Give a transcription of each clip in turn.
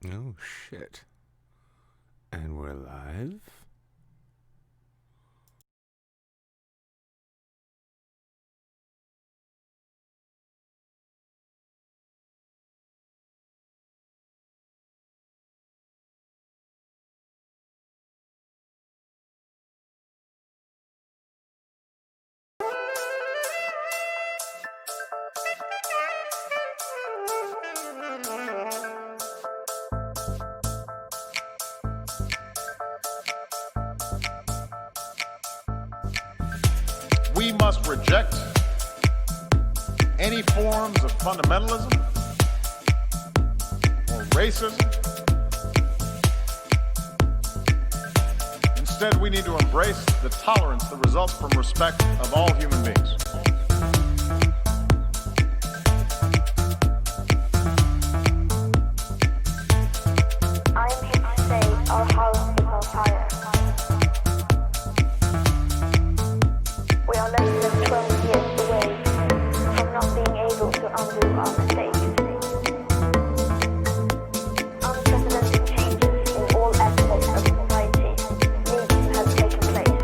Oh, shit. And we're live? We must reject any forms of fundamentalism or racism. Instead, we need to embrace the tolerance that results from respect of all human beings. I'm here to say our house is on fire. We are less than 12 years away from not being able to undo our mistakes. Unprecedented changes in all aspects of society need to have taken place.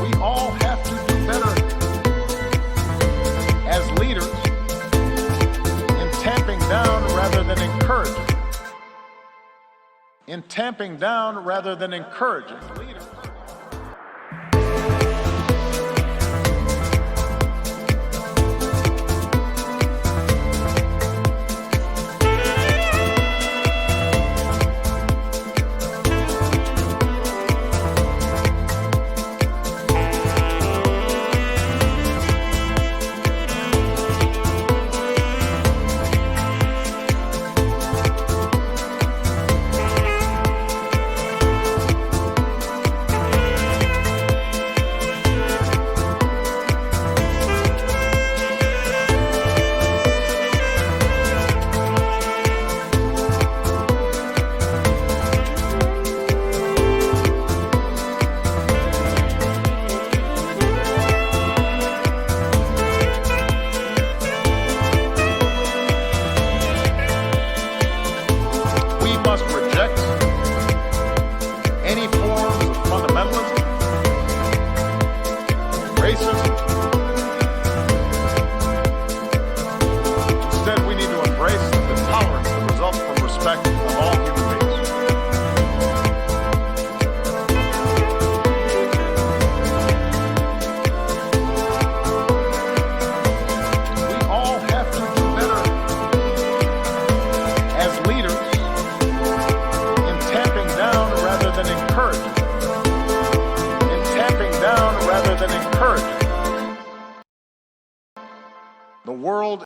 We all have to do better as leaders in tamping down rather than encouraging. In tamping down rather than encouraging. We must reject any forms of fundamentalism, racism. Instead, we need to embrace the tolerance that results from respect of all human beings. We all have to do better as leaders in tamping down rather than encouraging. In tamping down rather than encouraging. The world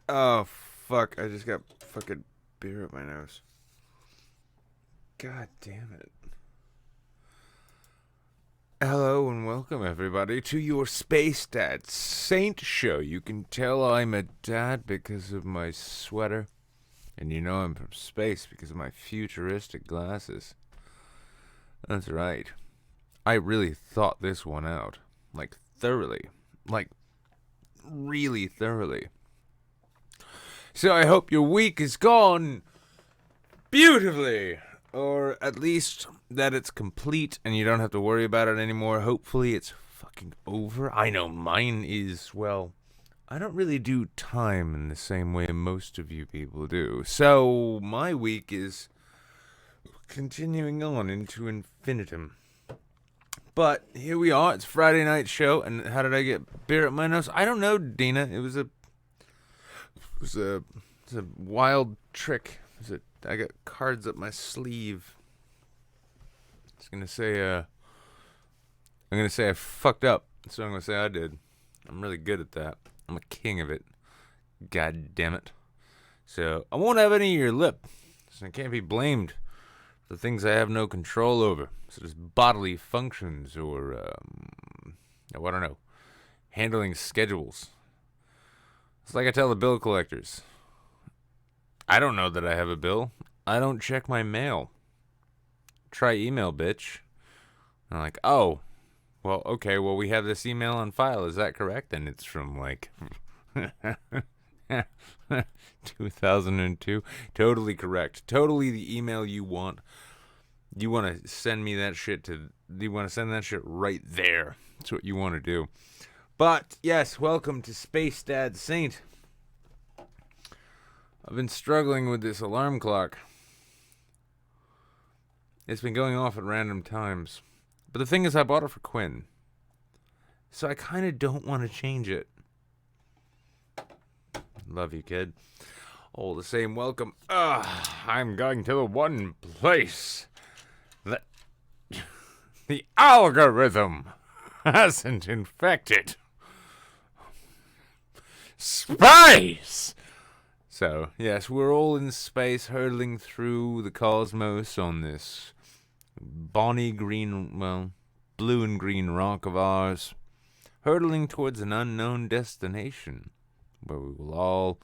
Oh, fuck. I just got fucking beer up my nose. God damn it. Hello and welcome, everybody, to your Space Dad Saint show. You can tell I'm a dad because of my sweater. And you know I'm from space because of my futuristic glasses. That's right. I really thought this one out. Like, thoroughly. Like, really thoroughly. So I hope your week is gone beautifully. Or at least that it's complete and you don't have to worry about it anymore. Hopefully it's fucking over. I know mine is, well, I don't really do time in the same way most of you people do. So my week is continuing on into infinitum. But here we are. It's Friday night show, and how did I get beer at my nose? I don't know, Dina. It was a wild trick. I got cards up my sleeve. I'm gonna say I fucked up. So I'm gonna say I did. I'm really good at that. I'm a king of it. God damn it. So I won't have any of your lip. So I can't be blamed for the things I have no control over, such as bodily functions or I don't know, handling schedules. It's like I tell the bill collectors. I don't know that I have a bill. I don't check my mail. Try email, bitch. And I'm like, oh, well, okay, well, we have this email on file. Is that correct? And it's from, like, 2002. Totally correct. Totally the email you want. You want to send me that shit you want to send that shit right there. That's what you want to do. But, yes, welcome to Space Dad Saint. I've been struggling with this alarm clock. It's been going off at random times. But the thing is, I bought it for Quinn. So I kind of don't want to change it. Love you, kid. All the same, welcome. I'm going to the one place that the algorithm hasn't infected. Space! So, yes, we're all in space hurtling through the cosmos on this bonny green, well, blue and green rock of ours, hurtling towards an unknown destination where we will all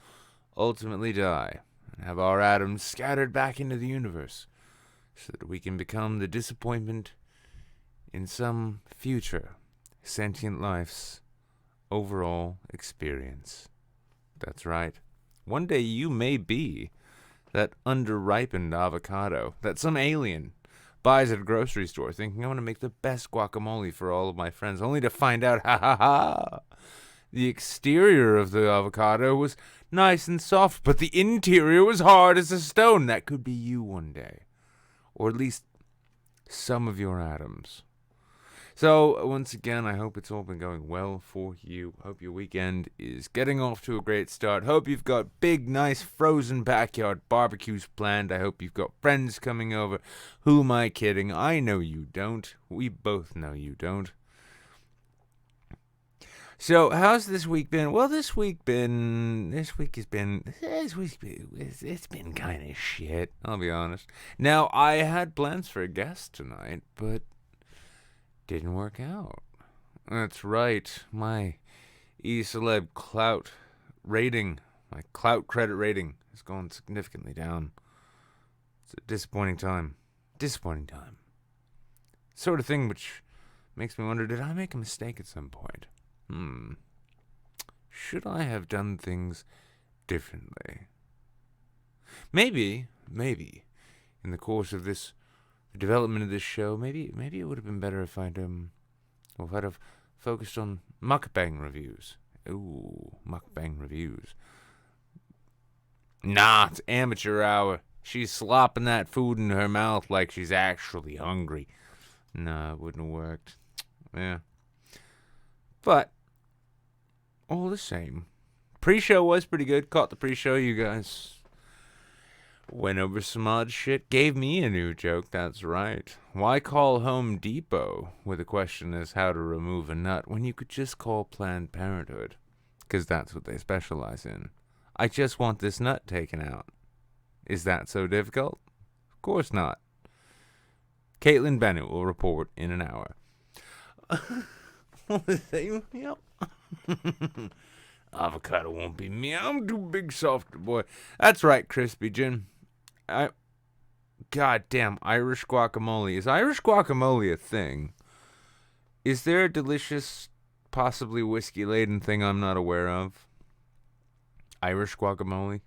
ultimately die and have our atoms scattered back into the universe so that we can become the disappointment in some future sentient life's overall experience. That's right. One day you may be that underripened avocado that some alien buys at a grocery store thinking, I want to make the best guacamole for all of my friends, only to find out, the exterior of the avocado was nice and soft, but the interior was hard as a stone. That could be you one day. Or at least some of your atoms. So, once again, I hope it's all been going well for you. Hope your weekend is getting off to a great start. Hope you've got big, nice, frozen backyard barbecues planned. I hope you've got friends coming over. Who am I kidding? I know you don't. We both know you don't. So, how's this week been? Well, it's been kind of shit, I'll be honest. Now, I had plans for a guest tonight, but didn't work out. That's right. My eCeleb clout rating, my clout credit rating has gone significantly down. It's a disappointing time. Sort of thing which makes me wonder, did I make a mistake at some point? Should I have done things differently? Maybe, in the course of the development of this show, maybe it would have been better if I'd have focused on mukbang reviews. Ooh, mukbang reviews. Nah, it's amateur hour. She's slopping that food in her mouth like she's actually hungry. Nah, it wouldn't have worked. Yeah. But, all the same, pre-show was pretty good. Caught the pre-show, you guys. Went over some odd shit. Gave me a new joke, that's right. Why call Home Depot with a question as how to remove a nut when you could just call Planned Parenthood? Because that's what they specialize in. I just want this nut taken out. Is that so difficult? Of course not. Caitlin Bennett will report in an hour. Yep. Avocado won't be me. I'm too big, soft boy. That's right, Crispy Gin. God damn, Irish guacamole. Is Irish guacamole a thing? Is there a delicious, possibly whiskey-laden thing I'm not aware of? Irish guacamole?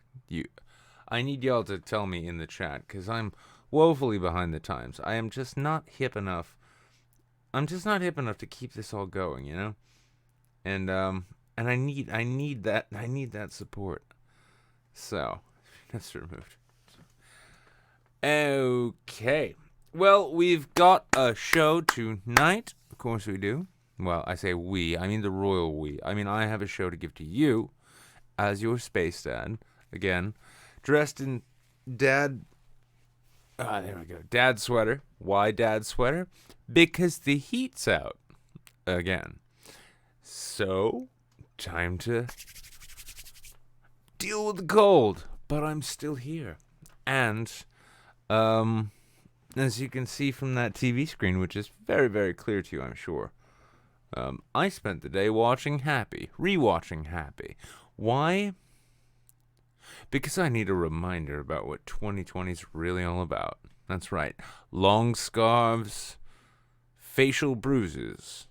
I need y'all to tell me in the chat, because I'm woefully behind the times. I am just not hip enough. I'm just not hip enough to keep this all going, you know? And I need that support. So, that's removed. Okay. Well, we've got a show tonight. Of course we do. Well, I say we. I mean the royal we. I mean, I have a show to give to you as your space dad. Again, dressed in dad... there we go. Dad sweater. Why dad sweater? Because the heat's out. Again. So, time to deal with the cold. But I'm still here. And... as you can see from that TV screen, which is very, very clear to you, I'm sure, I spent the day watching Happy, rewatching Happy. Why? Because I need a reminder about what 2020 is really all about. That's right. Long scarves, facial bruises,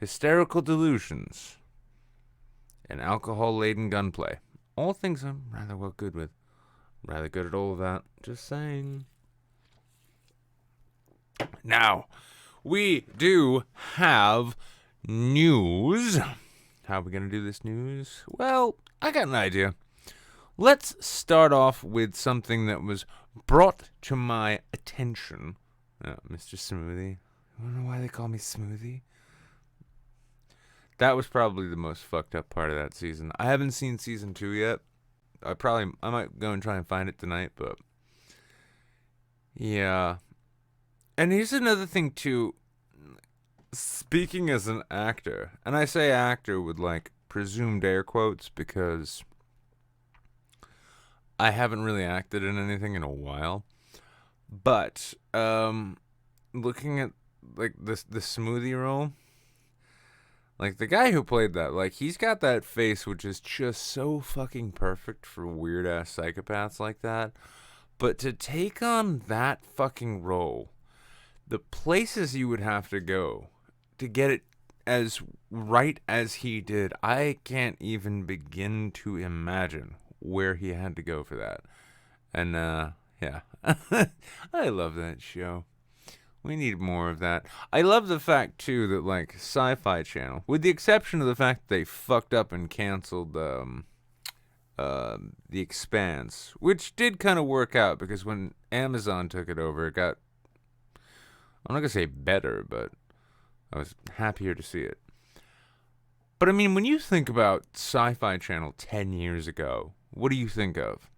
hysterical delusions, and alcohol-laden gunplay. All things I'm rather well good with. Rather good at all of that. Just saying. Now, we do have news. How are we going to do this news? Well, I got an idea. Let's start off with something that was brought to my attention. Mr. Smoothie. I don't know why they call me Smoothie. That was probably the most fucked up part of that season. I haven't seen season 2 yet. I might go and try and find it tonight, but yeah. And here's another thing too. Speaking as an actor, and I say actor with like presumed air quotes because I haven't really acted in anything in a while. But looking at like the Smoothie role, like, the guy who played that, like, he's got that face which is just so fucking perfect for weird-ass psychopaths like that. But to take on that fucking role, the places you would have to go to get it as right as he did, I can't even begin to imagine where he had to go for that. And, yeah. I love that show. We need more of that. I love the fact, too, that, like, Sci-Fi Channel, with the exception of the fact that they fucked up and canceled The Expanse, which did kind of work out, because when Amazon took it over, it got, I'm not going to say better, but I was happier to see it. But, I mean, when you think about Sci-Fi Channel 10 years ago, what do you think of?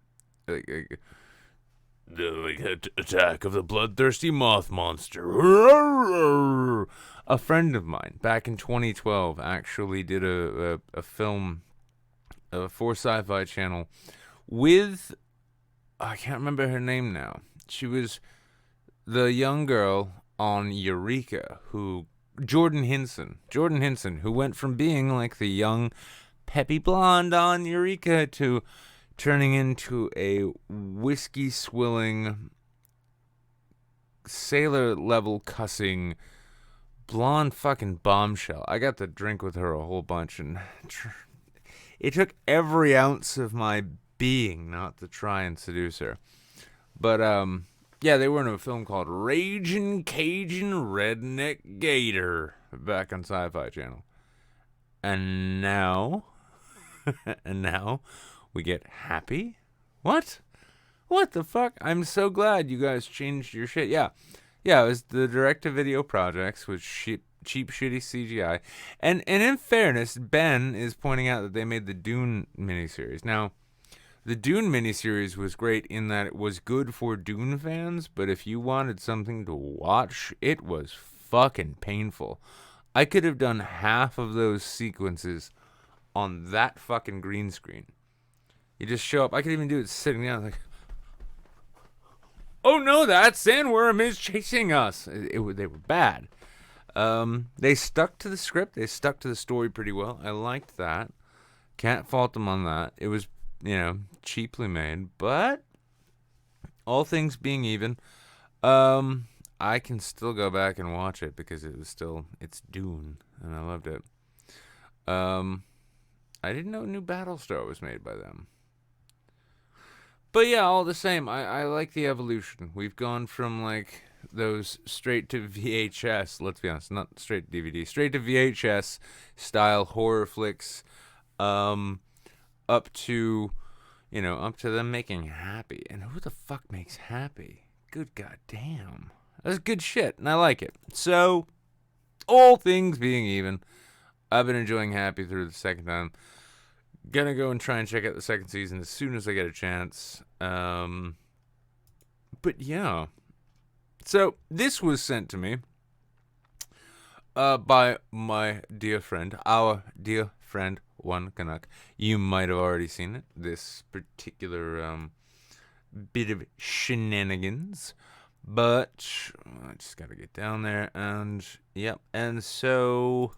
The attack of the bloodthirsty moth monster. A friend of mine back in 2012 actually did a film for Sci-Fi Channel with, I can't remember her name now. She was the young girl on Eureka Jordan Hinson, who went from being like the young peppy blonde on Eureka to turning into a whiskey-swilling, sailor-level cussing, blonde fucking bombshell. I got to drink with her a whole bunch, and it took every ounce of my being not to try and seduce her. But, yeah, they were in a film called Ragin' Cajun Redneck Gator back on Sci-Fi Channel. And now... we get Happy? What? What the fuck? I'm so glad you guys changed your shit. Yeah, it was the direct-to-video projects with cheap, shitty CGI. And in fairness, Ben is pointing out that they made the Dune miniseries. Now, the Dune miniseries was great in that it was good for Dune fans, but if you wanted something to watch, it was fucking painful. I could have done half of those sequences on that fucking green screen. You just show up. I could even do it sitting down, like, oh no, that sandworm is chasing us. They were bad. They stuck to the script. They stuck to the story pretty well. I liked that. Can't fault them on that. It was, cheaply made, but all things being even, I can still go back and watch it because it's Dune, and I loved it. I didn't know New Battlestar was made by them. But yeah, all the same, I like the evolution. We've gone from, like, those straight to VHS, let's be honest, not straight to DVD, straight to VHS style horror flicks, up to them making Happy. And who the fuck makes Happy? Good goddamn. That's good shit, and I like it. So, all things being even, I've been enjoying Happy through the second time. Gonna go and try and check out the second season as soon as I get a chance. But yeah. So, this was sent to me by my dear friend, our dear friend, One Canuck. You might have already seen it, this particular bit of shenanigans. But I just gotta get down there, and yep. And so,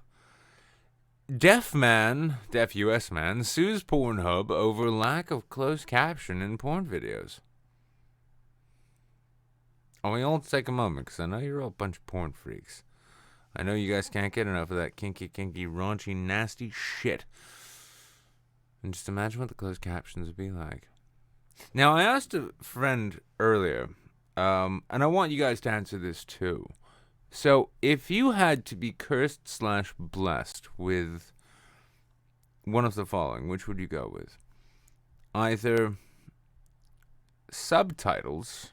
Deaf US man, sues Pornhub over lack of closed caption in porn videos. I mean, I'll take a moment, because I know you're all a bunch of porn freaks. I know you guys can't get enough of that kinky, raunchy, nasty shit. And just imagine what the closed captions would be like. Now, I asked a friend earlier, and I want you guys to answer this too. So, if you had to be cursed/blessed with one of the following, which would you go with? Either subtitles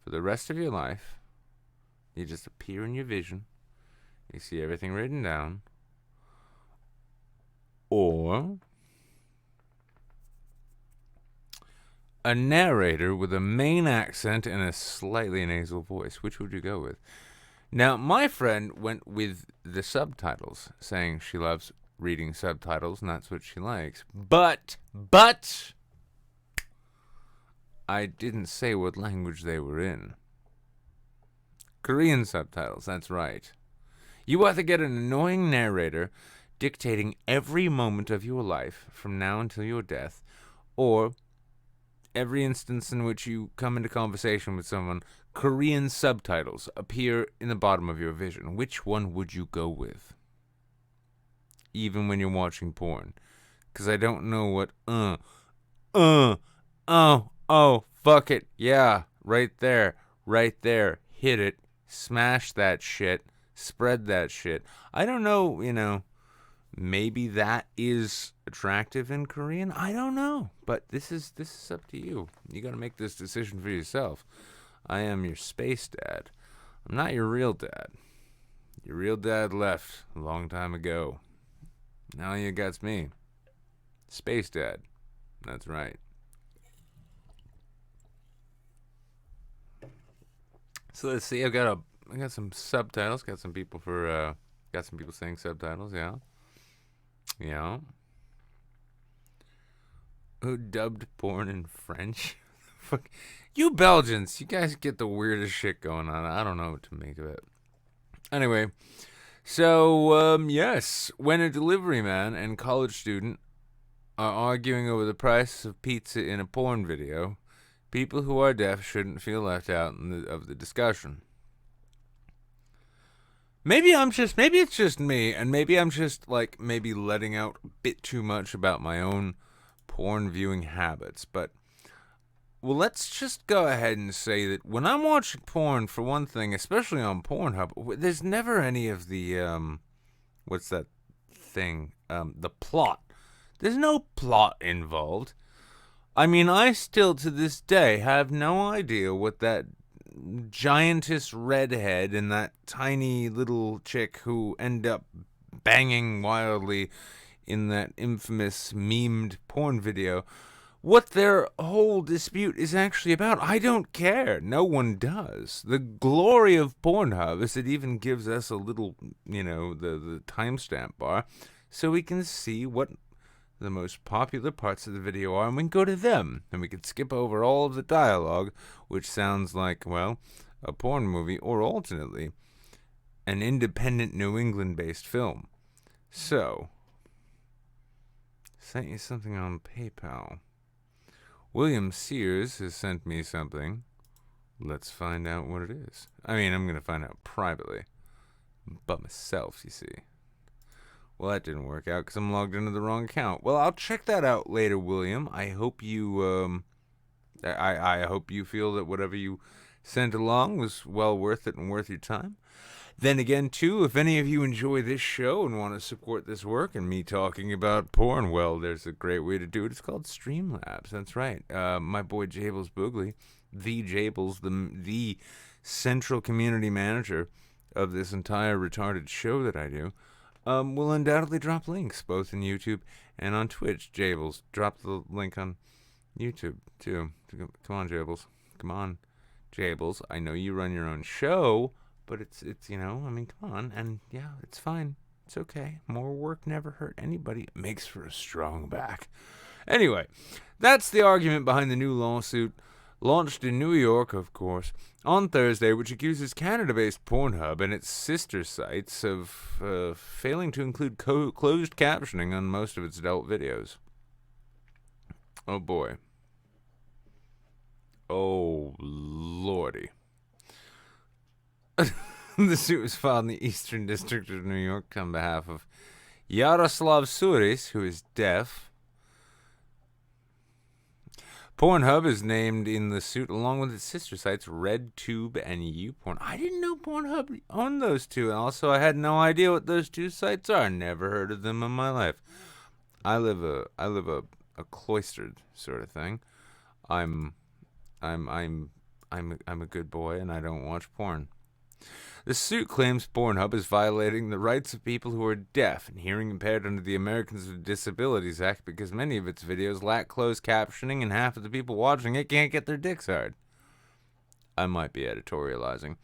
for the rest of your life, you just appear in your vision, you see everything written down, or a narrator with a main accent and a slightly nasal voice. Which would you go with? Now, my friend went with the subtitles, saying she loves reading subtitles and that's what she likes. But, I didn't say what language they were in. Korean subtitles, that's right. You either get an annoying narrator dictating every moment of your life from now until your death, or every instance in which you come into conversation with someone, Korean subtitles appear in the bottom of your vision. Which one would you go with? Even when you're watching porn. Because I don't know what, fuck it, yeah, right there, hit it, smash that shit, spread that shit. I don't know, maybe that is attractive in Korean. I don't know, but this is up to you. You got to make this decision for yourself. I am your space dad. I'm not your real dad. Your real dad left a long time ago. Now you got me. Space dad. That's right. So let's see. I got some subtitles. Got some people saying subtitles. Yeah. Yeah. Who dubbed porn in French? Fuck. You Belgians, you guys get the weirdest shit going on. I don't know what to make of it. Anyway, so, yes, when a delivery man and college student are arguing over the price of pizza in a porn video, people who are deaf shouldn't feel left out of the discussion. Maybe it's just me, and maybe I'm just, maybe letting out a bit too much about my own porn viewing habits, but, well, let's just go ahead and say that when I'm watching porn, for one thing, especially on Pornhub, there's never any of the, what's that thing, the plot. There's no plot involved. I mean, I still, to this day, have no idea what that giantess redhead and that tiny little chick who end up banging wildly in that infamous memed porn video, what their whole dispute is actually about. I don't care. No one does. The glory of Pornhub is it even gives us a little, the timestamp bar. so we can see what the most popular parts of the video are, and we can go to them, and we can skip over all of the dialogue, which sounds like, well, a porn movie, or alternately, an independent New England-based film. So, sent you something on PayPal. William Sears has sent me something. Let's find out what it is. I mean, I'm going to find out privately. But myself, you see. Well, that didn't work out because I'm logged into the wrong account. Well, I'll check that out later, William. I hope you, I hope you feel that whatever you sent along was well worth it and worth your time. Then again, too, if any of you enjoy this show and want to support this work and me talking about porn, well, there's a great way to do it. It's called Streamlabs. That's right. My boy Jables Boogley, the Jables, the central community manager of this entire retarded show that I do, will undoubtedly drop links both in YouTube and on Twitch. Jables, drop the link on YouTube, too. Come on, Jables. Come on, Jables. I know you run your own show, but it's you know, I mean, come on. And yeah, it's fine. It's okay. More work never hurt anybody. It makes for a strong back. Anyway, that's the argument behind the new lawsuit, launched in New York, of course, on Thursday, which accuses Canada-based Pornhub and its sister sites of failing to include closed captioning on most of its adult videos. Oh, boy. Oh, lordy. The suit was filed in the Eastern District of New York on behalf of Yaroslav Suris, who is deaf. Pornhub is named in the suit along with its sister sites RedTube and YouPorn. I didn't know Pornhub owned those two. And also, I had no idea what those two sites are. Never heard of them in my life. I live a cloistered sort of thing. I'm a good boy and I don't watch porn. The suit claims Pornhub is violating the rights of people who are deaf and hearing impaired under the Americans with Disabilities Act because many of its videos lack closed captioning and half of the people watching it can't get their dicks hard. I might be editorializing.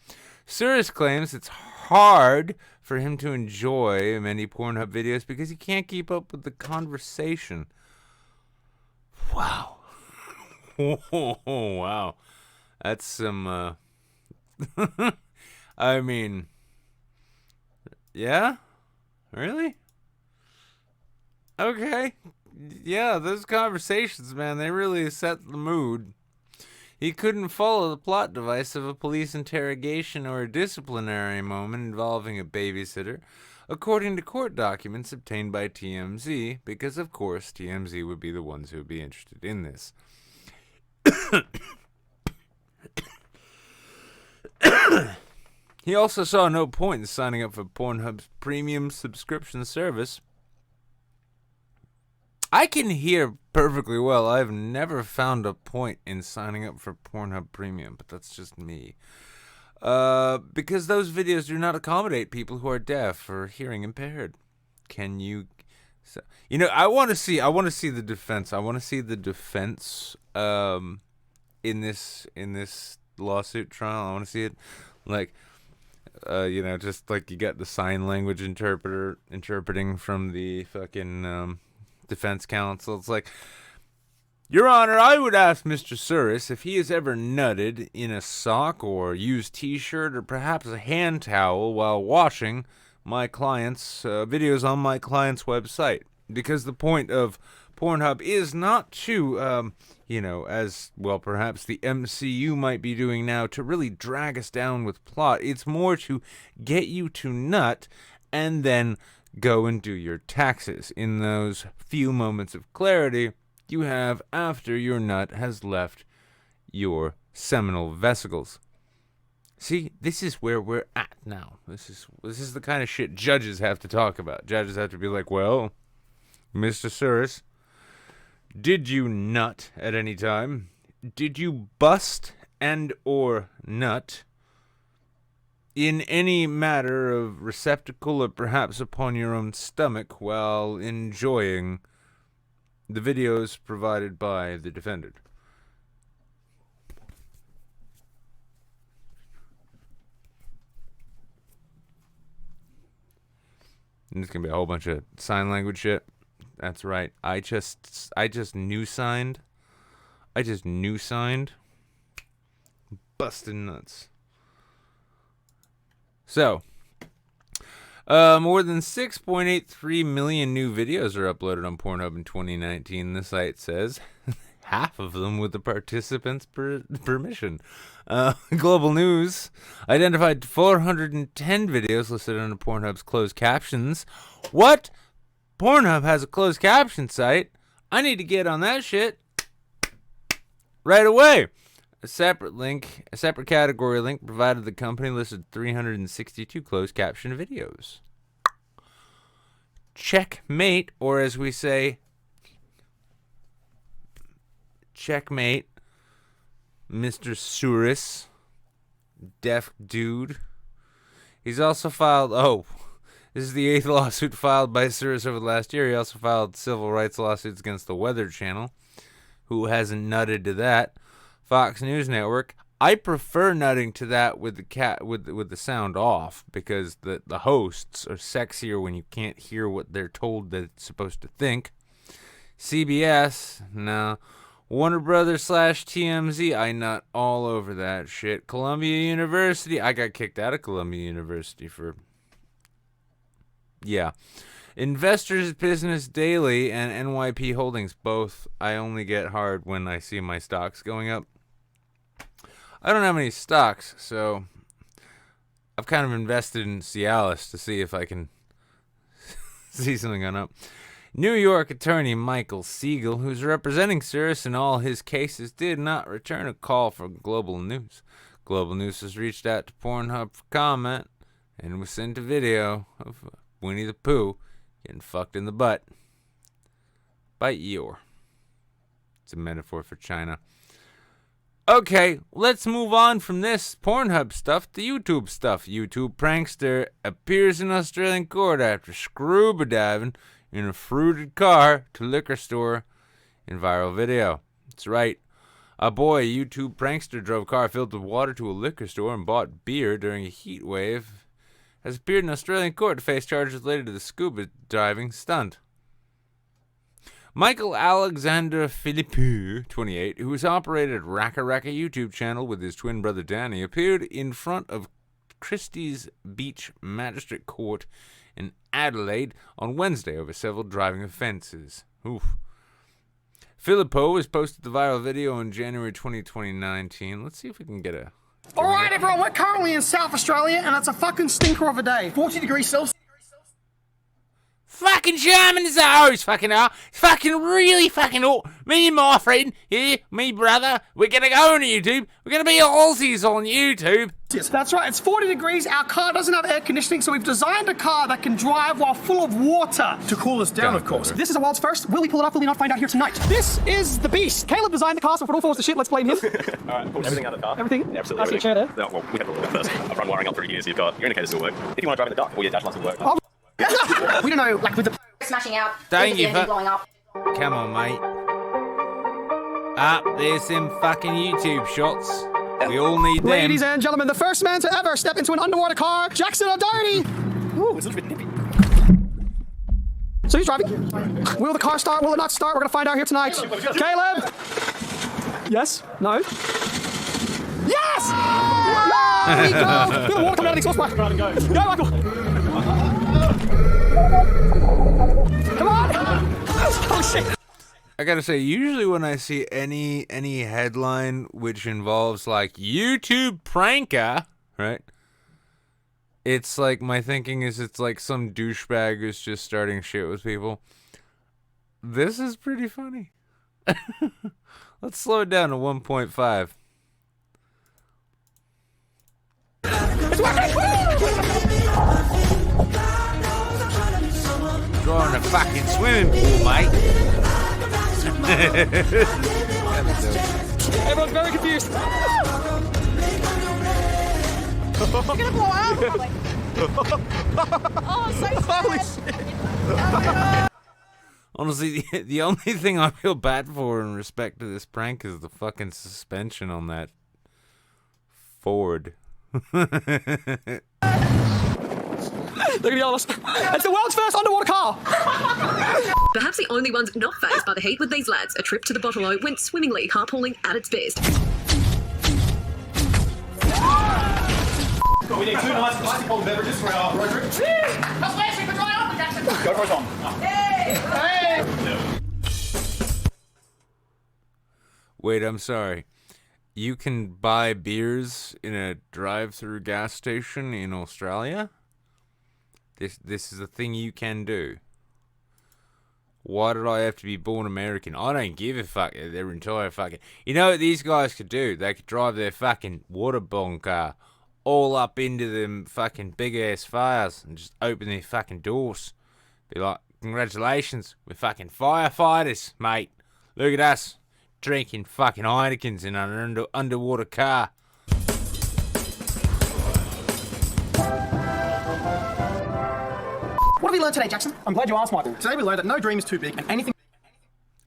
Suris claims it's hard for him to enjoy many Pornhub videos because he can't keep up with the conversation. Wow. Oh, wow. That's some, I mean, yeah? Really? Okay. Yeah, those conversations, man, they really set the mood. He couldn't follow the plot device of a police interrogation or a disciplinary moment involving a babysitter, according to court documents obtained by TMZ, because, of course, TMZ would be the ones who would be interested in this. He also saw no point in signing up for Pornhub's premium subscription service. I can hear perfectly well. I've never found a point in signing up for Pornhub Premium, but that's just me. Because those videos do not accommodate people who are deaf or hearing impaired. Can you... So, you know, I want to see the defense. I want to see the defense in this lawsuit trial. I want to see it like... you know, just like you got the sign language interpreter interpreting from the fucking defense counsel. It's like, Your Honor, I would ask Mr. Suris if he has ever nutted in a sock or used t-shirt or perhaps a hand towel while watching my client's videos on my client's website. Because the point of Pornhub is not to, you know, as well perhaps the MCU might be doing now, to really drag us down with plot. It's more to get you to nut and then go and do your taxes in those few moments of clarity you have after your nut has left your seminal vesicles. See, this is where we're at now. This is the kind of shit judges have to talk about. Judges have to be like, well, Mr. Suris, did you nut at any time? Did you bust and or nut in any matter of receptacle or perhaps upon your own stomach while enjoying the videos provided by the defendant? And it's gonna be a whole bunch of sign language shit. That's right. I just new signed. Busting nuts. So, more than 6.83 million new videos are uploaded on Pornhub in 2019, the site says. Half of them with the participants' permission. Global News identified 410 videos listed under Pornhub's closed captions. What? Pornhub has a closed caption site? I need to get on that shit right away. A separate category link provided the company listed 362 closed caption videos. Checkmate, or as we say, checkmate, Mr. Souris, deaf dude. He's also filed, this is the 8th lawsuit filed by Souris over the last year. He also filed civil rights lawsuits against the Weather Channel. Who hasn't nutted to that? Fox News Network. I prefer nutting to that with the sound off, because the hosts are sexier when you can't hear what they're told that it's supposed to think. CBS, no. Warner Brothers / TMZ, I nut all over that shit. Columbia University, I got kicked out of Columbia University for... Yeah. Investors Business Daily and NYP Holdings, both, I only get hard when I see my stocks going up. I don't have any stocks, so I've kind of invested in Cialis to see if I can see something going up. New York attorney Michael Siegel, who's representing Souris in all his cases, did not return a call from Global News. Global News has reached out to Pornhub for comment and was sent a video of Winnie the Pooh getting fucked in the butt by Eeyore. It's a metaphor for China. Okay, let's move on from this Pornhub stuff to YouTube stuff. YouTube prankster appears in Australian court after scuba diving in a fruited car to liquor store in viral video. That's right. A YouTube prankster drove a car filled with water to a liquor store and bought beer during a heat wave. Has appeared in Australian court to face charges related to the scuba diving stunt. Michael Alexander Philippe, 28, who has operated Raka Raka YouTube channel with his twin brother Danny, appeared in front of Christie's Beach Magistrate Court in Adelaide on Wednesday over several driving offences. Oof. Filippo has posted the viral video in January 2019. Let's see if we can get a... Alright everyone, we're currently in South Australia and it's a fucking stinker of a day. 40 degrees Celsius. Fucking German as ours, fucking hell. It's fucking really fucking hot. Me and my friend, here, me brother, we're gonna go on YouTube. We're gonna be Aussies on YouTube. Yes, that's right, it's 40 degrees. Our car doesn't have air conditioning, so we've designed a car that can drive while full of water. To cool us down, of course. This is a world's first. Will we pull it off? Will we not find out here tonight? This is the beast. Caleb designed the car, so if it all falls to shit, let's blame him. Alright, pull everything out of the car. Everything? Yeah, absolutely. I see a chair there. No, well, we have to look at that first. I've run wiring up for years. You've got your indicators still work. If you want to drive in the dark, all your dash lights will work. Oh. We don't know, like with the... Smashing out. Thank you for... blowing up. Come on, mate. There's some fucking YouTube shots. We all need them. Ladies and gentlemen, the first man to ever step into an underwater car, Jackson O'Doherty. Ooh, it's a little bit nippy. So he's driving. Will the car start? Will it not start? We're gonna find out here tonight. Caleb! Yes? No? Yes! There we go! Feel the water coming out of the exhaust pipe. Go, Michael! Come on! Oh shit! I gotta say, usually when I see any headline which involves like YouTube pranker, right? It's like my thinking is it's like some douchebag who's just starting shit with people. This is pretty funny. Let's slow it down to 1.5. Drawing a fucking swimming pool, mate. Everyone's very confused. You're gonna blow out. Oh, so sad. Honestly, the only thing I feel bad for in respect to this prank is the fucking suspension on that Ford. Look at all of us. It's the world's first underwater car. Perhaps the only ones not fazed by the heat with these lads, a trip to the Bottle went swimmingly, carpooling at its best. We need 2 nice icy cold beverages for our road trip. That's last week, but dry up, Jackson. Go for it, Tom. Wait, I'm sorry. You can buy beers in a drive-through gas station in Australia? This is a thing you can do. Why did I have to be born American? I don't give a fuck. Their entire fucking... You know what these guys could do? They could drive their fucking water bomb car all up into them fucking big-ass fires and just open their fucking doors. Be like, congratulations, we're fucking firefighters, mate. Look at us, drinking fucking Heinekens in an underwater car. What have we learned today, Jackson? I'm glad you asked, Michael. Today we learned that no dream is too big and anything...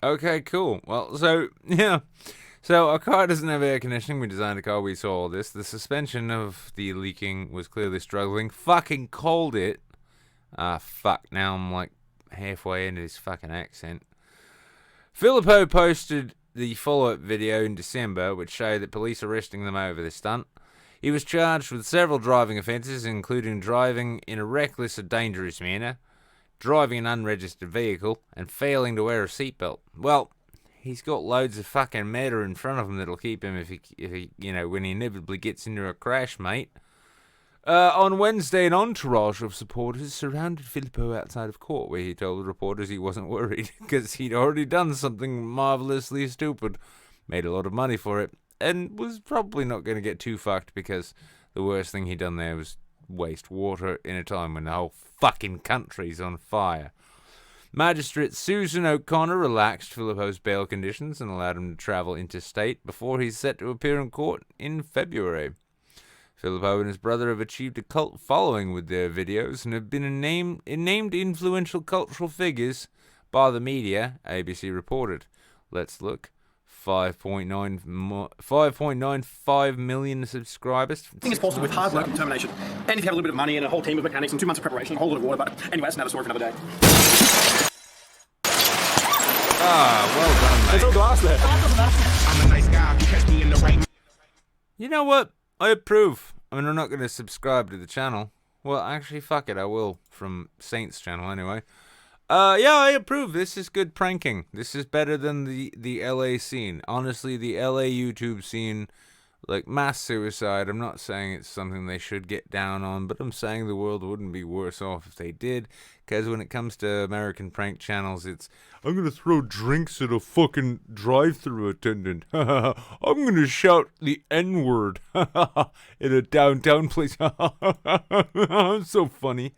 Okay, cool. Well, so, yeah. So, our car doesn't have air conditioning. We designed a car. We saw all this. The suspension of the leaking was clearly struggling. Fucking called it. Fuck. Now I'm like halfway into this fucking accent. Filippo posted the follow-up video in December, which showed that police arresting them over the stunt. He was charged with several driving offences, including driving in a reckless or dangerous manner, driving an unregistered vehicle, and failing to wear a seatbelt. Well, he's got loads of fucking matter in front of him that'll keep him if he when he inevitably gets into a crash, mate. On Wednesday, an entourage of supporters surrounded Filippo outside of court, where he told the reporters he wasn't worried because he'd already done something marvelously stupid, made a lot of money for it, and was probably not going to get too fucked because the worst thing he'd done there was waste water in a time when the whole fucking country's on fire. Magistrate Susan O'Connor relaxed Filippo's bail conditions and allowed him to travel interstate before he's set to appear in court in February. Filippo and his brother have achieved a cult following with their videos and have been named influential cultural figures by the media, ABC reported. Let's look. 5.95 million subscribers. I think it's possible with hard work and determination. And if you have a little bit of money and a whole team of mechanics and 2 months of preparation, a whole lot of water, but anyway, that's another story for another day. Well done, mate. There's no glass there. I'm a nice guy. You catch me in the right. You know what? I approve. I mean, I'm not going to subscribe to the channel. Well, actually, fuck it, I will. From Saint's channel, anyway. Yeah, I approve. This is good pranking. This is better than the LA scene. Honestly, the LA YouTube scene, like mass suicide, I'm not saying it's something they should get down on, but I'm saying the world wouldn't be worse off if they did, because when it comes to American prank channels, it's, I'm gonna throw drinks at a fucking drive-thru attendant. I'm gonna shout the N-word in a downtown place. It's so funny.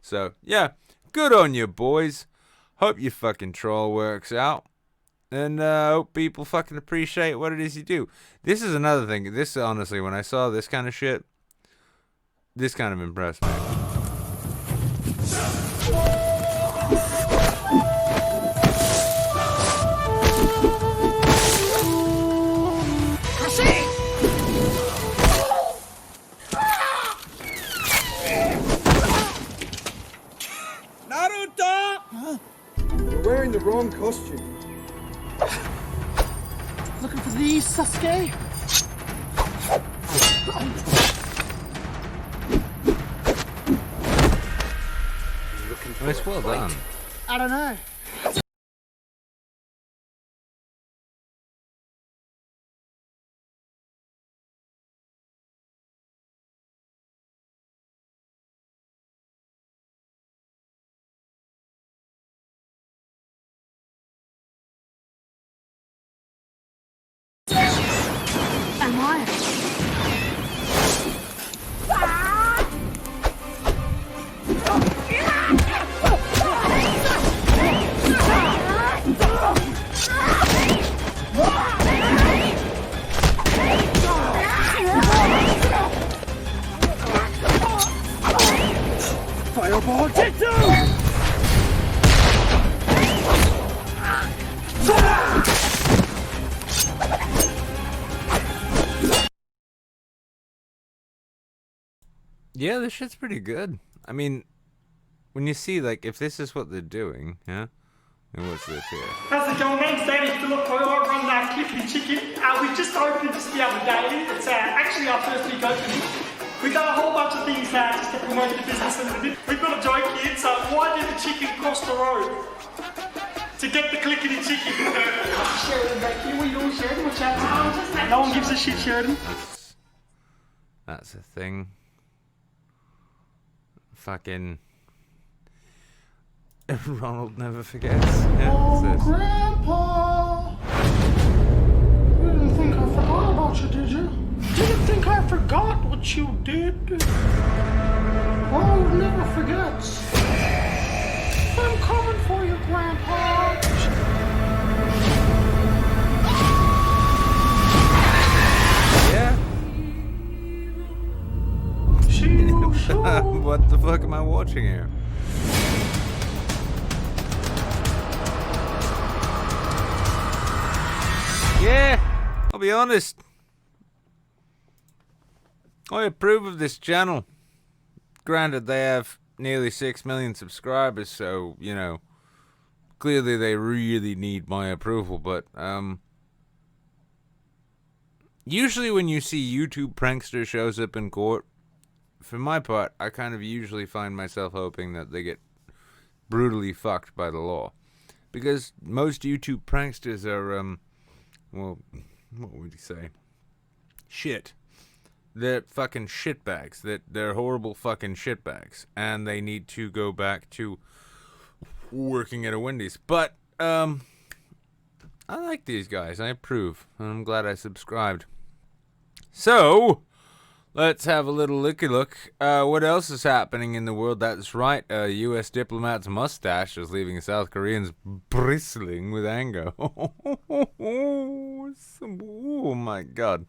So, yeah. Good on you, boys. Hope your fucking troll works out. And hope people fucking appreciate what it is you do. This is another thing. This, honestly, when I saw this kind of shit, this kind of impressed me. You're wearing the wrong costume. Looking for these, Sasuke? It's well done. I don't know. Am I? Fireball, get down! Yeah, this shit's pretty good. I mean, when you see, like, if this is what they're doing, yeah? And what's this here? How's it going? My name's Danny Phillip. I run Cliffy Chicken. We just opened this the other day. It's actually our first week opening. We've done a whole bunch of things just to promote the business a little bit. We've got a joke here. So why did the chicken cross the road? To get the clickety chicken. Sheridan back here. What are you doing, Sheridan? What's happening? No one gives a shit, Sheridan. That's a thing. Fucking Ronald never forgets. Yeah, Oh, Grandpa! You didn't think I forgot about you, did you? Didn't think I forgot what you did? Oh, never forgets. I'm coming for you, Grandpa. Yeah. What the fuck am I watching here? Yeah, I'll be honest. I approve of this channel. Granted, they have nearly 6 million subscribers, so, you know, clearly they really need my approval, but, usually when you see YouTube prankster shows up in court, for my part, I kind of usually find myself hoping that they get brutally fucked by the law. Because most YouTube pranksters are, well, what would you say? Shit. They're fucking shitbags. They're horrible fucking shitbags. And they need to go back to working at a Wendy's. But, I like these guys. I approve. And I'm glad I subscribed. So, let's have a little looky-look. What else is happening in the world? That's right. A U.S. diplomat's mustache is leaving South Koreans bristling with anger. Oh, my God.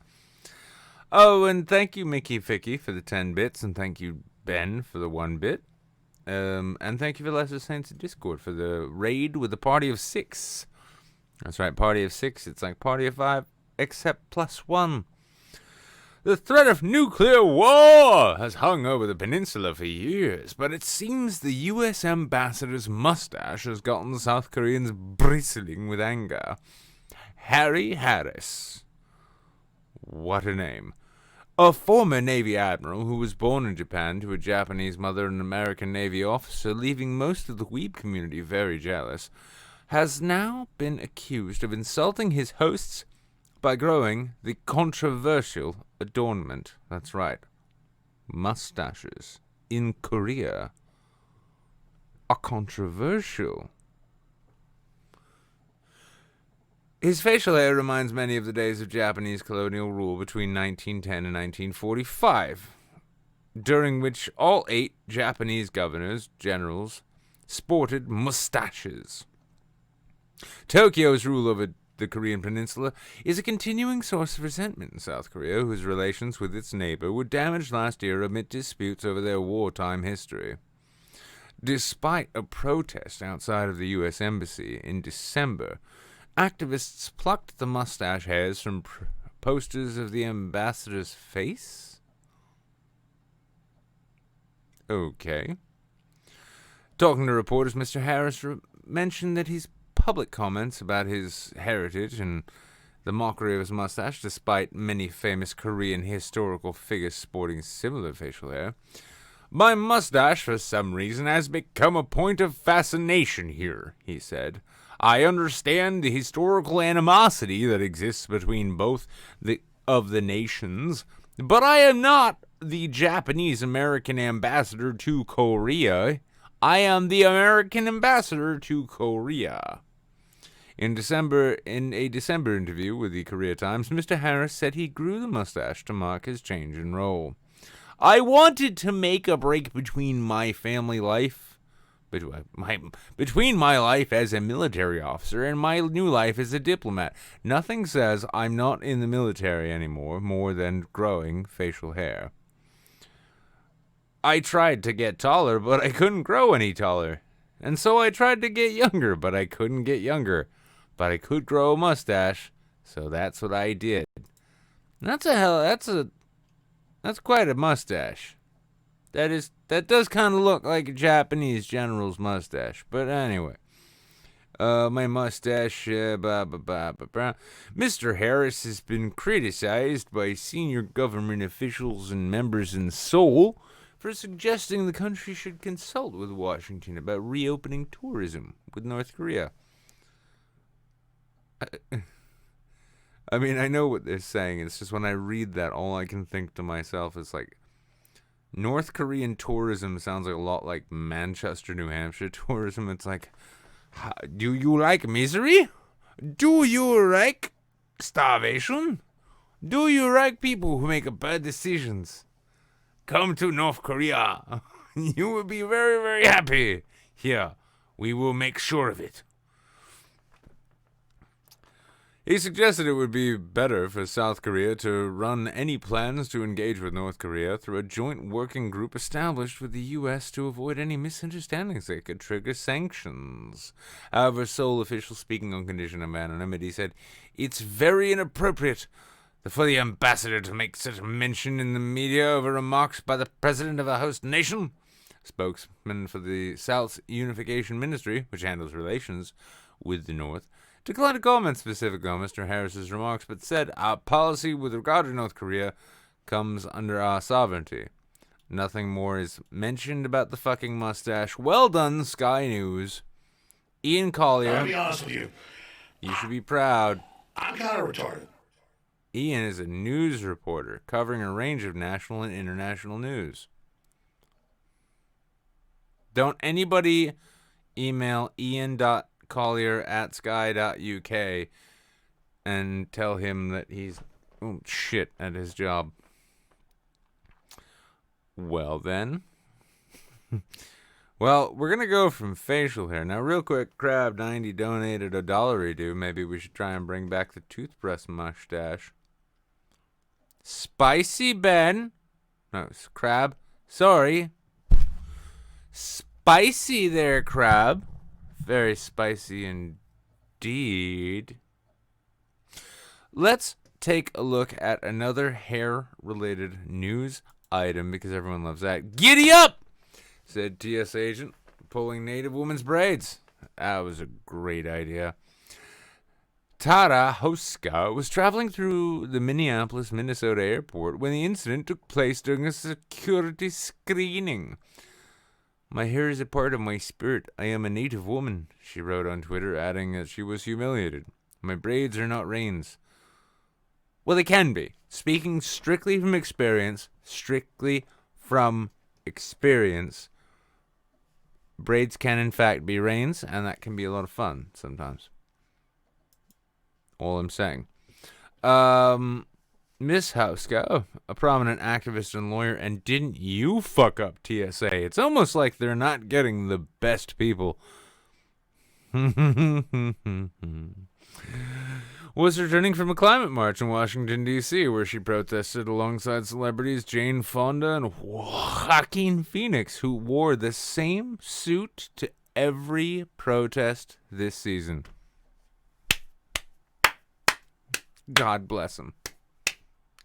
Oh, and thank you, Mickey Ficky, for the 10 bits, and thank you, Ben, for the 1 bit. And thank you for Lesser Saints in Discord for the raid with the party of 6. That's right, party of 6. It's like party of 5, except +1. The threat of nuclear war has hung over the peninsula for years, but it seems the U.S. ambassador's mustache has gotten South Koreans bristling with anger. Harry Harris. What a name. A former Navy admiral who was born in Japan to a Japanese mother and an American Navy officer, leaving most of the weeb community very jealous, has now been accused of insulting his hosts by growing the controversial adornment. That's right. Mustaches in Korea are controversial. His facial hair reminds many of the days of Japanese colonial rule between 1910 and 1945, during which all 8 Japanese governors, generals, sported mustaches. Tokyo's rule over the Korean peninsula is a continuing source of resentment in South Korea, whose relations with its neighbor were damaged last year amid disputes over their wartime history. Despite a protest outside of the U.S. Embassy in December, activists plucked the mustache hairs from posters of the ambassador's face? Okay. Talking to reporters, Mr. Harris mentioned that his public comments about his heritage and the mockery of his mustache, despite many famous Korean historical figures sporting similar facial hair. My mustache, for some reason, has become a point of fascination here, he said. I understand the historical animosity that exists between both of the nations, but I am not the Japanese-American ambassador to Korea. I am the American ambassador to Korea. In a December interview with the Korea Times, Mr. Harris said he grew the mustache to mark his change in role. I wanted to make a break between my family life, between my life as a military officer and my new life as a diplomat. Nothing says I'm not in the military anymore more than growing facial hair. I tried to get taller, but I couldn't grow any taller. And so I tried to get younger, but I couldn't get younger. But I could grow a mustache, so that's what I did. That's quite a mustache. That does kind of look like a Japanese general's mustache. But anyway. My mustache, blah, blah, blah, blah, blah. Mr. Harris has been criticized by senior government officials and members in Seoul for suggesting the country should consult with Washington about reopening tourism with North Korea. I mean, I know what they're saying. It's just when I read that, all I can think to myself is like, North Korean tourism sounds like a lot like Manchester, New Hampshire tourism. It's like, do you like misery? Do you like starvation? Do you like people who make bad decisions? Come to North Korea. You will be very, very happy. Here, we will make sure of it. He suggested it would be better for South Korea to run any plans to engage with North Korea through a joint working group established with the U.S. to avoid any misunderstandings that could trigger sanctions. However, Seoul officials speaking on condition of anonymity said, "It's very inappropriate for the ambassador to make such mention in the media over remarks by the president of a host nation." Spokesman for the South's Unification Ministry, which handles relations with the North, declined to comment specifically on Mr. Harris's remarks, but said our policy with regard to North Korea comes under our sovereignty. Nothing more is mentioned about the fucking mustache. Well done, Sky News. Ian Collier. I'll be honest with you. You should be proud. I'm kind of retarded. Ian is a news reporter covering a range of national and international news. Don't anybody email ian.collier@sky.uk and tell him that he's shit at his job. Well, then. Well, we're going to go from facial hair. Now, real quick, Crab90 donated $1. Maybe we should try and bring back the toothbrush mustache. Spicy Ben. No, it's Crab. Sorry. Spicy there, Crab. Very spicy indeed. Let's take a look at another hair-related news item because everyone loves that. Giddy up, said TS agent, pulling native woman's braids. That was a great idea. Tara Hoska was traveling through the Minneapolis, Minnesota airport when the incident took place during a security screening. My hair is a part of my spirit. I am a native woman, she wrote on Twitter, adding that she was humiliated. My braids are not reins. Well, they can be. Speaking strictly from experience, braids can in fact be reins, and that can be a lot of fun sometimes. All I'm saying. Miss Hauska, a prominent activist and lawyer, and didn't you fuck up TSA? It's almost like they're not getting the best people. Was returning from a climate march in Washington, D.C., where she protested alongside celebrities Jane Fonda and Joaquin Phoenix, who wore the same suit to every protest this season. God bless him.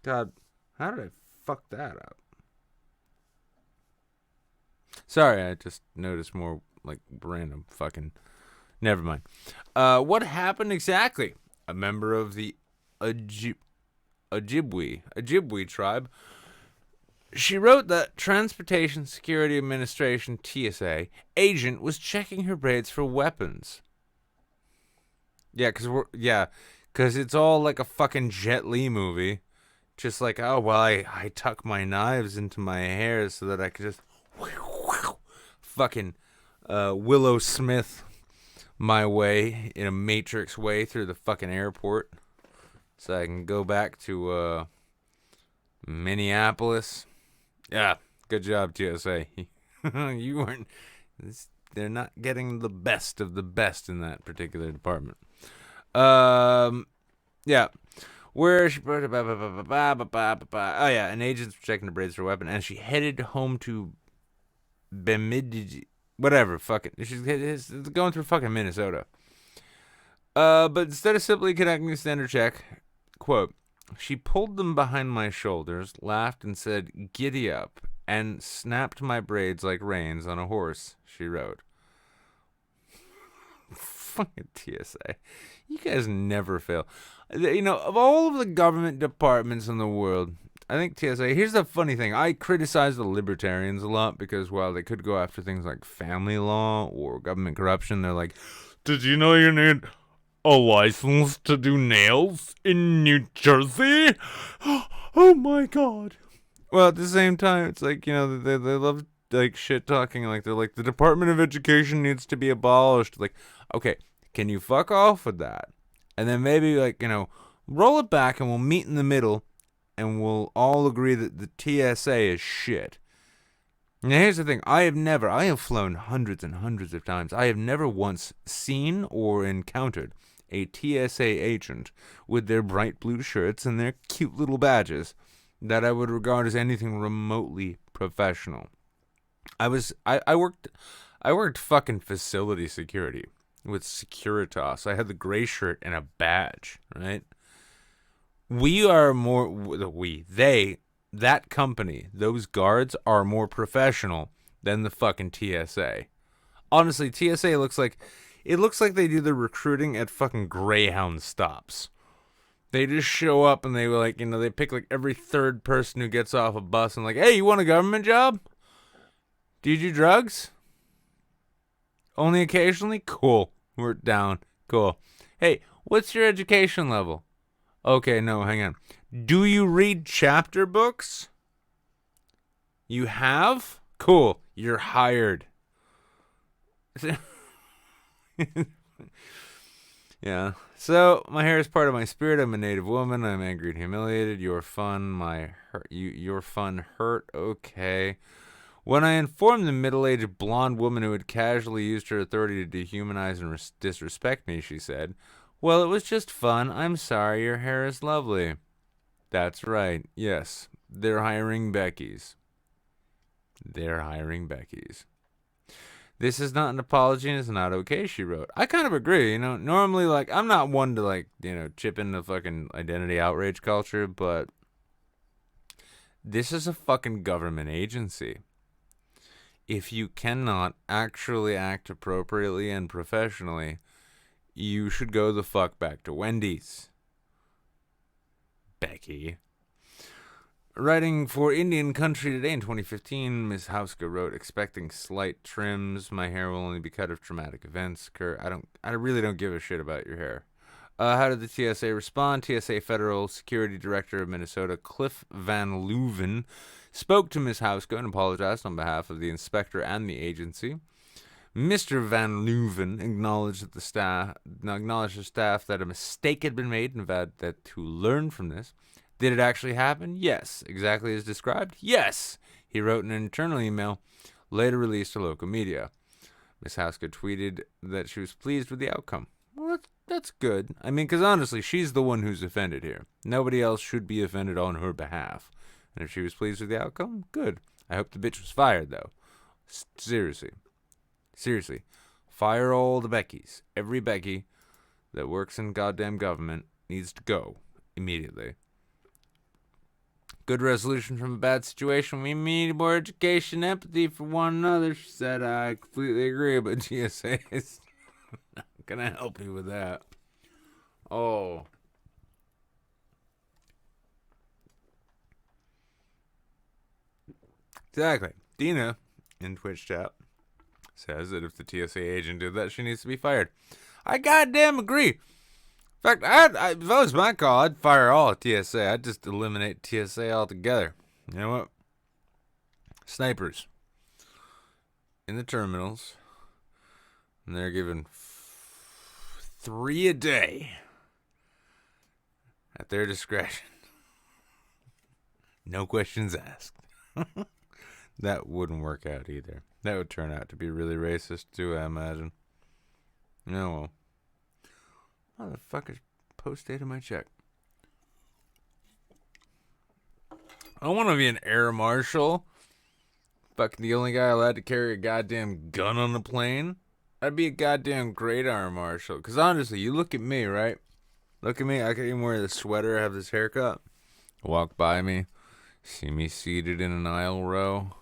God, how did I fuck that up? Sorry, I just noticed more like random fucking... Never mind. What happened exactly? A member of the Ojibwe tribe. She wrote that Transportation Security Administration, TSA, agent was checking her braids for weapons. Yeah, because it's all like a fucking Jet Li movie. Just like, oh, well, I tuck my knives into my hair so that I could just fucking Willow Smith my way in a Matrix way through the fucking airport so I can go back to Minneapolis. Yeah, good job, TSA. You weren't... They're not getting the best of the best in that particular department. Yeah. Where she... Oh, yeah, an agent's checking the braids for a weapon, and she headed home to Bemidji... Whatever, fucking... She's going through fucking Minnesota. But instead of simply conducting a standard check, quote, she pulled them behind my shoulders, laughed, and said, "Giddy up," and snapped my braids like reins on a horse, she wrote. Fucking TSA. You guys never fail. You know, of all of the government departments in the world, I think TSA, here's the funny thing. I criticize the libertarians a lot because while they could go after things like family law or government corruption, they're like, did you know you need a license to do nails in New Jersey? Oh my God. Well, at the same time, it's like, you know, they love like shit talking. Like, they're like, the Department of Education needs to be abolished. Like, okay, can you fuck off with that? And then maybe, like, you know, roll it back and we'll meet in the middle and we'll all agree that the TSA is shit. Now, here's the thing. I have flown hundreds and hundreds of times. I have never once seen or encountered a TSA agent with their bright blue shirts and their cute little badges that I would regard as anything remotely professional. I worked fucking facility security with Securitas. I had the gray shirt and a badge, right? That company, those guards are more professional than the fucking TSA. Honestly, TSA looks like they do the recruiting at fucking Greyhound stops. They just show up and they like, you know, they pick like every third person who gets off a bus and like, hey, you want a government job? Do you do drugs? Only occasionally? Cool. We're down. Cool. Hey, what's your education level? Okay, no, hang on. Do you read chapter books? You have? Cool. You're hired. Yeah. So, my hair is part of my spirit. I'm a native woman. I'm angry and humiliated. Your fun hurt. Okay. When I informed the middle-aged blonde woman who had casually used her authority to dehumanize and disrespect me, she said, well, it was just fun. I'm sorry. Your hair is lovely. That's right. Yes. They're hiring Beckys. This is not an apology and it's not okay, she wrote. I kind of agree. You know, normally, like, I'm not one to, like, you know, chip in the fucking identity outrage culture, but this is a fucking government agency. If you cannot actually act appropriately and professionally, you should go the fuck back to Wendy's. Becky. Writing for Indian Country Today in 2015, Ms. Hauska wrote, expecting slight trims. My hair will only be cut if traumatic events occur. I really don't give a shit about your hair. How did the TSA respond? TSA Federal Security Director of Minnesota, Cliff Van Leuven, spoke to Ms. Hauska and apologized on behalf of the inspector and the agency. Mr. Van Leuven acknowledged the staff that a mistake had been made and vowed that to learn from this. Did it actually happen? Yes. Exactly as described? Yes. He wrote in an internal email, later released to local media. Ms. Hauska tweeted that she was pleased with the outcome. Well, that's good. I mean, because honestly, she's the one who's offended here. Nobody else should be offended on her behalf. And if she was pleased with the outcome, good. I hope the bitch was fired, though. Seriously. Fire all the Beckys. Every Becky that works in goddamn government needs to go immediately. Good resolution from a bad situation. We need more education, empathy for one another, she said. I completely agree, but GSA is not going to help you with that. Oh. Exactly. Dina, in Twitch chat, says that if the TSA agent did that, she needs to be fired. I goddamn agree. In fact, if that was my call, I'd fire all at TSA. I'd just eliminate TSA altogether. You know what? Snipers in the terminals, and they're given 3 a day at their discretion. No questions asked. That wouldn't work out either. That would turn out to be really racist too, I imagine. No, well. Motherfuckers post-dated my check. I want to be an air marshal. Fucking the only guy allowed to carry a goddamn gun on the plane. I'd be a goddamn great air marshal. Because honestly, you look at me, right? Look at me. I could even wear this sweater, have this haircut. Walk by me. See me seated in an aisle row.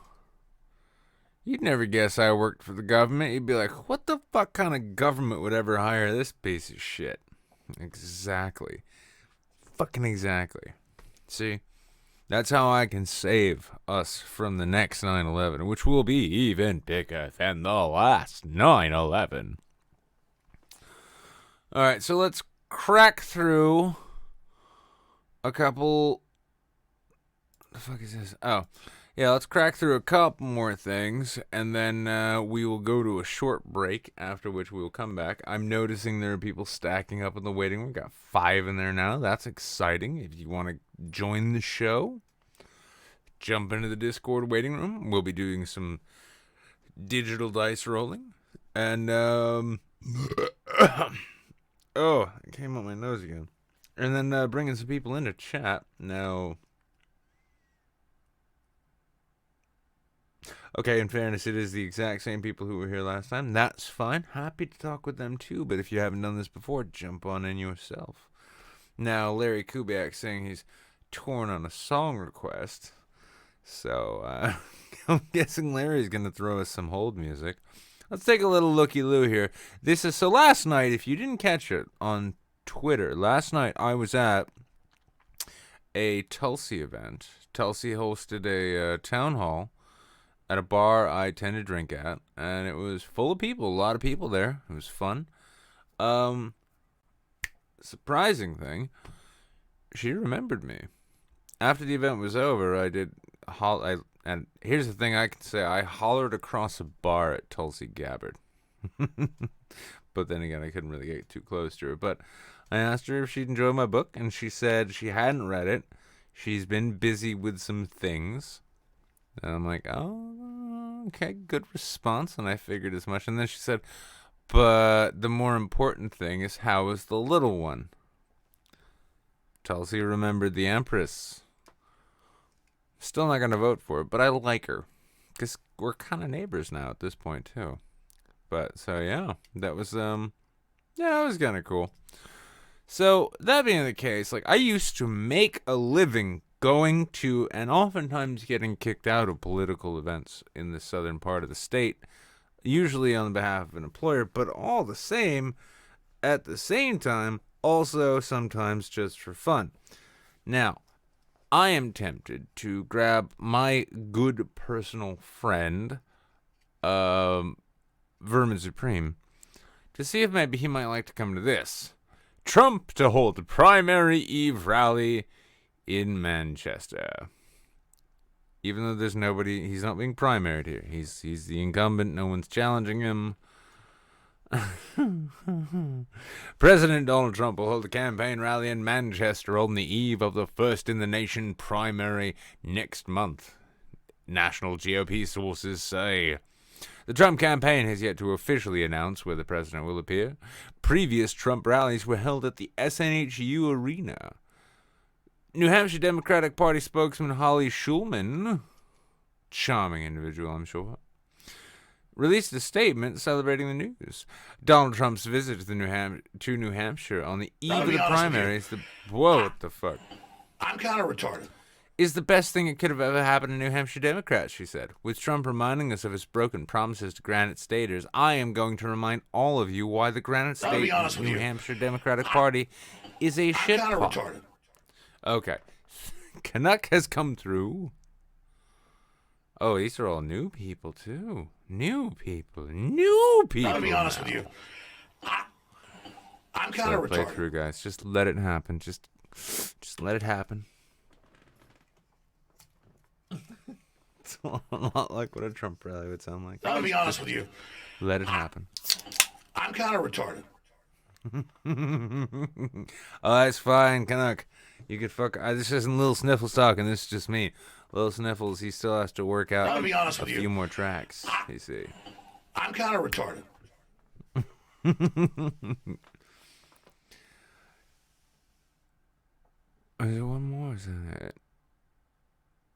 You'd never guess I worked for the government. You'd be like, what the fuck kind of government would ever hire this piece of shit? Exactly. Fucking exactly. See? That's how I can save us from the next 9/11, which will be even bigger than the last 9/11. Alright, so let's crack through a couple... What the fuck is this? Oh. Yeah, let's crack through a couple more things, and then we will go to a short break, after which we will come back. I'm noticing there are people stacking up in the waiting room. We've got 5 in there now. That's exciting. If you want to join the show, jump into the Discord waiting room. We'll be doing some digital dice rolling. And, oh, it came up my nose again. And then bringing some people into chat. Now... Okay, in fairness, it is the exact same people who were here last time. That's fine. Happy to talk with them too, but if you haven't done this before, jump on in yourself. Now, Larry Kubiak saying he's torn on a song request. So, I'm guessing Larry's going to throw us some hold music. Let's take a little looky-loo here. This is, so last night, if you didn't catch it on Twitter, last night I was at a Tulsi event. Tulsi hosted a town hall at a bar I tend to drink at, and it was full of people, a lot of people there. It was fun. Surprising thing, she remembered me. After the event was over, and here's the thing I can say, I hollered across a bar at Tulsi Gabbard. But then again, I couldn't really get too close to her. But I asked her if she'd enjoy my book, and she said she hadn't read it. She's been busy with some things. And I'm like, oh, okay, good response. And I figured as much. And then she said, but the more important thing is, how is the little one? Tulsi remembered the Empress. Still not going to vote for her, but I like her. Because we're kind of neighbors now at this point, too. But, so yeah, that was, yeah, that was kind of cool. So, that being the case, like, I used to make a living going to and oftentimes getting kicked out of political events in the southern part of the state, usually on behalf of an employer, but all the same, at the same time, also sometimes just for fun. Now, I am tempted to grab my good personal friend, Vermin Supreme, to see if maybe he might like to come to this. Trump to hold the primary eve rally in Manchester. Even though there's nobody, he's not being primaried here. He's the incumbent. No one's challenging him. President Donald Trump will hold a campaign rally in Manchester on the eve of the first-in-the-nation primary next month, national GOP sources say. The Trump campaign has yet to officially announce where the president will appear. Previous Trump rallies were held at the SNHU Arena. New Hampshire Democratic Party spokesman Holly Schulman, charming individual, I'm sure, released a statement celebrating the news. Donald Trump's visit to New Hampshire on the eve of the primaries. Whoa, what the fuck? I'm kind of retarded. Is the best thing that could have ever happened to New Hampshire Democrats, she said. With Trump reminding us of his broken promises to Granite Staters, I am going to remind all of you why the Granite State New Hampshire Democratic Party is a shit I'm kind pot. of retarded. Okay. Canuck has come through. Oh, these are all new people, too. New people. I'll be honest with you. I'm kind of Play retarded. through, guys. Just let it happen. Just let it happen. It's a lot like what a Trump rally would sound like. I'll be honest with you. Let it happen. I'm kind of retarded. Oh, that's fine, Canuck. You could fuck. This isn't Little Sniffles talking. This is just me. Little Sniffles, he still has to work out I'll be honest a with few you. more tracks. You see. I'm kind of retarded. Is there one more? Is that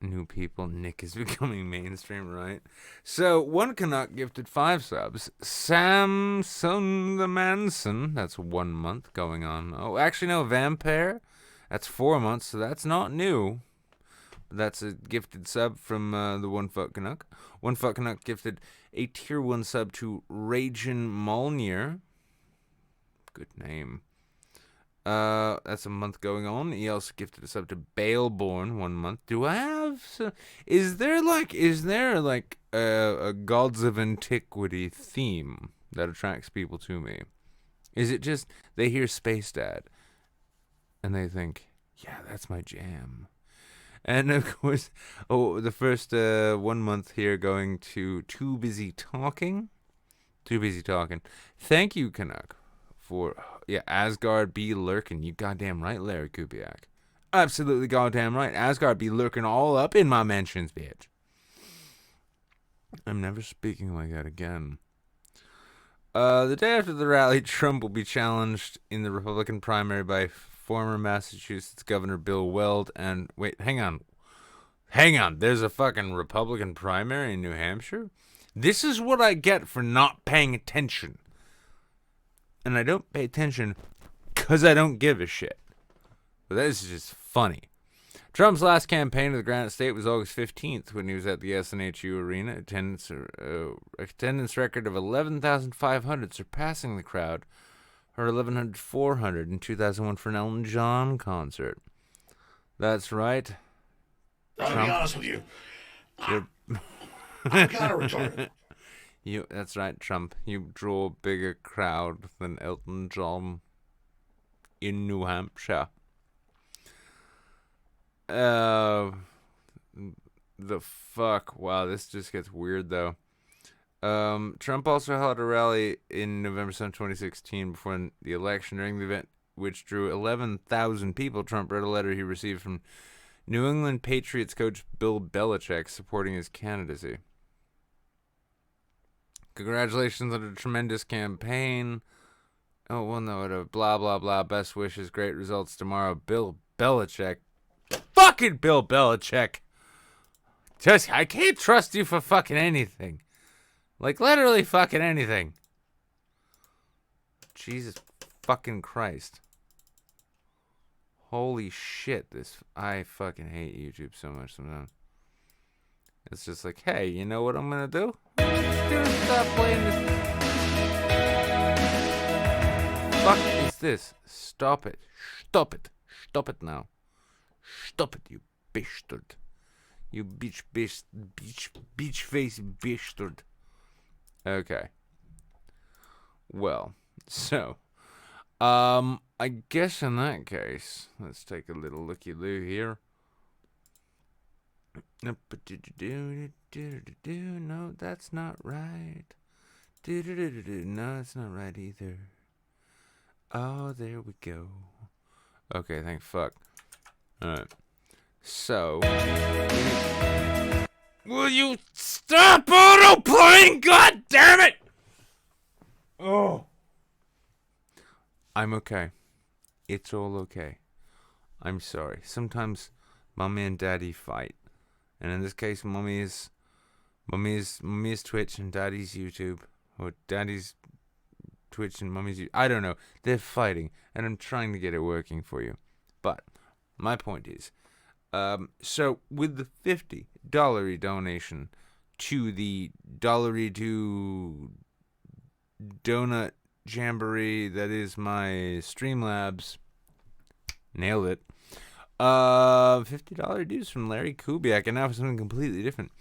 new people? Nick is becoming mainstream, right? So, one Canuck gifted 5 subs. Samson the Manson, that's 1 month going on. Oh, actually, no, Vampire, that's 4 months, so that's not new. That's a gifted sub from the One Fuck Canuck. One Fuck Canuck gifted a tier 1 sub to Ragin Molnir. Good name. That's a month going on. He also gifted a sub to Baleborn 1 month. Do I have... Is there a Gods of Antiquity theme that attracts people to me? Is it just they hear Space Dad and they think, yeah, that's my jam? And of course, the first 1 month here going to Too Busy Talking. Too Busy Talking. Thank you, Canuck, for, Asgard be lurking. You goddamn right, Larry Kubiak. Absolutely goddamn right. Asgard be lurking all up in my mentions, bitch. I'm never speaking like that again. The day after the rally, Trump will be challenged in the Republican primary by former Massachusetts Governor Bill Weld and... Wait, hang on. There's a fucking Republican primary in New Hampshire? This is what I get for not paying attention. And I don't pay attention because I don't give a shit. But that is just funny. Trump's last campaign to the Granite State was August 15th when he was at the SNHU Arena. Attendance record of 11,500, surpassing the crowd, or 11,400 in 2001 for an Elton John concert. That's right. I'll be honest with you. I'm kind of retarded. That's right, Trump. You draw a bigger crowd than Elton John in New Hampshire. The fuck? Wow, this just gets weird, though. Trump also held a rally in November 7, 2016 before the election. During the event, which drew 11,000 people, Trump read a letter he received from New England Patriots coach Bill Belichick supporting his candidacy. Congratulations on a tremendous campaign. Oh, well, no, blah, blah, blah. Best wishes, great results tomorrow. Bill Belichick. Fucking Bill Belichick. I can't trust you for fucking anything. Like, literally fucking anything. Jesus fucking Christ. Holy shit, I fucking hate YouTube so much sometimes. It's just like, hey, you know what I'm gonna do? Stop playing this. Fuck is this? Stop it. Stop it. Stop it now. Stop it, you bastard. You beach face bastard. Okay. Well, so, I guess in that case, let's take a little looky-loo here. No, that's not right. No, that's not right either. Oh, there we go. Okay, thank fuck. Alright. So, will you stop auto-playing? God damn it! Oh. I'm okay. It's all okay. I'm sorry. Sometimes mommy and daddy fight. And in this case, mommy's Twitch and daddy's YouTube. Or daddy's Twitch and mommy's YouTube. I don't know. They're fighting. And I'm trying to get it working for you. But my point is, so with the $50 donation to the Dollary to Donut Jamboree that is my Streamlabs, nailed it. $50 dues from Larry Kubiak, and now for something completely different.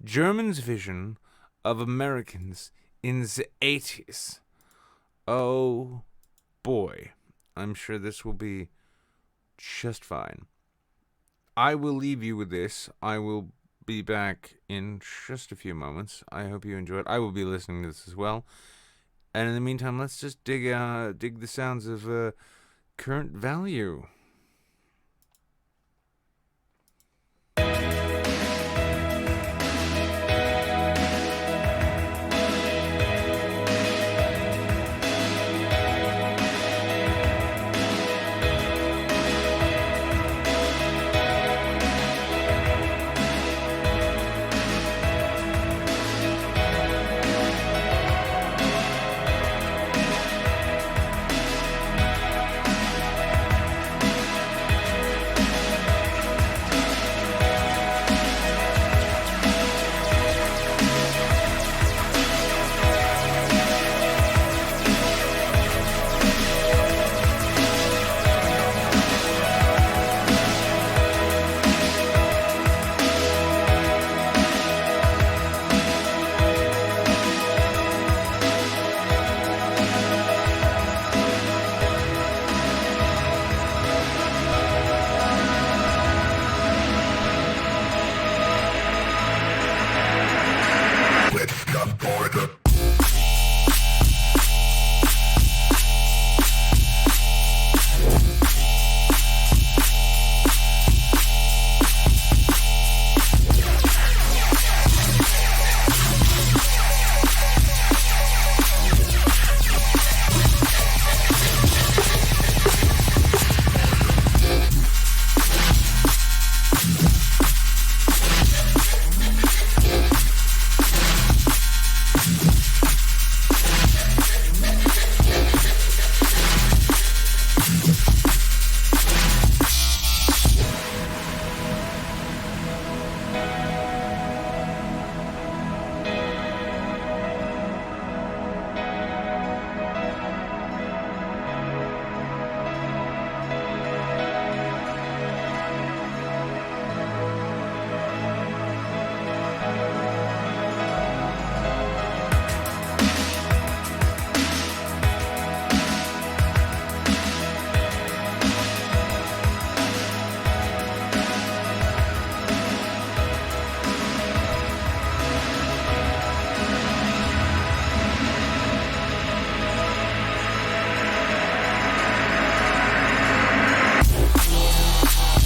German's vision of Americans in the 80s. Oh boy, I'm sure this will be just fine. I will leave you with this. I will be back in just a few moments. I hope you enjoy it. I will be listening to this as well. And in the meantime, let's just dig the sounds of current value.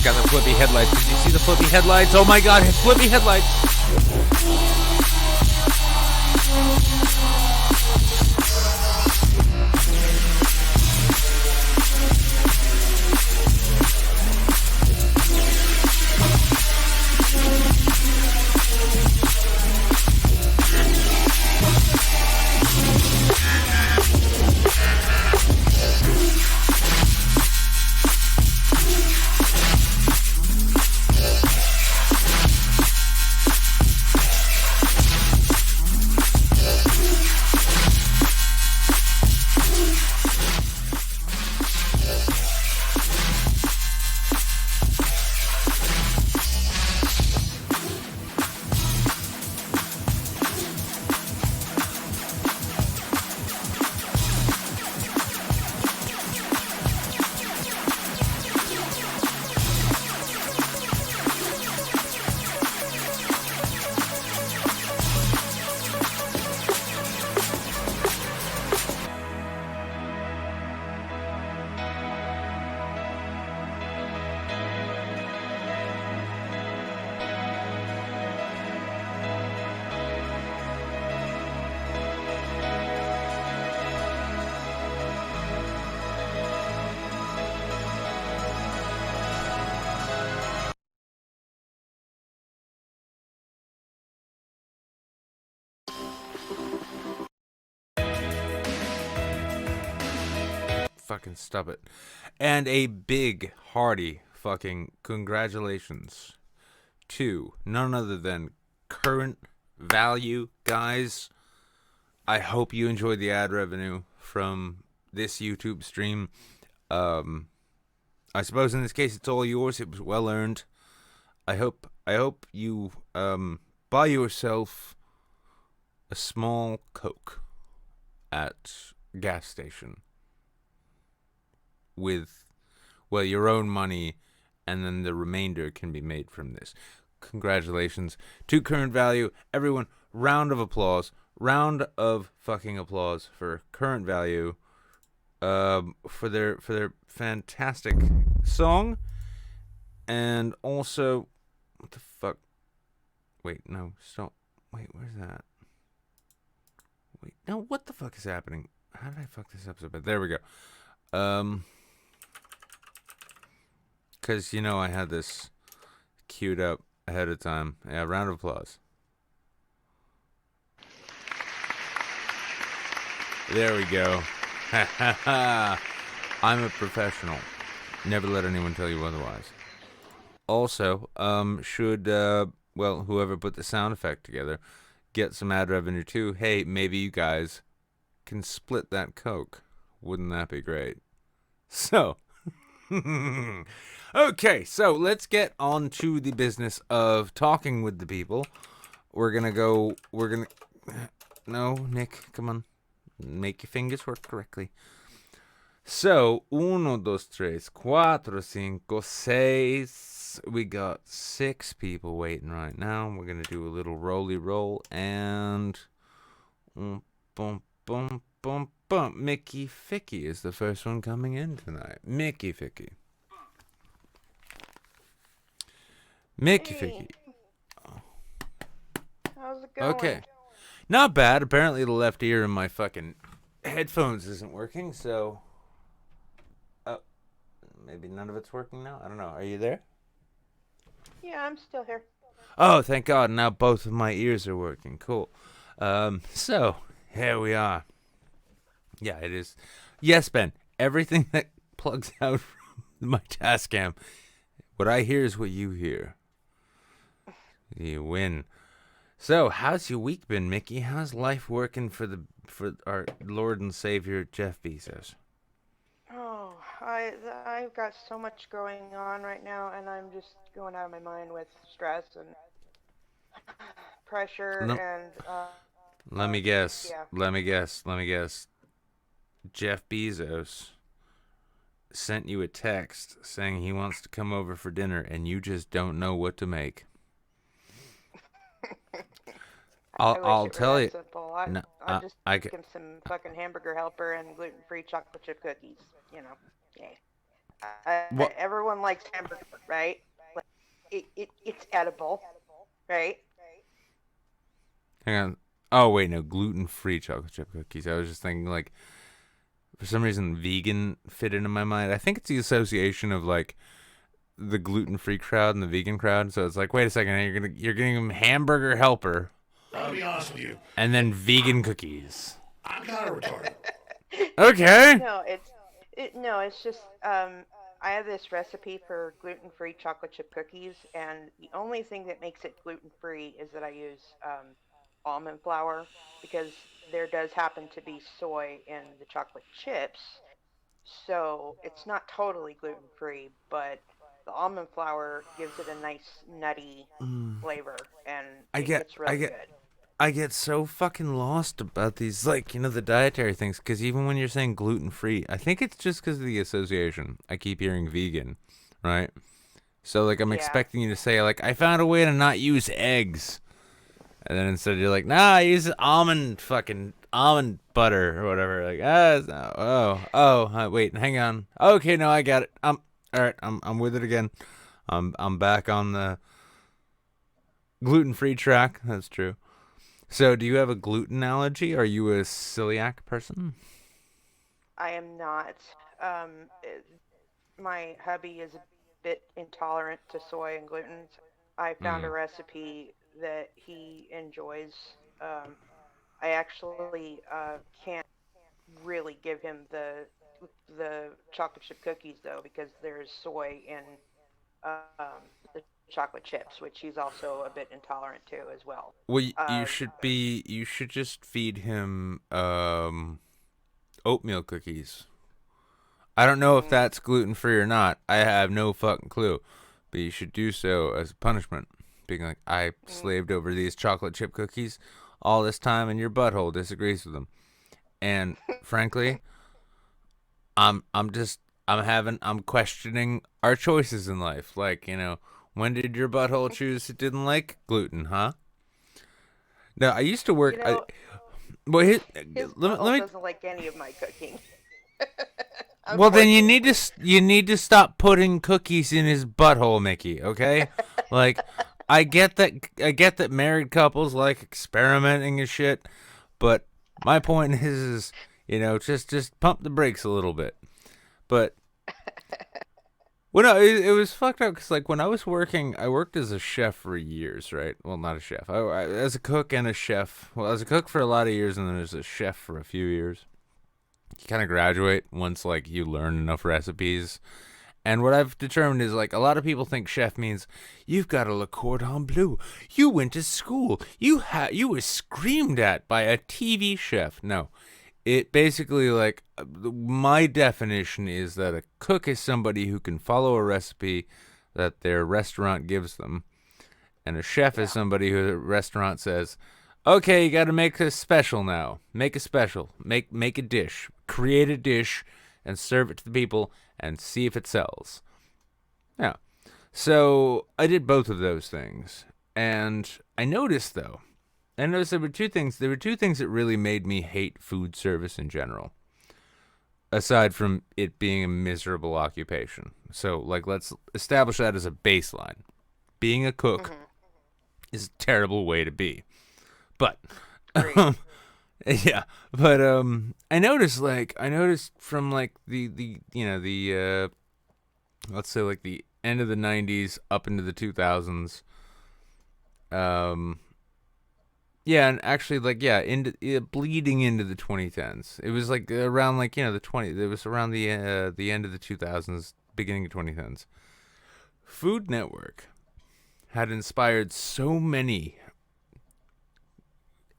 Got the flippy headlights. Did you see the flippy headlights? Oh my god, flippy headlights! Fucking stop it. And a big, hearty fucking congratulations to none other than Current Value. Guys, I hope you enjoyed the ad revenue from this YouTube stream. I suppose in this case it's all yours. It was well earned. I hope you buy yourself a small Coke at gas station with, well, your own money, and then the remainder can be made from this. Congratulations to Current Value. Everyone, round of applause. Round of fucking applause for Current Value for their fantastic song. And also, what the fuck? Wait, no, stop. Wait, where's that? Wait, no, what the fuck is happening? How did I fuck this up so bad? There we go. Because, you know, I had this queued up ahead of time. Yeah, round of applause. There we go. Ha ha ha. I'm a professional. Never let anyone tell you otherwise. Also, should, well, whoever put the sound effect together get some ad revenue too, hey, maybe you guys can split that Coke. Wouldn't that be great? So, okay, so let's get on to the business of talking with the people. No, Nick, come on. Make your fingers work correctly. So, 1, 2, 3, 4, 5, 6. We got 6 people waiting right now. We're going to do a little roly roll and... Bum, bum, bum, bum. Mickey Ficky is the first one coming in tonight. Mickey Ficky. Mickey Ficky. Oh. How's it going? Okay. Not bad. Apparently the left ear in my fucking headphones isn't working, so... maybe none of it's working now? I don't know. Are you there? Yeah, I'm still here. Oh, thank God. Now both of my ears are working. Cool. So, here we are. Yeah, it is. Yes, Ben. Everything that plugs out from my Tascam, what I hear is what you hear. You win. So, how's your week been, Mickey? How's life working for our Lord and Savior, Jeff Bezos? Oh, I've got so much going on right now, and I'm just going out of my mind with stress and pressure and... Let me guess. Yeah. Let me guess. Jeff Bezos sent you a text saying he wants to come over for dinner, and you just don't know what to make. I'll tell you. Simple. No, I'll just make him some fucking hamburger helper and gluten-free chocolate chip cookies. You know, yeah. What? everyone likes hamburger, right? Like, it's edible, right? Hang on. Oh wait, no, gluten-free chocolate chip cookies. I was just thinking like, for some reason, vegan fit into my mind. I think it's the association of like the gluten-free crowd and the vegan crowd. So it's like, wait a second, you're getting them hamburger helper. I'll be honest with you. And then vegan cookies. I'm kind of retarded. Okay. No, it's just I have this recipe for gluten-free chocolate chip cookies, and the only thing that makes it gluten-free is that I use almond flour, because there does happen to be soy in the chocolate chips, so it's not totally gluten-free, but the almond flour gives it a nice nutty flavor, and it's really good. I get so fucking lost about these, like, the dietary things, because even when you're saying gluten-free, I think it's just because of the association. I keep hearing vegan, right? So, like, I'm expecting you to say, like, I found a way to not use eggs. And then instead you're like, nah, I use almond butter or whatever. Like, wait, hang on. Okay, no, I got it. All right, I'm with it again. I'm back on the gluten-free track. That's true. So, do you have a gluten allergy? Are you a celiac person? I am not. My hubby is a bit intolerant to soy and gluten. I found a recipe that he enjoys. I actually can't really give him the chocolate chip cookies though, because there's soy in the chocolate chips, which he's also a bit intolerant to as well. Well, you should just feed him oatmeal cookies. I don't know if that's gluten free or not. I have no fucking clue, but you should do so as a punishment. Being like, I slaved over these chocolate chip cookies all this time, and your butthole disagrees with them. And frankly, I'm questioning our choices in life. Like, when did your butthole choose it didn't like gluten, huh? Now, I used to work. His butthole doesn't like any of my cooking. Well, then you need to stop putting cookies in his butthole, Mickey. Okay, like. I get that married couples like experimenting and shit, but my point is just pump the brakes a little bit. But well, no, it was fucked up because like when I was working, I worked as a chef for years, right? Well, not a chef. I as a cook and a chef. Well, as a cook for a lot of years, and then as a chef for a few years. You kind of graduate once like you learn enough recipes. And what I've determined is, like, a lot of people think chef means you've got a Le Cordon Bleu. You went to school. You were screamed at by a TV chef. No. It basically, like, my definition is that a cook is somebody who can follow a recipe that their restaurant gives them. And a chef is somebody who the restaurant says, okay, you got to make a special now. Make a special. Make a dish. Create a dish and serve it to the people and see if it sells. Yeah. So I did both of those things. And I noticed there were two things. There were two things that really made me hate food service in general. Aside from it being a miserable occupation. So, like, let's establish that as a baseline. Being a cook is a terrible way to be. But yeah, but I noticed from like the let's say like the end of the 90s up into the 2000s, and actually bleeding into the 2010s. It was like around like it was around the end of the 2000s, beginning of 2010s. Food Network had inspired so many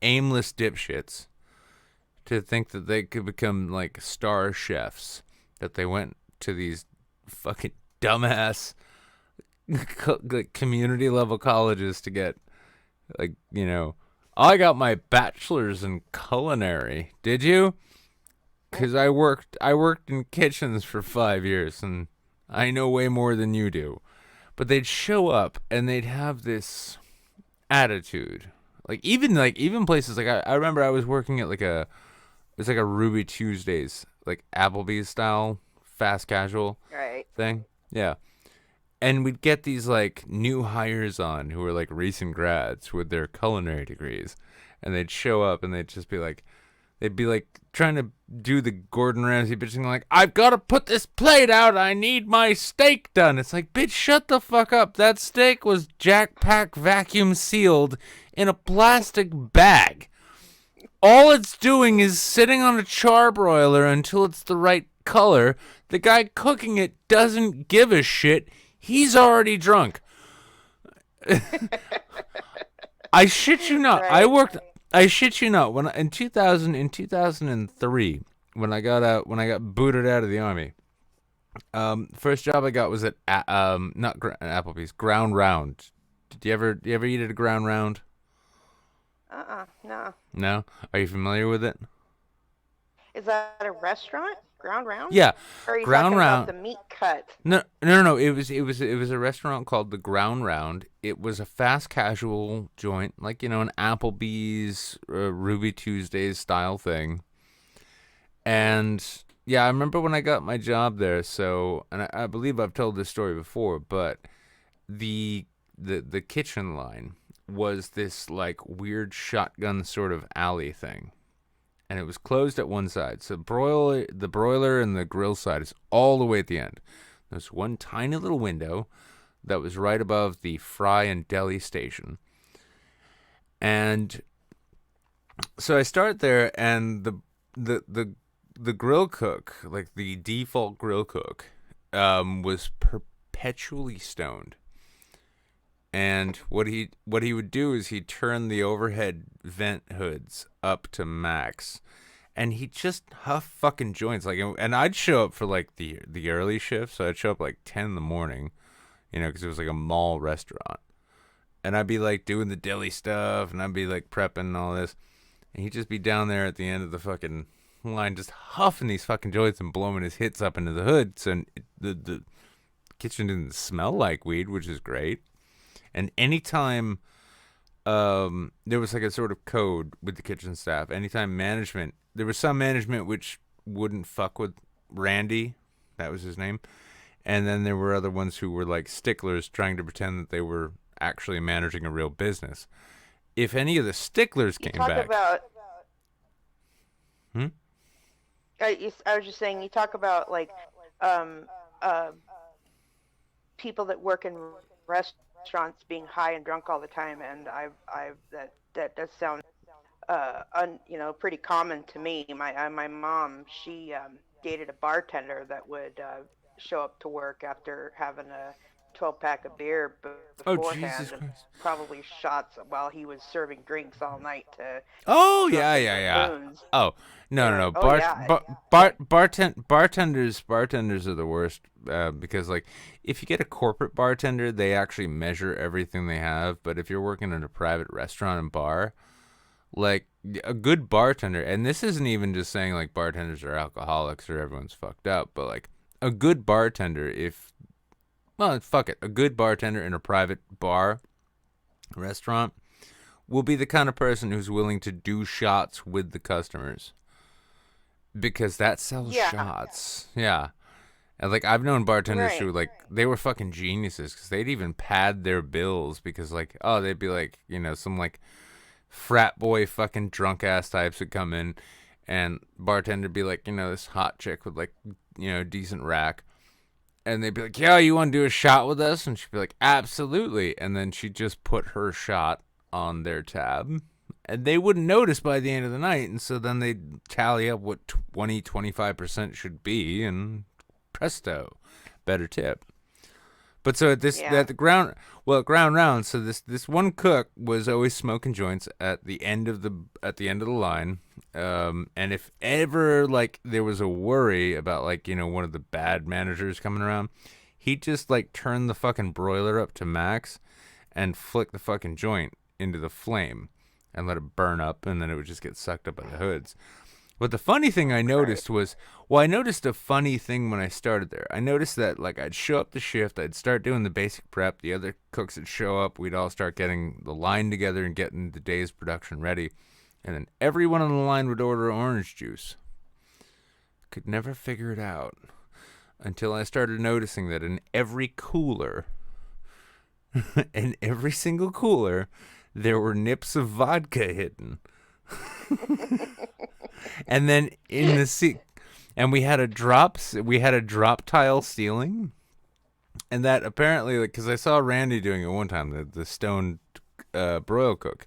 aimless dipshits to think that they could become like star chefs, that they went to these fucking dumbass community level colleges to get I got my bachelor's in culinary. Did you? Because I worked in kitchens for 5 years and I know way more than you do. But they'd show up and they'd have this attitude. Even places like I remember I was working at it was like a Ruby Tuesdays, like Applebee's style fast casual Right. thing. Yeah. And we'd get these like new hires on who were like recent grads with their culinary degrees, and they'd show up and they'd be like trying to do the Gordon Ramsay bitching like, I've got to put this plate out. I need my steak done. It's like, bitch, shut the fuck up. That steak was Jack Pack vacuum sealed in a plastic bag. All it's doing is sitting on a charbroiler until it's the right color. The guy cooking it doesn't give a shit. He's already drunk. I shit you not. I shit you not. When in 2003, when I got booted out of the army, first job I got was at not Applebee's, Ground Round. Did you ever eat at a Ground Round? No. No? Are you familiar with it? Is that a restaurant? Ground Round? Yeah. Or are you Ground talking Round. about the meat cut? No. It was a restaurant called the Ground Round. It was a fast casual joint, like an Applebee's, Ruby Tuesdays style thing. And yeah, I remember when I got my job there. So, and I believe I've told this story before, but the kitchen line was this like weird shotgun sort of alley thing. And it was closed at one side. So the broiler and the grill side is all the way at the end. There's one tiny little window that was right above the fry and deli station. And so I start there, and the grill cook, like the default grill cook, was perpetually stoned. And what he would do is he'd turn the overhead vent hoods up to max, and he'd just huff fucking joints. Like, and I'd show up for like the early shift, so I'd show up like 10 in the morning, because it was like a mall restaurant, and I'd be like doing the deli stuff, and I'd be like prepping and all this, and he'd just be down there at the end of the fucking line, just huffing these fucking joints and blowing his hits up into the hood, so the kitchen didn't smell like weed, which is great. And anytime there was like a sort of code with the kitchen staff, anytime there was some management which wouldn't fuck with Randy, that was his name, and then there were other ones who were like sticklers trying to pretend that they were actually managing a real business. If any of the sticklers came back... I was just saying, you talk about like people that work in restaurants being high and drunk all the time, and that does sound pretty common to me. My mom, she dated a bartender that would show up to work after having a 12-pack of beer beforehand, and probably shots while he was serving drinks all night to... Oh yeah. Spoons. Oh no. Bartenders are the worst, because like if you get a corporate bartender, they actually measure everything they have. But if you're working in a private restaurant and bar, like a good bartender, and this isn't even just saying like bartenders are alcoholics or everyone's fucked up, but like a good bartender, a good bartender in a private bar, restaurant, will be the kind of person who's willing to do shots with the customers, because that sells shots. Yeah. And like I've known bartenders who like they were fucking geniuses, because they'd even pad their bills, because like they'd be like some like frat boy fucking drunk ass types would come in, and bartender would be like this hot chick with like decent rack. And they'd be like, yeah, you want to do a shot with us? And she'd be like, absolutely. And then she'd just put her shot on their tab. And they wouldn't notice by the end of the night. And so then they'd tally up what 25% should be. And presto, better tip. But so at Ground Round, so this one cook was always smoking joints at the end of the line. And if ever like there was a worry about like one of the bad managers coming around, he'd just like turn the fucking broiler up to max and flick the fucking joint into the flame and let it burn up, and then it would just get sucked up by the hoods. But the funny thing I noticed was, I noticed a funny thing when I started there. I noticed that like I'd show up the shift, I'd start doing the basic prep, the other cooks would show up, we'd all start getting the line together and getting the day's production ready. And then everyone on the line would order orange juice. Could never figure it out. until I started noticing that in every cooler, in every single cooler, there were nips of vodka hidden. And then in the and we had a drop tile ceiling, and that apparently, like, because I saw Randy doing it one time, the stone broil cook,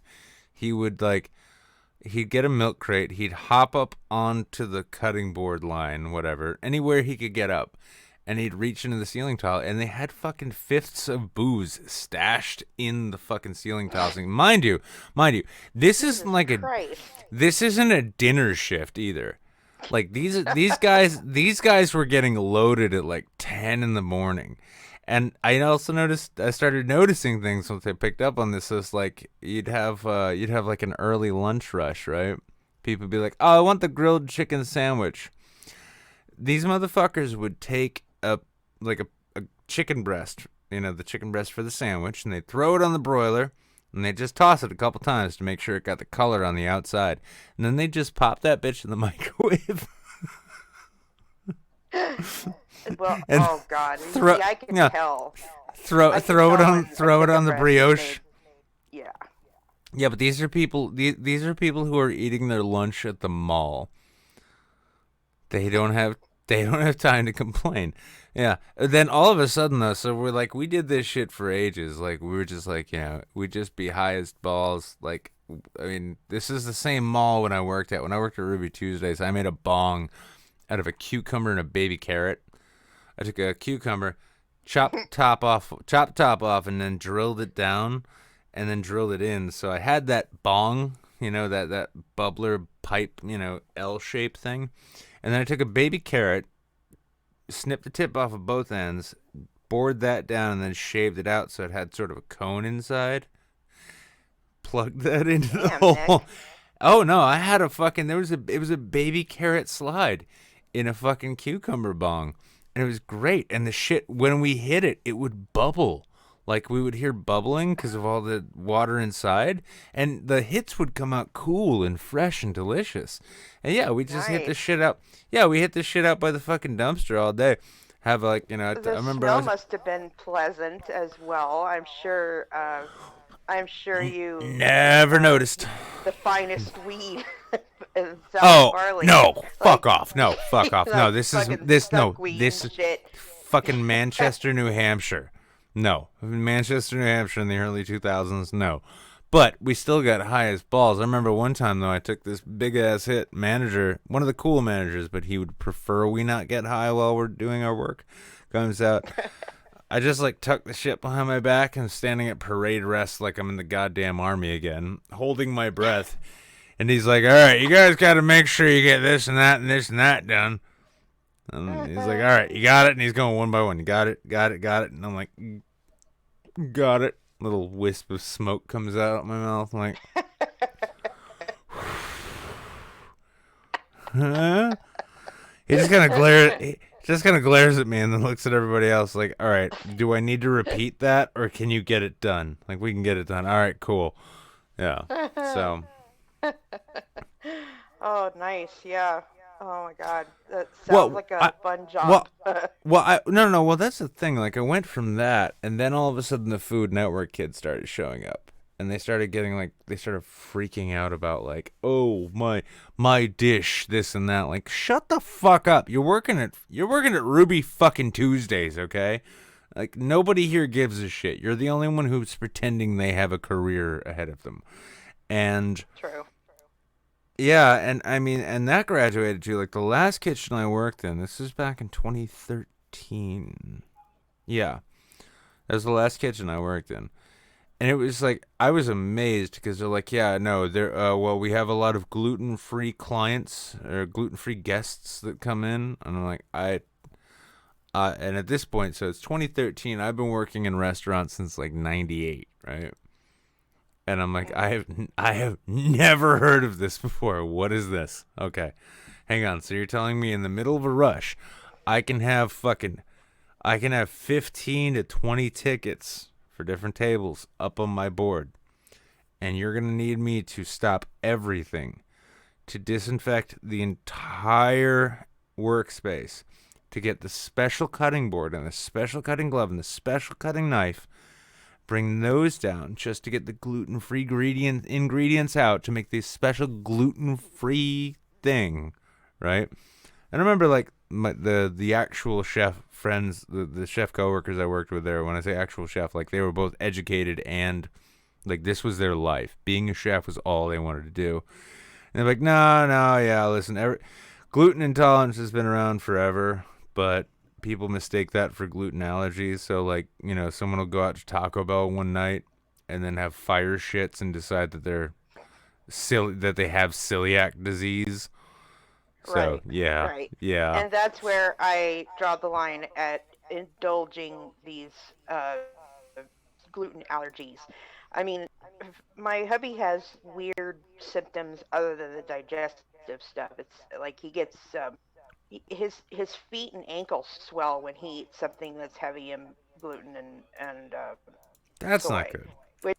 he would he'd get a milk crate, he'd hop up onto the cutting board line, whatever, anywhere he could get up, and he'd reach into the ceiling tile, and they had fucking fifths of booze stashed in the fucking ceiling tile. Mind you, this isn't like this isn't a dinner shift either. Like these guys were getting loaded at like 10 in the morning. And I started noticing things once I picked up on this. So it's like you'd have like an early lunch rush, right? People would be like, "Oh, I want the grilled chicken sandwich." These motherfuckers would take a chicken breast, the chicken breast for the sandwich, and they'd throw it on the broiler, and they'd just toss it a couple times to make sure it got the color on the outside. And then they'd just pop that bitch in the microwave. Well, oh god, I can tell. Throw it on the brioche. Yeah. Yeah, but these are people. These are people who are eating their lunch at the mall. They don't have time to complain. Yeah. Then all of a sudden though, so we did this shit for ages. Like we were just we'd just be high as balls. Like, I mean, this is the same mall when I worked at Ruby Tuesdays. I made a bong out of a cucumber and a baby carrot. I took a cucumber, chopped top off, and then drilled it down, and then drilled it in. So I had that bong, that bubbler pipe, L-shaped thing. And then I took a baby carrot, snipped the tip off of both ends, bored that down, and then shaved it out so it had sort of a cone inside. Plugged that into the hole. Nick. Oh no, I had it was a baby carrot slide in a fucking cucumber bong. And it was great. And the shit, when we hit it, it would bubble. Like we would hear bubbling because of all the water inside. And the hits would come out cool and fresh and delicious. And yeah, we just hit this shit out. Yeah, we hit this shit out by the fucking dumpster all day. Have I remember smell must have been pleasant as well. I'm sure you never noticed the finest weed. Barley. No, fuck off. No, fuck off. No, this is fucking Manchester, New Hampshire. No, Manchester, New Hampshire in the early 2000s. No, but we still got high as balls. I remember one time though, I took this big ass hit. Manager, one of the cool managers, but he would prefer we not get high while we're doing our work. Comes out. I just tuck the shit behind my back and standing at parade rest like I'm in the goddamn army again, holding my breath. And he's like, "All right, you guys got to make sure you get this and that done." And he's like, "All right, you got it." And he's going one by one. You got it. And I'm like, "Got it." Little wisp of smoke comes out of my mouth. I'm like, huh? He just kind of glares at me and then looks at everybody else like, "All right, do I need to repeat that or can you get it done? Like, we can get it done. All right, cool." Yeah. So. Oh, nice. Yeah. Oh my god. That sounds like a fun job. No. Well, that's the thing. Like, I went from that, and then all of a sudden the Food Network kids started showing up. And they started freaking out about "Oh, my dish, this and that." Like, shut the fuck up. You're working at Ruby fucking Tuesdays, okay? Like, nobody here gives a shit. You're the only one who's pretending they have a career ahead of them. And true. Yeah, and I mean, and that graduated to the last kitchen I worked in. This was back in 2013. Yeah, that was the last kitchen I worked in. And it was I was amazed because they're like, "Yeah, no, we have a lot of gluten-free clients or gluten-free guests that come in." And I'm like, and at this point, so it's 2013. I've been working in restaurants since 98, right? And I'm like, I have never heard of this before. What is this? Okay, hang on. So you're telling me in the middle of a rush, I can have 15 to 20 tickets for different tables up on my board, and you're gonna need me to stop everything to disinfect the entire workspace to get the special cutting board and the special cutting glove and the special cutting knife, bring those down just to get the gluten-free ingredients out to make this special gluten-free thing, right? And I remember, like, the actual chef friends, the chef coworkers I worked with there, when I say actual chef, like, they were both educated and, like, this was their life. Being a chef was all they wanted to do. And they're like, no, yeah, listen, gluten intolerance has been around forever, but people mistake that for gluten allergies. So, like, you know, someone will go out to Taco Bell one night and then have fire shits and decide that they have celiac disease. So, yeah. And that's where I draw the line at indulging these gluten allergies. I mean, my hubby has weird symptoms other than the digestive stuff. It's like he gets his feet and ankles swell when he eats something that's heavy in gluten and that's soy, not good. Which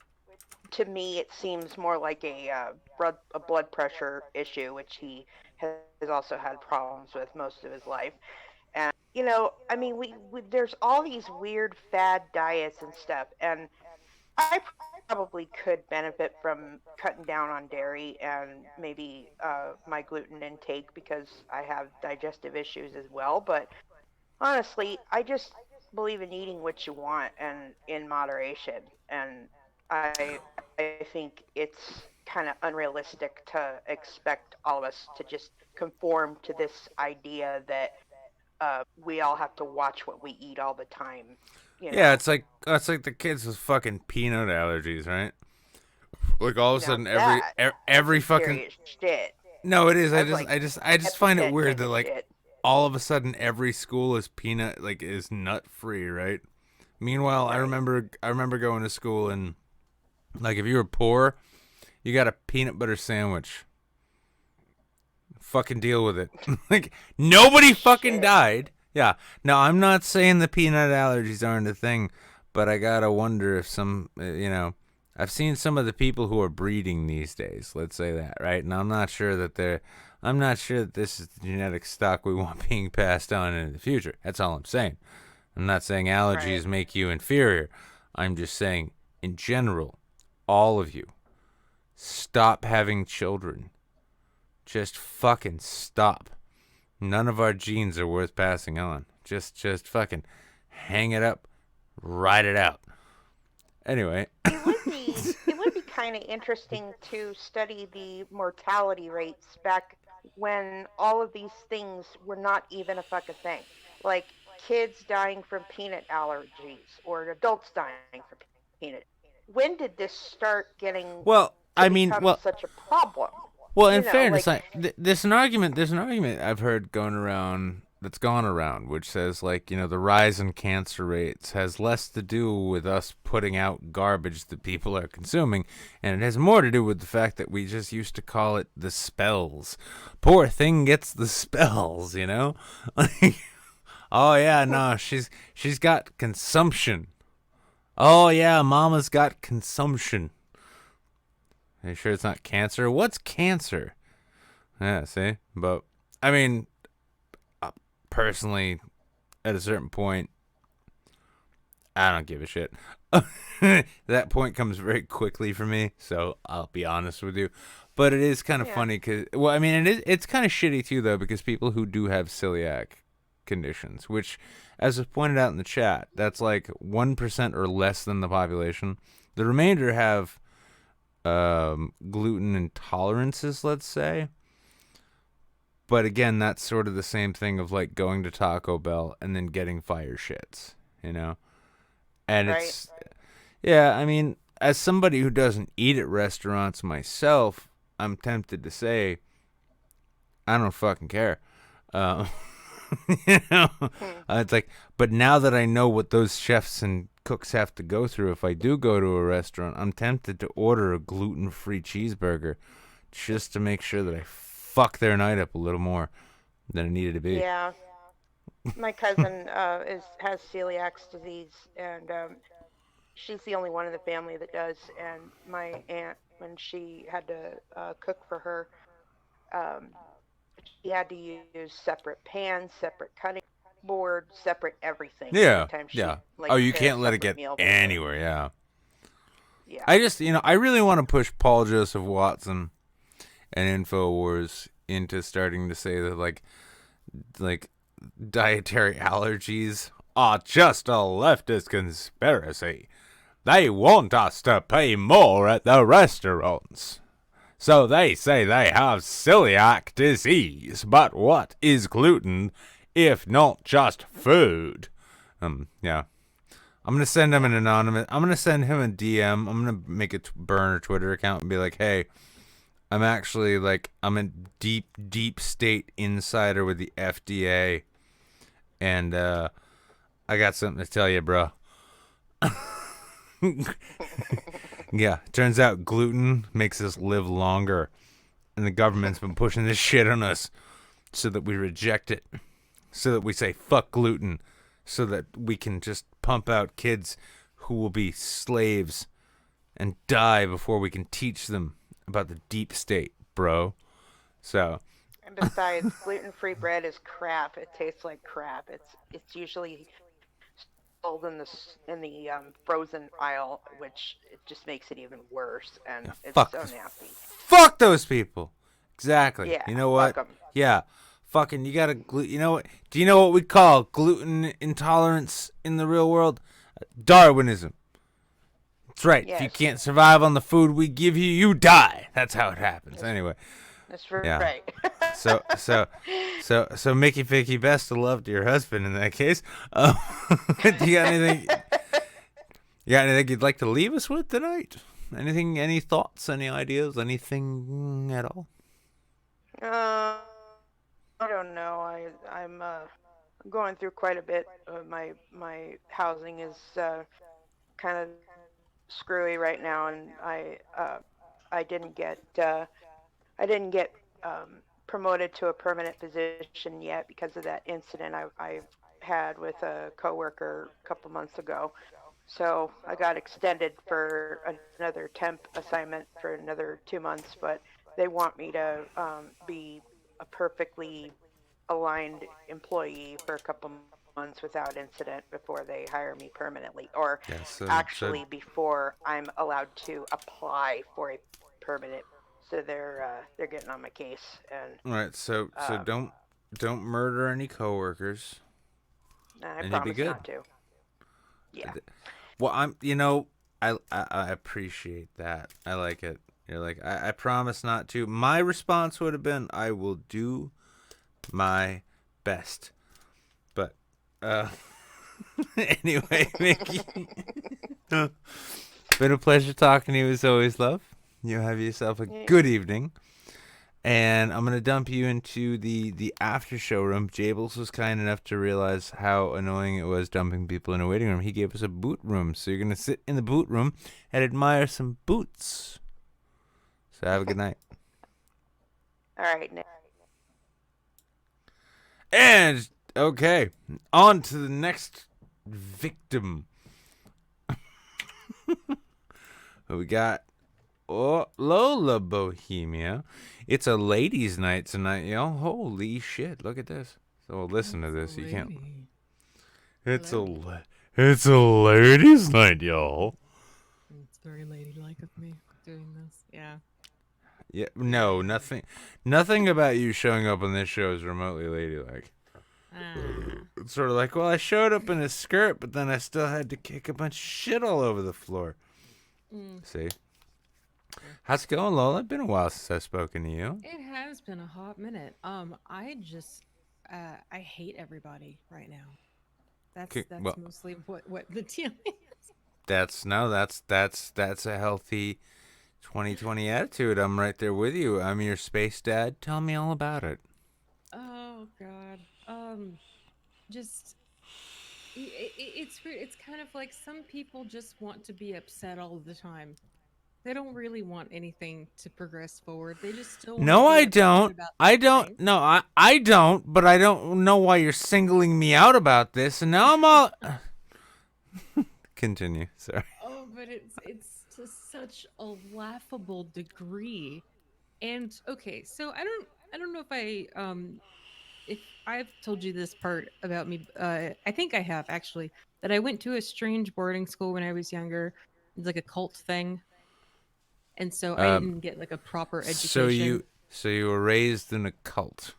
to me it seems more like a blood pressure issue, which he has also had problems with most of his life. And you know, I mean, we there's all these weird fad diets and stuff, and I probably could benefit from cutting down on dairy and maybe my gluten intake because I have digestive issues as well. But honestly, I just believe in eating what you want and in moderation. And I think it's kind of unrealistic to expect all of us to just conform to this idea that we all have to watch what we eat all the time. You know? Yeah, it's like the kids with fucking peanut allergies, right? Like all of a sudden every fucking shit. No, it is. I just find it weird that like all of a sudden every school is nut free, right? Meanwhile, I remember going to school and like if you were poor, you got a peanut butter sandwich. Fucking deal with it. Like nobody fucking died. Yeah. Now I'm not saying the peanut allergies aren't a thing, but I gotta wonder if some, I've seen some of the people who are breeding these days. Let's say that, right? And I'm not sure that this is the genetic stock we want being passed on in the future. That's all I'm saying. I'm not saying allergies make you inferior. I'm just saying, in general, all of you, stop having children. Just fucking stop. None of our genes are worth passing on. Just fucking hang it up, ride it out. Anyway. It would be kind of interesting to study the mortality rates back when all of these things were not even a fucking thing. Like kids dying from peanut allergies or adults dying from peanut. When did this start getting such a problem? Well, in fairness, there's an argument I've heard going around that's gone around, which says the rise in cancer rates has less to do with us putting out garbage that people are consuming, and it has more to do with the fact that we just used to call it the spells. Poor thing gets the spells, oh yeah, no, she's got consumption. Oh yeah, mama's got consumption. Are you sure it's not cancer? What's cancer? Yeah, see? But, I mean, personally, at a certain point, I don't give a shit. That point comes very quickly for me, so I'll be honest with you. But it is kind of funny because, it's kind of shitty too, though, because people who do have celiac conditions, which, as was pointed out in the chat, that's like 1% or less than the population. The remainder have gluten intolerances, let's say. But again, that's sort of the same thing of like going to Taco Bell and then getting fire shits, And it's, I mean, as somebody who doesn't eat at restaurants myself, I'm tempted to say, I don't fucking care. It's like, but now that I know what those chefs and cooks have to go through, if I do go to a restaurant, I'm tempted to order a gluten-free cheeseburger just to make sure that I fuck their night up a little more than it needed to be. Yeah. My cousin has celiac disease, and she's the only one in the family that does. And my aunt, when she had to cook for her, she had to use separate pans, separate cutting board, separate everything. Yeah, Every time she, yeah. like, Oh, you prepare a can't let it separate get meal. anywhere, yeah. Yeah. I just, I really want to push Paul Joseph Watson and InfoWars into starting to say that, like dietary allergies are just a leftist conspiracy. They want us to pay more at the restaurants. So they say they have celiac disease. But what is gluten if not just food? Yeah. I'm going to send him I'm going to send him a DM. I'm going to make a burner Twitter account and be like, hey, I'm actually I'm a deep state insider with the FDA. And I got something to tell you, bro. Yeah, turns out gluten makes us live longer. And the government's been pushing this shit on us so that we reject it. So that we say, fuck gluten. So that we can just pump out kids who will be slaves and die before we can teach them about the deep state, bro. So. And besides, gluten-free bread is crap. It tastes like crap. It's usually sold in the frozen aisle, which it just makes it even worse, and Yeah, it's fuck so this- nasty. Fuck those people. Exactly. Yeah, You know what? fuck 'em. Yeah. Fucking, you gotta, you know what? Do you know what we call gluten intolerance in the real world? Darwinism. That's right. If you Yes. can't survive on the food we give you, you die. That's how it happens. Anyway. That's Yeah. right. So Mickey Picky, best of love to your husband in that case. Do you got anything? You got anything you'd like to leave us with tonight? Anything? Any thoughts? Any ideas? Anything at all? I don't know. I'm going through quite a bit. My housing is kind of screwy right now, and I didn't get promoted to a permanent position yet because of that incident I had with a coworker a couple months ago. So I got extended for another temp assignment for another 2 months, but they want me to be a perfectly aligned employee for a couple months without incident before they hire me permanently, or actually before I'm allowed to apply for a permanent. So they're getting on my case, and All right. So don't murder any coworkers. I and promise you'd be good. not to. Yeah. Well, I appreciate that. I like it. You're like, I promise not to. My response would have been, I will do my best. But anyway, Mickey, been a pleasure talking to you as always, love. You have yourself a good evening. And I'm going to dump you into the after show room. Jables was kind enough to realize how annoying it was dumping people in a waiting room. He gave us a boot room. So you're going to sit in the boot room and admire some boots. So have a good night. All right, Nick. And, okay, on to the next victim. We got Lola Bohemia. It's a ladies' night tonight, y'all. Holy shit, look at this. So listen to this. You can't. It's a ladies' night, y'all. It's very ladylike of me doing this. Yeah. Yeah, no, nothing about you showing up on this show is remotely ladylike. It's sort of like, well, I showed up in a skirt, but then I still had to kick a bunch of shit all over the floor. See? How's it going, Lola? It's been a while since I've spoken to you. It has been a hot minute. I just, I hate everybody right now. That's mostly what the deal is. That's a healthy 2020 attitude. I'm right there with you. I'm your space dad. Tell me all about it. Oh God. Just it's weird. It's kind of like some people just want to be upset all the time. They don't really want anything to progress forward. They just still. No, I don't. I don't. No, I don't. But I don't know why you're singling me out about this. And now I'm all. Continue. Sorry. Oh, but it's to such a laughable degree. And okay, so I don't know if I if I've told you this part about me, I think I have actually, that I went to a strange boarding school when I was younger. It's like a cult thing. And so I Um, didn't get like a proper so education. you were raised in a cult.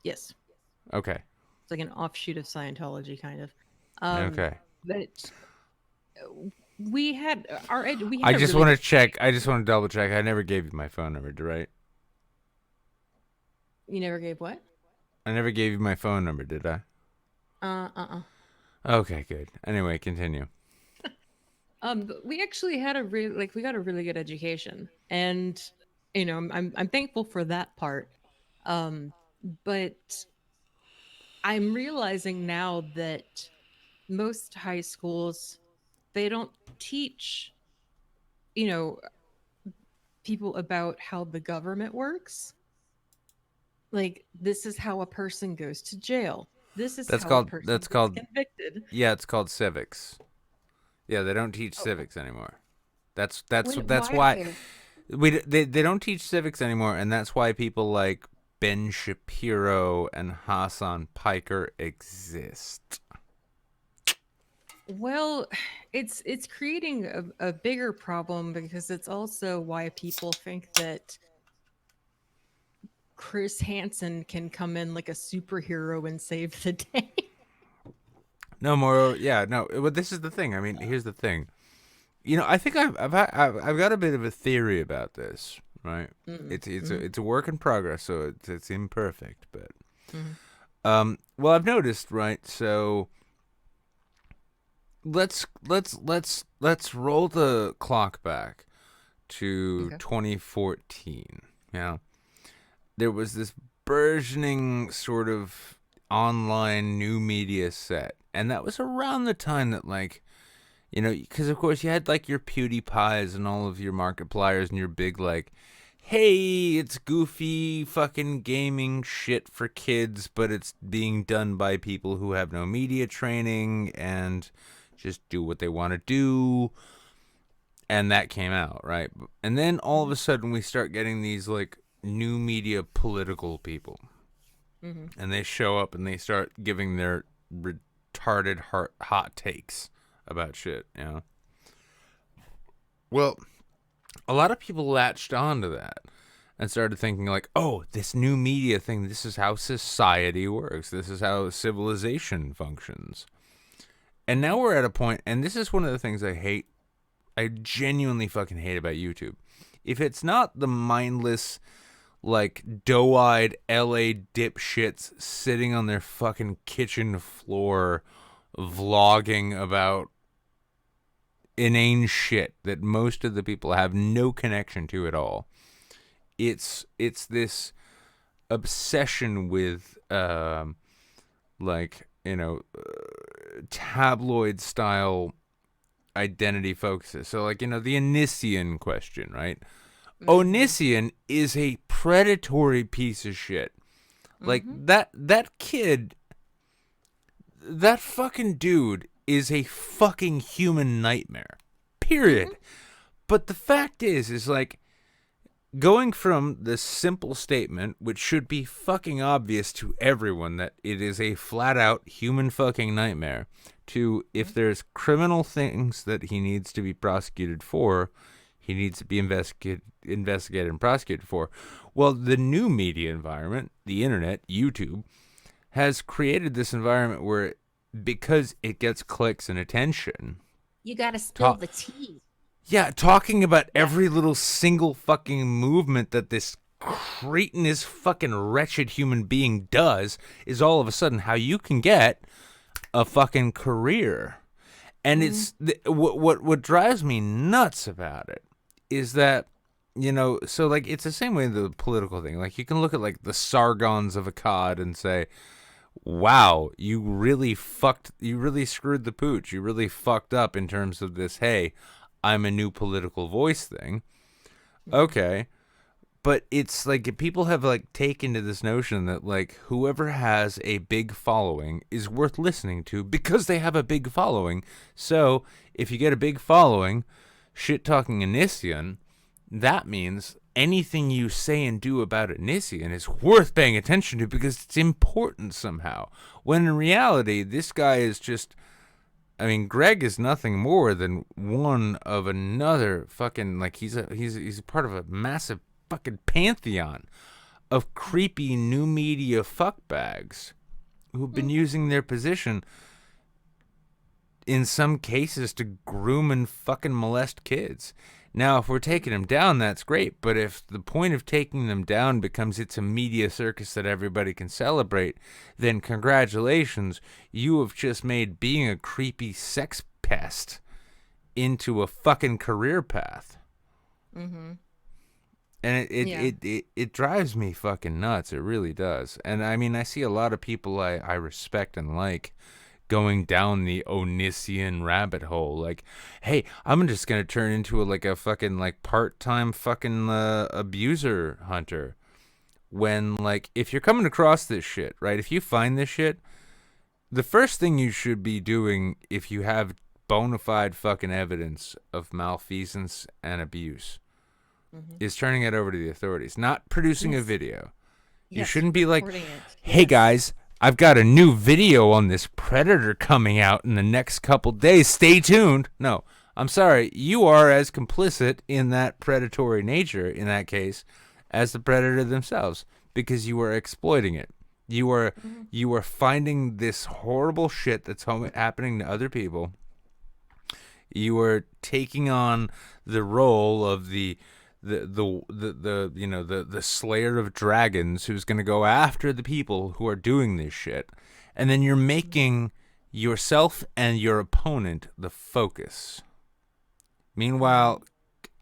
Yes. Okay. It's like an offshoot of Scientology, kind of. Um, Okay. but we had we I had a just really want to good check. I just want to double check. I never gave you my phone number, right? You never gave what? I never gave you my phone number, did I? Okay, good. Anyway, continue. But we actually had a really we got a really good education, and you know, I'm thankful for that part. But I'm realizing now that most high schools, they don't teach, you know, people about how the government works. Like, this is how a person goes to jail. This is how a person gets convicted. Yeah, it's called civics. Yeah, they don't teach civics anymore. That's why they don't teach civics anymore, and that's why people like Ben Shapiro and Hassan Piker exist. Well, it's creating a bigger problem, because it's also why people think that Chris Hansen can come in like a superhero and save the day. No more. Yeah, no. But this is the thing. I mean, here's the thing. You know, I think I've got a bit of a theory about this. Right? It's a work in progress, so it's imperfect. But well, I've noticed. Right. So let's roll the clock back to 2014. Yeah. There was this burgeoning sort of online new media set, and that was around the time that, like, you know, because of course you had like your PewDiePies and all of your Markipliers and your big like, hey, it's goofy fucking gaming shit for kids, but it's being done by people who have no media training and just do what they want to do. And that came out, right? And then all of a sudden we start getting these like new media political people, and they show up and they start giving their retarded hot takes about shit, you know. Well, a lot of people latched onto that and started thinking like, oh, this new media thing, this is how society works, this is how civilization functions. And now we're at a point, and this is one of the things I genuinely fucking hate about YouTube. If it's not the mindless, like, doe-eyed LA dipshits sitting on their fucking kitchen floor vlogging about inane shit that most of the people have no connection to at all. It's this obsession with, like, you know, tabloid-style identity focuses. So, like, you know, the Onision question, right? Onision is a predatory piece of shit. Like, that kid, that fucking dude is a fucking human nightmare. Period. But the fact is like, going from this simple statement, which should be fucking obvious to everyone that it is a flat-out human fucking nightmare, to if there's criminal things that he needs to be prosecuted for, he needs to be investigated and prosecuted for. Well, the new media environment, the internet, YouTube, has created this environment where, because it gets clicks and attention, you gotta spill the tea. Yeah, talking about every little single fucking movement that this cretinous fucking wretched human being does is all of a sudden how you can get a fucking career. And it's what drives me nuts about it is that, you know, so like it's the same way in the political thing. Like you can look at like the Sargons of Akkad and say, wow, you really screwed the pooch. You really fucked up in terms of this, hey, I'm a new political voice thing. Okay. But it's like people have like taken to this notion that like whoever has a big following is worth listening to because they have a big following. So if you get a big following, shit talking Onision, that means anything you say and do about Onision is worth paying attention to because it's important somehow. When in reality, this guy is just, I mean, Greg is nothing more than one of another fucking, like, he's a part of a massive fucking pantheon of creepy new media fuckbags who've been using their position in some cases to groom and fucking molest kids. Now, if we're taking them down, that's great. But if the point of taking them down becomes it's a media circus that everybody can celebrate, then congratulations, you have just made being a creepy sex pest into a fucking career path. Mm-hmm. And it drives me fucking nuts. It really does. And I mean, I see a lot of people I respect and like going down the Onision rabbit hole. Like, hey, I'm just going to turn into a fucking like part-time fucking abuser hunter. When, like, if you're coming across this shit, right? If you find this shit, the first thing you should be doing if you have bona fide fucking evidence of malfeasance and abuse is turning it over to the authorities, not producing a video. You shouldn't be like, hey guys, I've got a new video on this predator coming out in the next couple days. Stay tuned. No, I'm sorry. You are as complicit in that predatory nature, in that case, as the predator themselves, because you are exploiting it. You are finding this horrible shit that's happening to other people. You are taking on the role of the slayer of dragons who's going to go after the people who are doing this shit. And then you're making yourself and your opponent the focus. Meanwhile,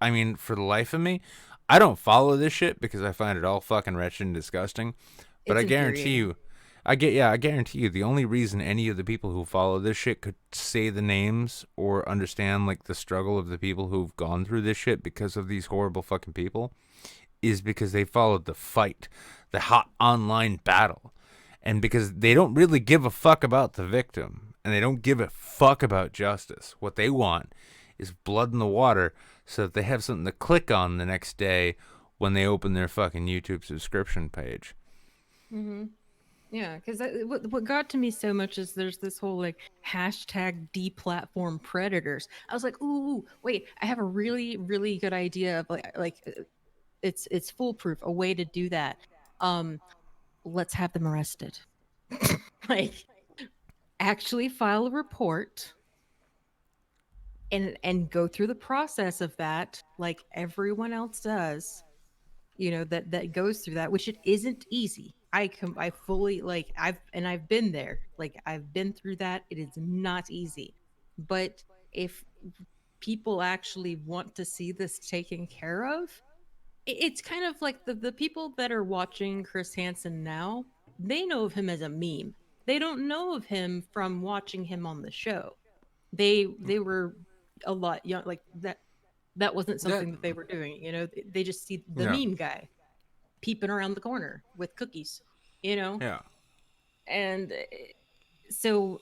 I mean, for the life of me, I don't follow this shit because I find it all fucking wretched and disgusting. But I guarantee you, I guarantee you the only reason any of the people who follow this shit could say the names or understand like the struggle of the people who've gone through this shit because of these horrible fucking people is because they followed the fight, the hot online battle. And because they don't really give a fuck about the victim and they don't give a fuck about justice. What they want is blood in the water so that they have something to click on the next day when they open their fucking YouTube subscription page. Mm-hmm. Yeah, because what got to me so much is there's this whole like hashtag deplatform predators. I was like, ooh, wait, I have a really, really good idea of like it's foolproof, a way to do that. Let's have them arrested. Like, actually file a report and go through the process of that like everyone else does. You know, that goes through that, which it isn't easy. I fully like I've been there. Like I've been through that. It is not easy. But if people actually want to see this taken care of, it's kind of like the people that are watching Chris Hansen now, they know of him as a meme. They don't know of him from watching him on the show. They were a lot young, like that wasn't something that they were doing, you know. They just see the meme guy peeping around the corner with cookies, you know? Yeah. And so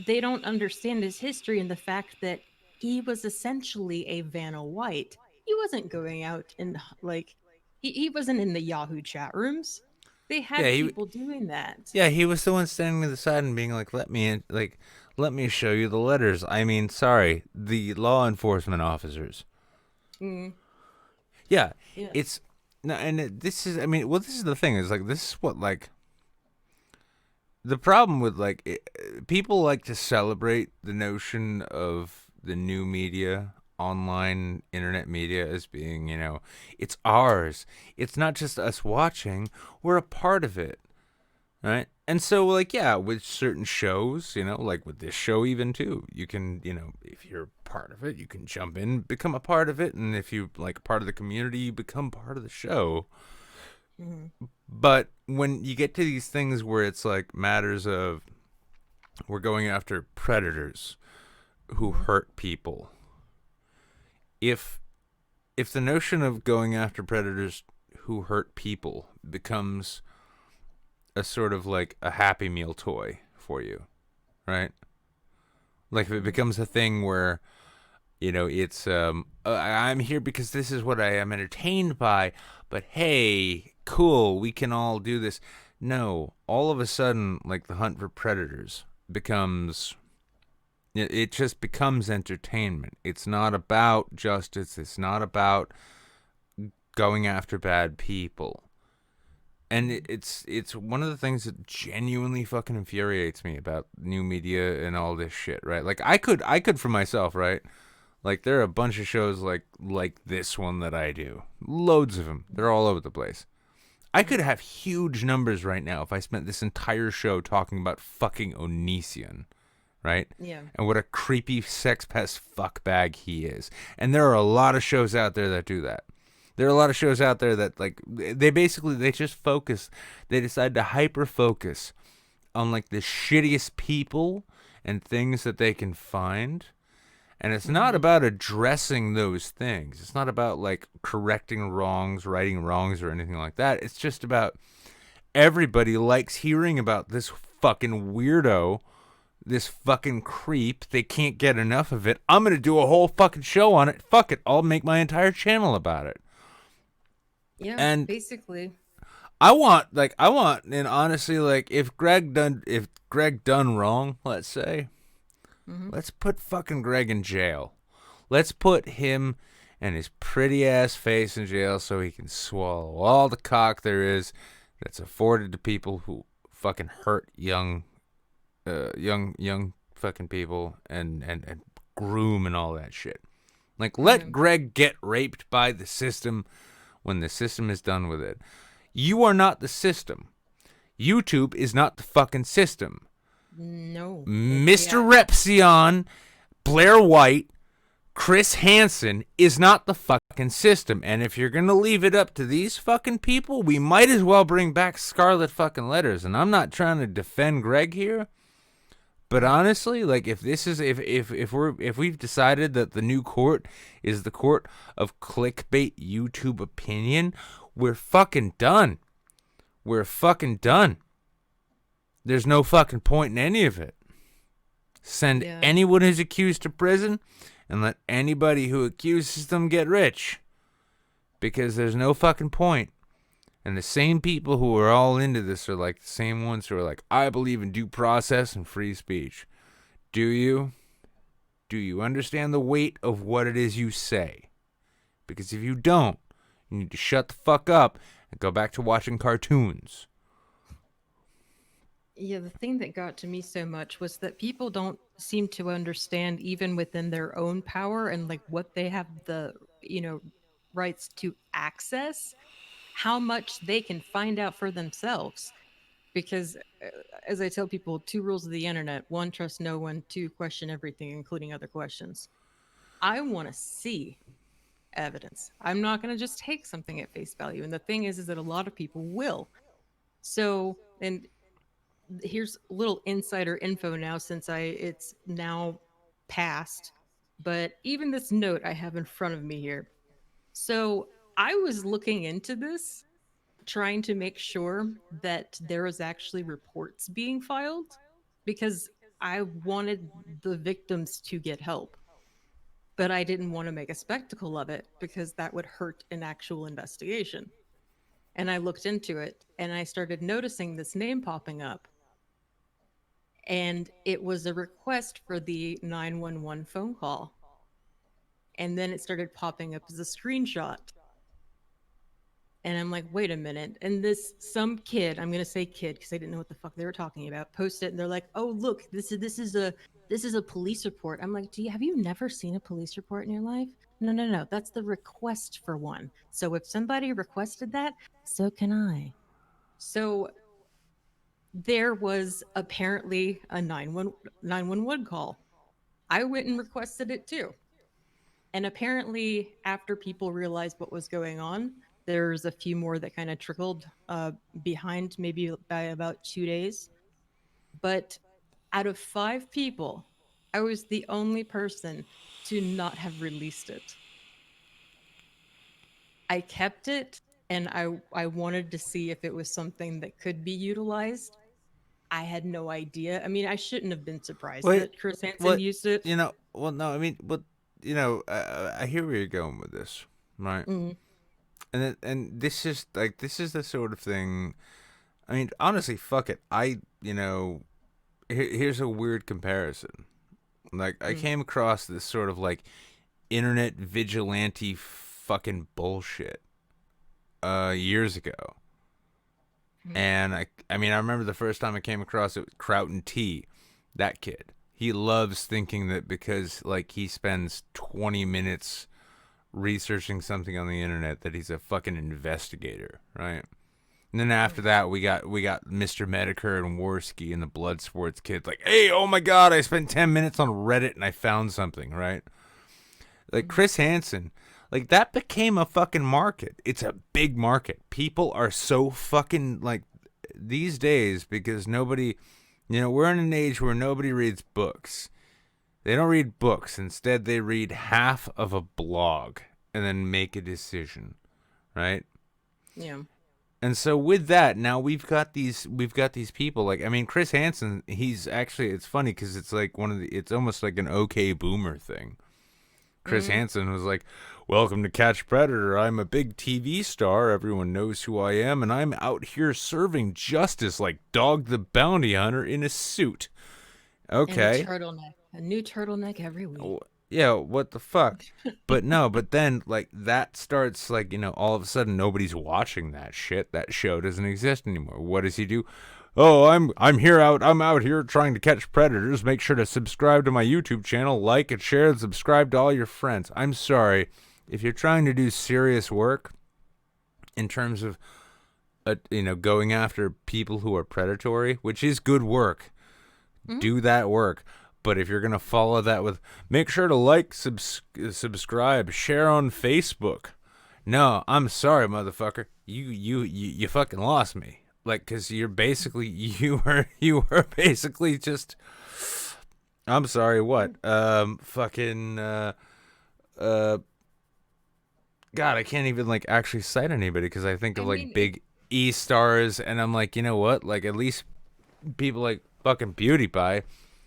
they don't understand his history and the fact that he was essentially a Vanna White. He wasn't going out and like, he wasn't in the Yahoo chat rooms. They had people doing that. Yeah, he was the one standing to the side and being like, let me show you the letters. I mean, sorry, the law enforcement officers. Mm. Yeah, it's no, and this is, I mean, well, this is the thing is like, this is what like the problem with like people like to celebrate the notion of the new media, online internet media as being, you know, it's ours. It's not just us watching, we're a part of it. Right? And so, like, yeah, with certain shows, you know, like with this show even, too, you can, you know, if you're part of it, you can jump in, become a part of it, and if you, like, part of the community, you become part of the show. Mm-hmm. But when you get to these things where it's, like, matters of we're going after predators who hurt people, if the notion of going after predators who hurt people becomes a sort of like a Happy Meal toy for you, right? Like if it becomes a thing where You know, it's I'm here because this is what I am entertained by. But hey, cool, we can all do this. No, all of a sudden, like the hunt for predators becomes. It just becomes entertainment. It's not about justice. It's not about going after bad people. And it's one of the things that genuinely fucking infuriates me about new media and all this shit, right? Like I could for myself, right? Like there are a bunch of shows like this one that I do. Loads of them. They're all over the place. I could have huge numbers right now if I spent this entire show talking about fucking Onision, right? Yeah. And what a creepy sex pest fuckbag he is. And there are a lot of shows out there that do that. There are a lot of shows out there that, like, they just focus. They decide to hyper focus on, like, the shittiest people and things that they can find. And it's not about addressing those things. It's not about, like, correcting wrongs, righting wrongs, or anything like that. It's just about everybody likes hearing about this fucking weirdo, this fucking creep. They can't get enough of it. I'm going to do a whole fucking show on it. Fuck it. I'll make my entire channel about it. Yeah, and basically. I want, and honestly, like, if Greg done wrong, let's say, let's put fucking Greg in jail. Let's put him and his pretty ass face in jail so he can swallow all the cock there is that's afforded to people who fucking hurt young fucking people and groom and all that shit. Like, let Greg get raped by the system when the system is done with it. You are not the system. YouTube is not the fucking system. No. Mr. Repsion, Blair White, Chris Hansen is not the fucking system. And if you're going to leave it up to these fucking people, we might as well bring back Scarlet fucking Letters. And I'm not trying to defend Greg here. But honestly, like, if we've decided that the new court is the court of clickbait YouTube opinion, we're fucking done. We're fucking done. There's no fucking point in any of it. Send anyone who's accused to prison and let anybody who accuses them get rich. Because there's no fucking point. And the same people who are all into this are like the same ones who are like, I believe in due process and free speech. Do you? Do you understand the weight of what it is you say? Because if you don't, you need to shut the fuck up and go back to watching cartoons. Yeah, the thing that got to me so much was that people don't seem to understand, even within their own power and like what they have the, rights to access, how much they can find out for themselves. Because as I tell people, 2 rules of the internet: 1, trust no one; 2, question everything, including other questions. I want to see evidence. I'm not going to just take something at face value. And the thing is that a lot of people will. So, and here's a little insider info now, since it's now past, but even this note I have in front of me here. So I was looking into this, trying to make sure that there was actually reports being filed, because I wanted the victims to get help. But I didn't want to make a spectacle of it, because that would hurt an actual investigation. And I looked into it, and I started noticing this name popping up. And it was a request for the 911 phone call. And then it started popping up as a screenshot. And I'm like, wait a minute. And some kid, I'm going to say kid because I didn't know what the fuck they were talking about, posted it, and they're like, oh, look, this is a police report. I'm like, have you never seen a police report in your life? No. That's the request for one. So if somebody requested that, so can I. So there was apparently a 911 call. I went and requested it too. And apparently, after people realized what was going on, there's a few more that kind of trickled behind, maybe by about 2 days. But out of 5 people, I was the only person to not have released it. I kept it, and I wanted to see if it was something that could be utilized. I had no idea. I mean, I shouldn't have been surprised that Chris Hansen used it. No, I mean, but I hear where you're going with this, right? Mhm. And this is the sort of thing. I mean, honestly, fuck it. Here's a weird comparison. Like, I came across this sort of like internet vigilante fucking bullshit years ago. And I mean, I remember the first time I came across it, Crouten T, that kid. He loves thinking that because like he spends 20 minutes researching something on the internet that he's a fucking investigator, right? And then after that, we got Mr. Medicare and Worski and the blood sports kid. Like, hey, oh my God, I spent 10 minutes on Reddit and I found something, right? Like Chris Hansen, like that became a fucking market. It's a big market. People are so fucking like these days because nobody, we're in an age where nobody reads books. They don't read books. Instead, they read half of a blog and then make a decision, right? Yeah. And so with that, now we've got these people like, I mean, Chris Hansen, he's actually, it's funny because it's like it's almost like an OK Boomer thing. Chris Hansen was like, welcome to Catch Predator. I'm a big TV star. Everyone knows who I am. And I'm out here serving justice like Dog the Bounty Hunter in a suit. Okay. And a turtleneck. A new turtleneck every week. Yeah, what the fuck? But then like that starts like, all of a sudden nobody's watching that shit. That show doesn't exist anymore. What does he do? Oh, I'm out here trying to catch predators. Make sure to subscribe to my YouTube channel, like and share, and subscribe to all your friends. I'm sorry. If you're trying to do serious work in terms of going after people who are predatory, which is good work, do that work. But if you're going to follow that with, make sure to like, subscribe, share on Facebook. No, I'm sorry, motherfucker. You fucking lost me. Like, cause you're basically, you were basically just, I'm sorry, what? God, I can't even like actually cite anybody because I think of like big E stars and I'm like, you know what? Like at least people like fucking PewDiePie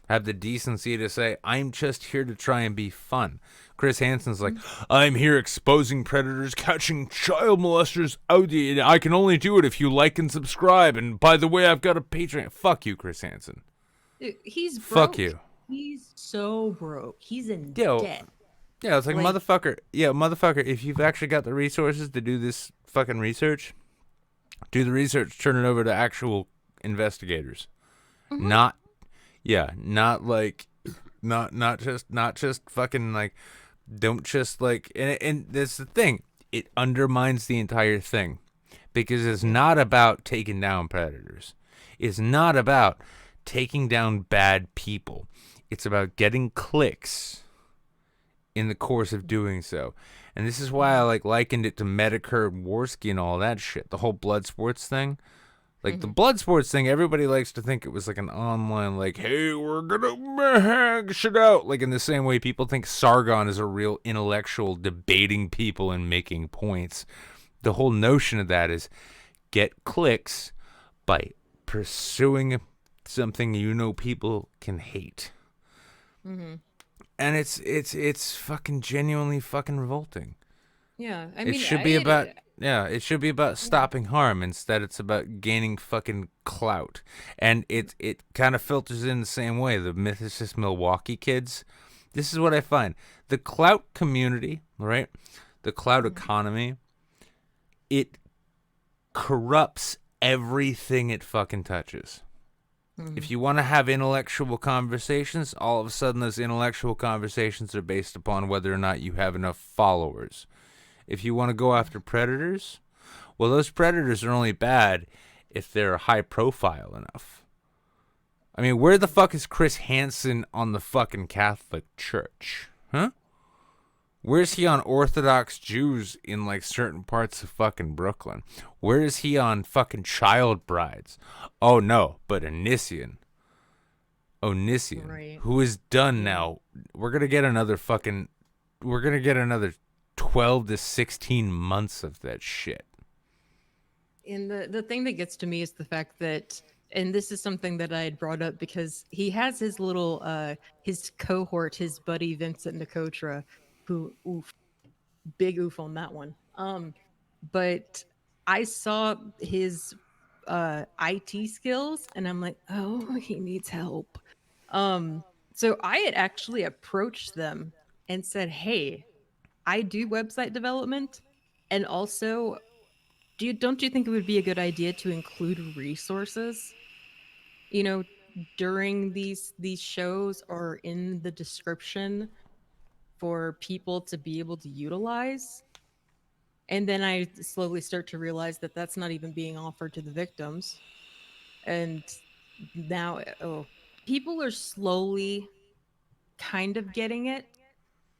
have the decency to say, I'm just here to try and be fun. Chris Hansen's like, I'm here exposing predators, catching child molesters out there. I can only do it if you like and subscribe. And by the way, I've got a Patreon. Fuck you, Chris Hansen. Dude, he's broke. Fuck you. He's so broke. He's in debt. Yeah, it's like, motherfucker. Yeah, motherfucker, if you've actually got the resources to do this fucking research, do the research, turn it over to actual investigators. Not just fucking like, don't just like, and that's the thing. It undermines the entire thing because it's not about taking down predators. It's not about taking down bad people. It's about getting clicks in the course of doing so. And this is why I likened it to Medicare, Worski, and all that shit. The whole blood sports thing. Like, the blood sports thing, everybody likes to think it was like an online, like, hey, we're gonna hang shit out. Like, in the same way people think Sargon is a real intellectual debating people and making points. The whole notion of that is get clicks by pursuing something people can hate. And it's fucking genuinely fucking revolting. Yeah, I mean, it should be about stopping harm. Instead, it's about gaining fucking clout. And it kind of filters in the same way. The Mythicist Milwaukee kids. This is what I find. The clout community, right? The clout economy, it corrupts everything it fucking touches. If you want to have intellectual conversations, all of a sudden those intellectual conversations are based upon whether or not you have enough followers. If you want to go after predators, well, those predators are only bad if they're high profile enough. I mean, where the fuck is Chris Hansen on the fucking Catholic Church? Huh? Where's he on Orthodox Jews in like certain parts of fucking Brooklyn? Where is he on fucking child brides? Oh no, but Onision, right. Who is done now. We're gonna get another 12 to 16 months of that shit. And the thing that gets to me is the fact that and this is something that I had brought up because he has his little his cohort, his buddy Vincent Nicotra, who oof, big oof on that one. But I saw his IT skills and I'm like, oh, he needs help. So I had actually approached them and said, hey, I do website development, and also don't you think it would be a good idea to include resources, you know, during these shows or in the description for people to be able to utilize? And then I slowly start to realize that that's not even being offered to the victims. And now, oh, people are slowly kind of getting it,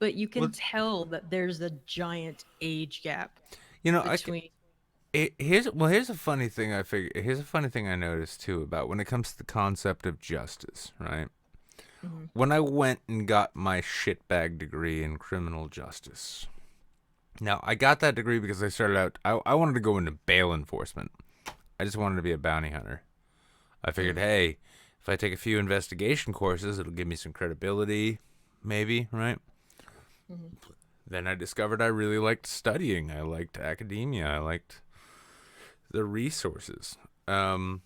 but you can Well, tell that there's a giant age gap you know, between. here's a funny thing here's a funny thing I noticed too about when it comes to the concept of justice, right? Mhm. When I went and got my shitbag degree in criminal justice. Now, I got that degree because I started out I wanted to go into bail enforcement. I just wanted to be a bounty hunter. I figured, hey, if I take a few investigation courses, it'll give me some credibility, maybe, right? Mhm. Then I discovered I really liked studying. I liked academia. I liked the resources. But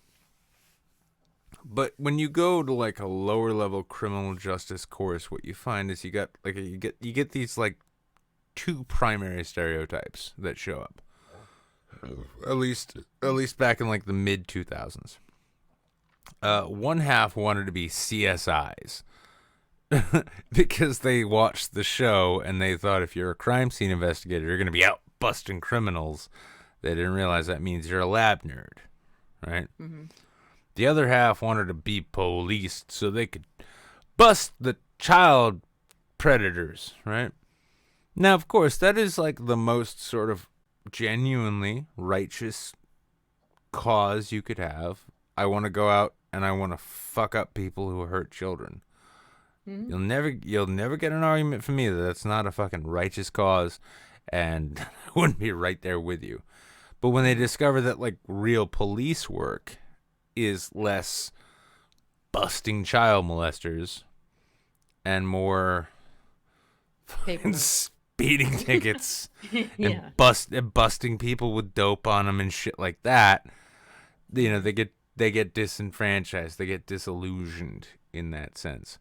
when you go to like a lower level criminal justice course, what you find is you get these like two primary stereotypes that show up. At least back in like the mid 2000s. One half wanted to be CSIs because they watched the show and they thought if you're a crime scene investigator, you're going to be out busting criminals. They didn't realize that means you're a lab nerd, right? Mm-hmm. The other half wanted to be police so they could bust the child predators, right? Now, of course, that is like the most sort of genuinely righteous cause you could have. I want to go out and I want to fuck up people who hurt children. Mm-hmm. You'll never get an argument from me that that's not a fucking righteous cause, and I wouldn't be right there with you. But when they discover that like real police work is less busting child molesters and more speeding tickets Yeah. and busting people with dope on them and shit like that, you know, they get disenfranchised, they get disillusioned in that sense.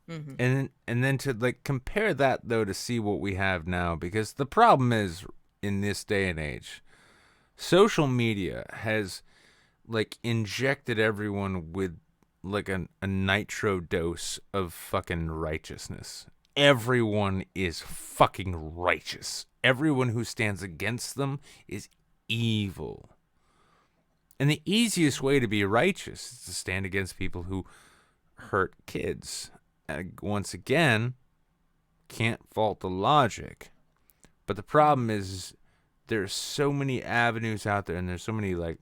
Mm-hmm. And then to like compare that though to see what we have now, because the problem is in this day and age, social media has like injected everyone with like a nitro dose of fucking righteousness. Everyone is fucking righteous. Everyone who stands against them is evil. And the easiest way to be righteous is to stand against people who hurt kids. Once again, can't fault the logic. But the problem is there's so many avenues out there and there's so many like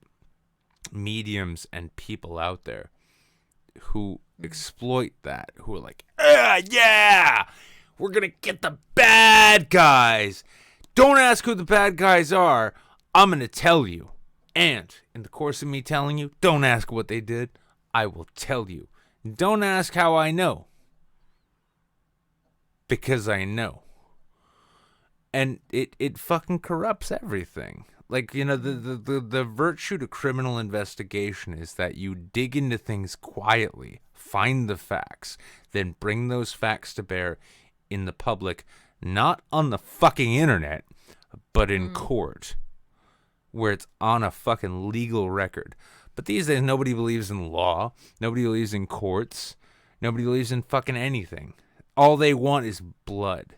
mediums and people out there who exploit that, who are like, yeah, we're gonna get the bad guys. Don't ask who the bad guys are. I'm gonna tell you. And in the course of me telling you, don't ask what they did. I will tell you. Don't ask how I know. Because I know. And it fucking corrupts everything. Like, you know, the virtue to criminal investigation is that you dig into things quietly, find the facts, then bring those facts to bear in the public, not on the fucking internet, but in court, where it's on a fucking legal record. But these days, nobody believes in law. Nobody believes in courts. Nobody believes in fucking anything. All they want is blood.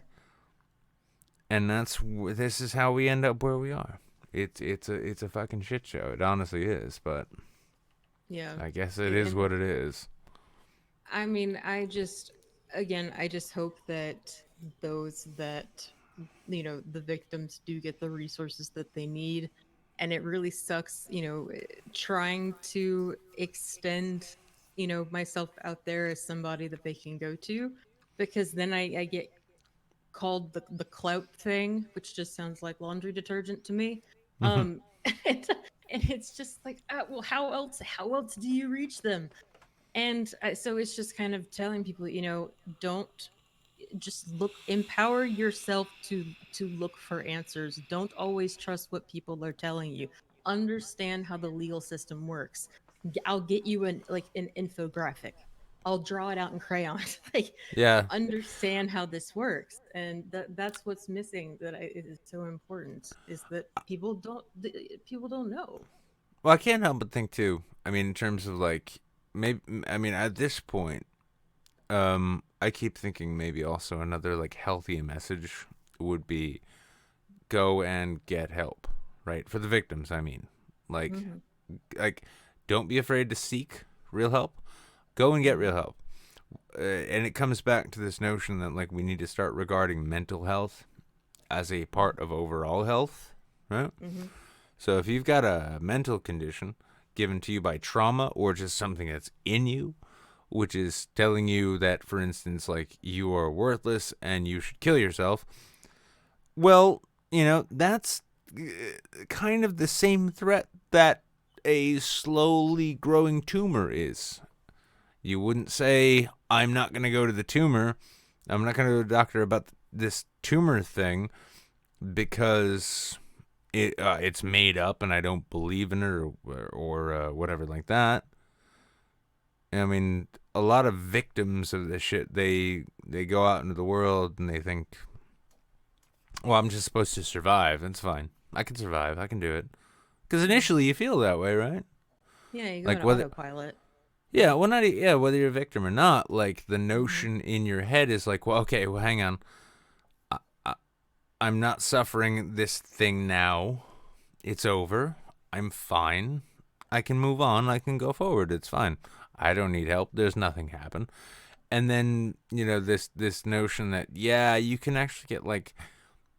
And this is how we end up where we are. It's a fucking shit show. It honestly is, but yeah, I guess it is what it is. I mean, I just hope that those that, you know, the victims do get the resources that they need. And it really sucks, you know, trying to extend, you know, myself out there as somebody that they can go to, because then I get called the clout thing, which just sounds like laundry detergent to me. And, And it's just like, well, how else do you reach them? And so it's just kind of telling people, don't just empower yourself to look for answers. Don't always trust what people are telling you. Understand how the legal system works. I'll get you an infographic. I'll draw it out in crayon. Like, Yeah. understand how this works. And that's what's missing, is so important, is that people don't know. Well, I can't help but think too. I mean, in terms of like, maybe. I mean, at this point, I keep thinking maybe also another like healthy message would be, go and get help, right? For the victims, I mean, like, don't be afraid to seek real help. Go and get real help. And it comes back to this notion that like we need to start regarding mental health as a part of overall health, right? So if you've got a mental condition given to you by trauma or just something that's in you, which is telling you that, for instance, like you are worthless and you should kill yourself, well, that's kind of the same threat that a slowly growing tumor is. You wouldn't say, I'm not going to go to the tumor. I'm not going to go to the doctor about this tumor thing because it's made up and I don't believe in it or whatever like that. I mean, a lot of victims of this shit, they go out into the world and they think, well, I'm just supposed to survive. It's fine. I can survive. I can do it. Because initially you feel that way, right? Yeah, you go like on autopilot. Yeah, well, whether you're a victim or not, like the notion in your head is like, well, okay, well, hang on. I'm not suffering this thing now. It's over. I'm fine. I can move on. I can go forward. It's fine. I don't need help. There's nothing happen. And then, this notion that, yeah, you can actually get like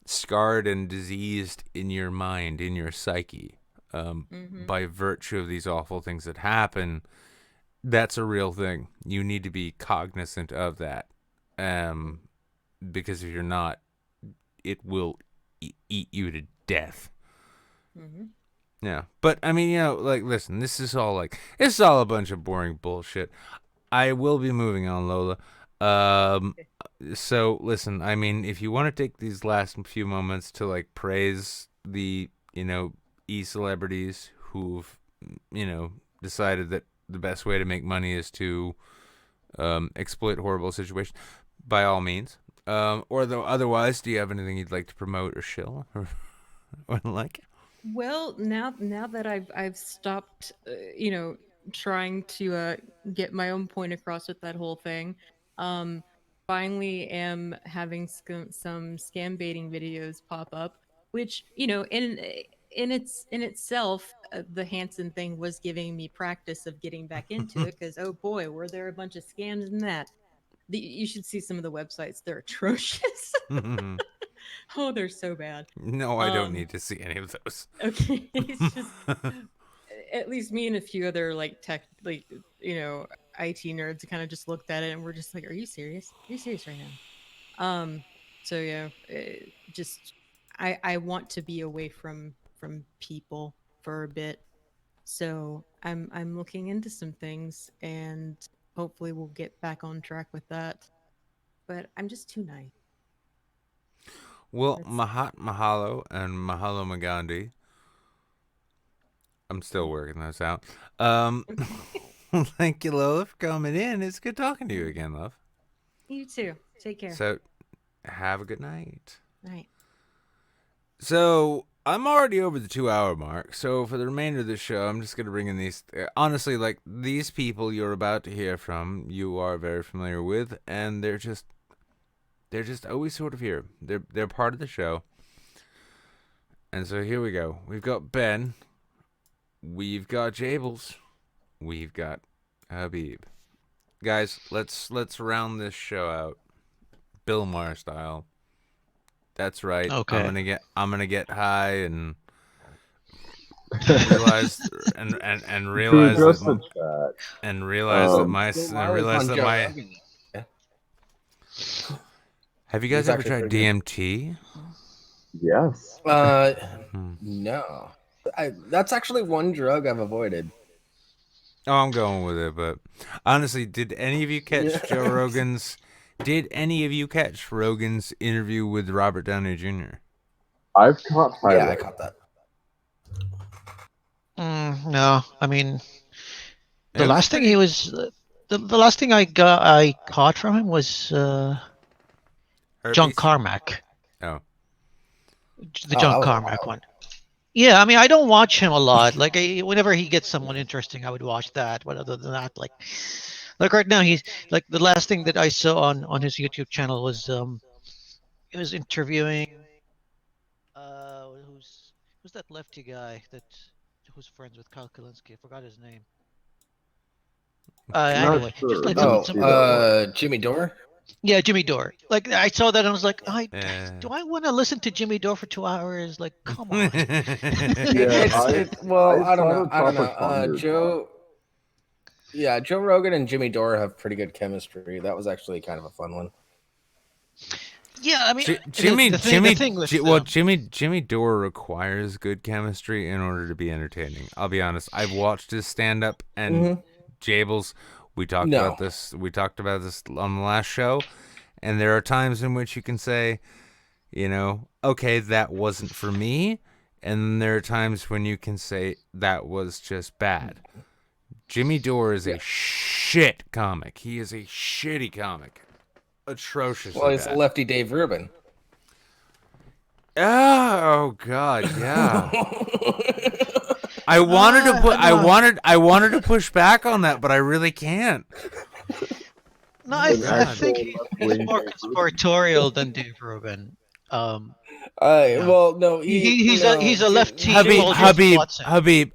scarred and diseased in your mind, in your psyche, by virtue of these awful things that happen. That's a real thing. You need to be cognizant of that. Because if you're not, it will eat you to death. Yeah. But, I mean, like, listen, this is all a bunch of boring bullshit. I will be moving on, Lola. So, listen, I mean, if you want to take these last few moments to, like, praise the, e-celebrities who've, decided that the best way to make money is to exploit horrible situations, by all means. Otherwise, do you have anything you'd like to promote or shill or like? Well, now that I've stopped, trying to get my own point across with that whole thing, finally am having some scam baiting videos pop up, which in itself, the Hanson thing was giving me practice of getting back into it, because oh boy, were there a bunch of scams in that. You should see some of the websites; they're atrocious. Oh, they're so bad. No, I don't need to see any of those. Okay, it's just at least me and a few other tech, IT nerds kind of just looked at it and we're just like, "Are you serious? Are you serious right now?" So yeah, just I want to be away from people for a bit, so I'm looking into some things and hopefully we'll get back on track with that. But I'm just too nice. Well, mahalo and mahalo magandi. I'm still working those out. Thank you, Lola, for coming in. It's good talking to you again, love. You too. Take care. So, have a good night. Night. So, I'm already over the 2-hour mark. So, for the remainder of the show, I'm just going to bring in these... honestly, these people you're about to hear from, you are very familiar with, and they're just always sort of here. They're part of the show. And so here we go. We've got Ben. We've got Jables. We've got Habib. Guys, let's round this show out, Bill Maher style. That's right. Okay. I'm gonna get high and realize and realize that my Have you guys ever tried DMT? Yes. No. That's actually one drug I've avoided. Oh, I'm going with it, but honestly, did any of you catch Joe Rogan's? Did any of you catch Rogan's interview with Robert Downey Jr.? I've caught highlights. Yeah, I caught that. No, I mean, the last thing he was, the last thing I caught from him was John Carmack. Oh, the John Carmack one. Yeah, I mean, I don't watch him a lot. Like, whenever he gets someone interesting, I would watch that. But other than that, like right now, he's like the last thing that I saw on his YouTube channel was he was interviewing who's that lefty guy who's friends with Kyle Kalinske? I forgot his name. Anyway, just like Jimmy Dore. Yeah, Jimmy Dore. Like, I saw that and I was like, do I want to listen to Jimmy Dore for 2 hours? Like, come on. I don't know. Joe Rogan and Jimmy Dore have pretty good chemistry. That was actually kind of a fun one. Yeah, I mean, Jimmy Dore requires good chemistry in order to be entertaining. I'll be honest. I've watched his stand-up and Jables. We talked about this. We talked about this on the last show, and there are times in which you can say, okay, that wasn't for me, and then there are times when you can say that was just bad. Jimmy Dore is a shit comic. He is a shitty comic. Atrocious. Well, he's a lefty Dave Rubin. Oh God, yeah. I wanted to push back on that, but I really can't. No, I think he's more conspiratorial than Dave Rubin. Well, no, he's a lefty. Habib.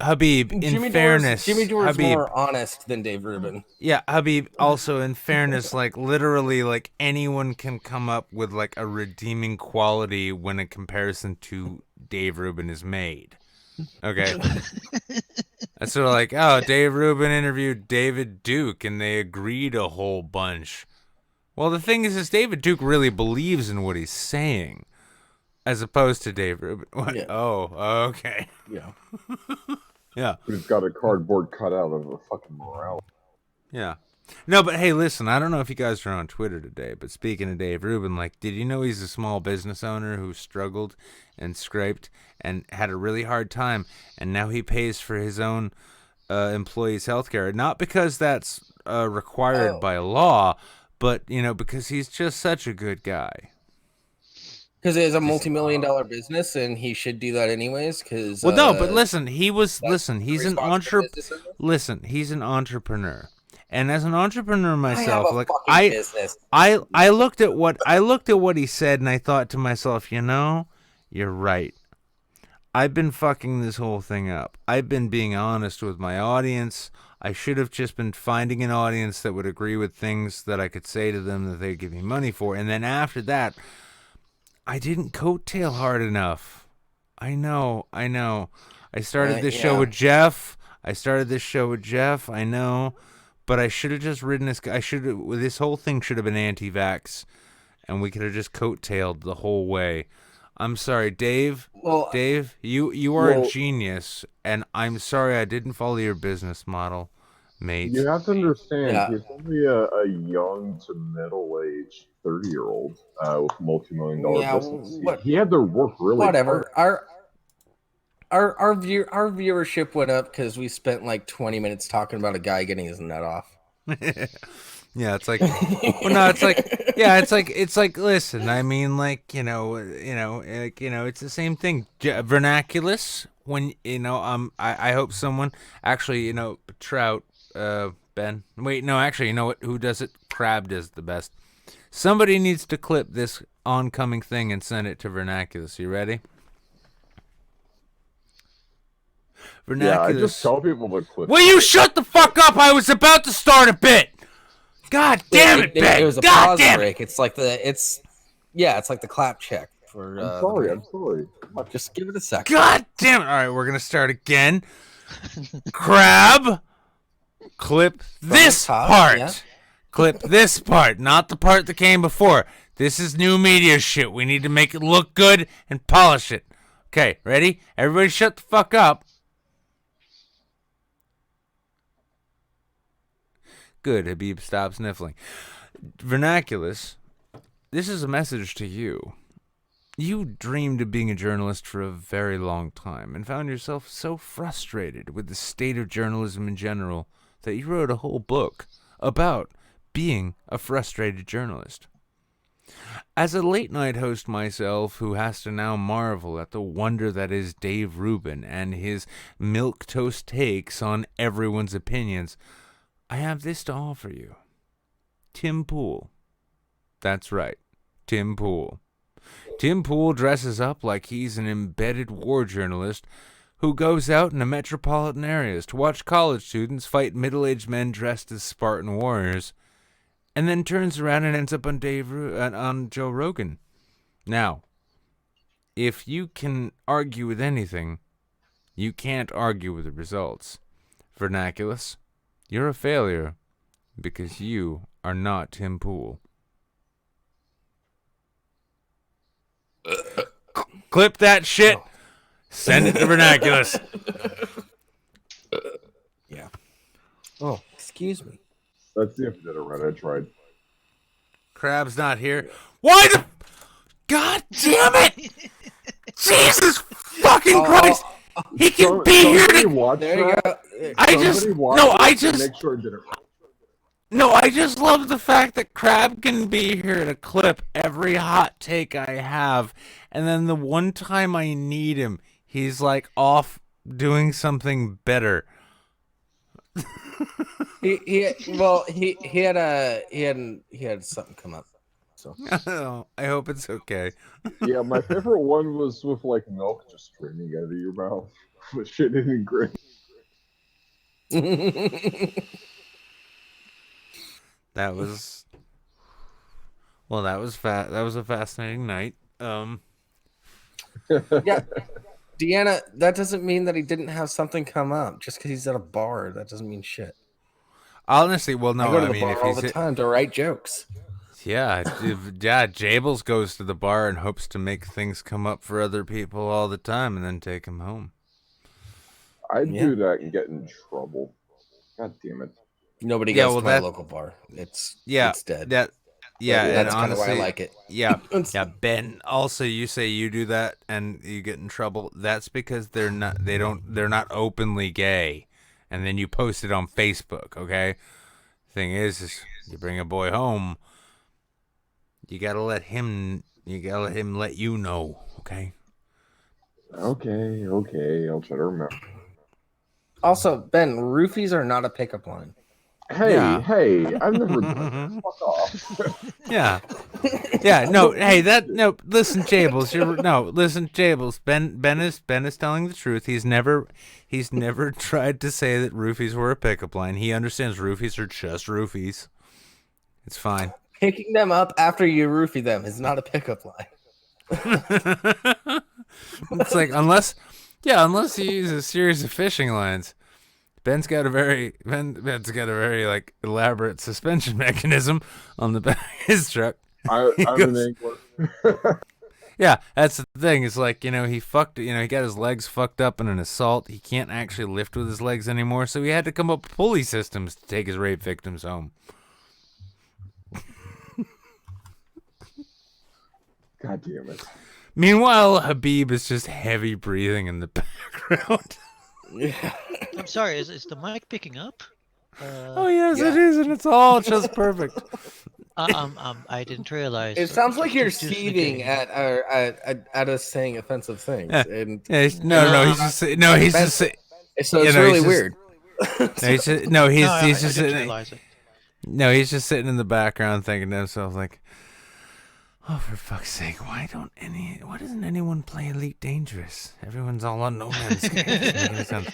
In fairness, Jimmy Dore's more honest than Dave Rubin. Yeah, Habib. Also, in fairness, like literally, like anyone can come up with like a redeeming quality when a comparison to Dave Rubin is made. Okay. That's sort of like, Dave Rubin interviewed David Duke and they agreed a whole bunch. Well, the thing is David Duke really believes in what he's saying, as opposed to Dave Rubin. Yeah. Oh, okay. Yeah. Yeah. He's got a cardboard cutout of a fucking morality. Yeah. No, but hey, listen, I don't know if you guys are on Twitter today, but speaking of Dave Rubin, like, did you know he's a small business owner who struggled and scraped and had a really hard time, and now he pays for his own employees' health care, not because that's required by law, but, because he's just such a good guy. Because he has a multi-million-dollar business, and he should do that anyways. Because well, no, but listen, he's an entrepreneur. And as an entrepreneur myself, I looked at what he said and I thought to myself, you're right. I've been fucking this whole thing up. I've been being honest with my audience. I should have just been finding an audience that would agree with things that I could say to them that they'd give me money for. And then after that, I didn't coattail hard enough. I know. I started this show with Jeff. I know. But I should have just ridden this. This whole thing should have been anti-vax, and we could have just coattailed the whole way. I'm sorry, Dave. Well, Dave, you are a genius, and I'm sorry I didn't follow your business model, mate. You have to understand, he's only a young to middle-aged 30-year-old with multi-million-dollar business. He had to work really hard. Our viewership went up because we spent like 20 minutes talking about a guy getting his nut off. Yeah, it's like, it's like. Listen, I mean, it's the same thing. Vernaculus. When I hope someone actually, Trout, Ben. Wait, no, actually, you know what? Who does it? Crab does the best. Somebody needs to clip this oncoming thing and send it to Vernaculus. You ready? Vernaculus. Yeah, I just tell people to clip. Will you shut the fuck up? I was about to start a bit. God damn it, Ben! It was a pause break. It's like it's like the clap check for. I'm sorry. Just give it a second. God damn it! All right, we're gonna start again. Crab, clip this part. Yeah. Clip this part, not the part that came before. This is new media shit. We need to make it look good and polish it. Okay, ready? Everybody, shut the fuck up. Good, Habib, stop sniffling. Vernaculus, this is a message to you. You dreamed of being a journalist for a very long time and found yourself so frustrated with the state of journalism in general that you wrote a whole book about being a frustrated journalist. As a late-night host myself who has to now marvel at the wonder that is Dave Rubin and his milquetoast takes on everyone's opinions, I have this to offer you. Tim Pool. That's right, Tim Pool. Tim Pool dresses up like he's an embedded war journalist who goes out into metropolitan areas to watch college students fight middle-aged men dressed as Spartan warriors, and then turns around and ends up on on Joe Rogan. Now, if you can argue with anything, you can't argue with the results. Vernaculus, you're a failure because you are not Tim Pool. Clip that shit. Send it to Vernaculus. Yeah. Oh, excuse me. That's the opposite of Reddit. I tried. Crab's not here. Why the... God damn it! Jesus fucking Christ! He can be here to... There you go. I just... Make sure it didn't. No, I just love the fact that Crab can be here to clip every hot take I have, and then the one time I need him, he's like off doing something better. he had something come up. So I hope it's okay. Yeah, my favorite one was with like milk just streaming out of your mouth, but shit isn't great. That was a fascinating night. Yeah, Deanna, that doesn't mean that he didn't have something come up. Just because he's at a bar, that doesn't mean shit. Honestly, well, no, I go to I the mean, bar if all he's the time to write jokes. Yeah, Jables goes to the bar and hopes to make things come up for other people all the time, and then take them home. I do that and get in trouble. God damn it! Nobody goes to my local bar. It's dead. That's kind of why I like it. Yeah, Ben. Also, you say you do that and you get in trouble. That's because they're not openly gay, and then you post it on Facebook. Okay. Thing is you bring a boy home, you gotta let him let you know. Okay. Okay. I'll try to remember. Also, Ben, roofies are not a pickup line. Hey, I've never done that. Fuck off. Yeah. No. Hey, listen, Jables. Listen, Jables. Ben is telling the truth. He's never tried to say that roofies were a pickup line. He understands roofies are just roofies. It's fine. Picking them up after you roofie them is not a pickup line. It's like unless you use a series of fishing lines. Ben's got a very like elaborate suspension mechanism on the back of his truck. I'm an angler. Yeah, that's the thing. It's like, he got his legs fucked up in an assault. He can't actually lift with his legs anymore, so he had to come up with pulley systems to take his rape victims home. God damn it. Meanwhile, Habib is just heavy breathing in the background. Yeah. I'm sorry, is the mic picking up? Oh yes, it is, and it's all just perfect. I didn't realize. It sounds like you're seething at us saying offensive things. Yeah. And he's just so it's really weird. He's just sitting in the background thinking to himself like, oh, for fuck's sake, why doesn't anyone play Elite Dangerous? Everyone's all on No Man's Sky.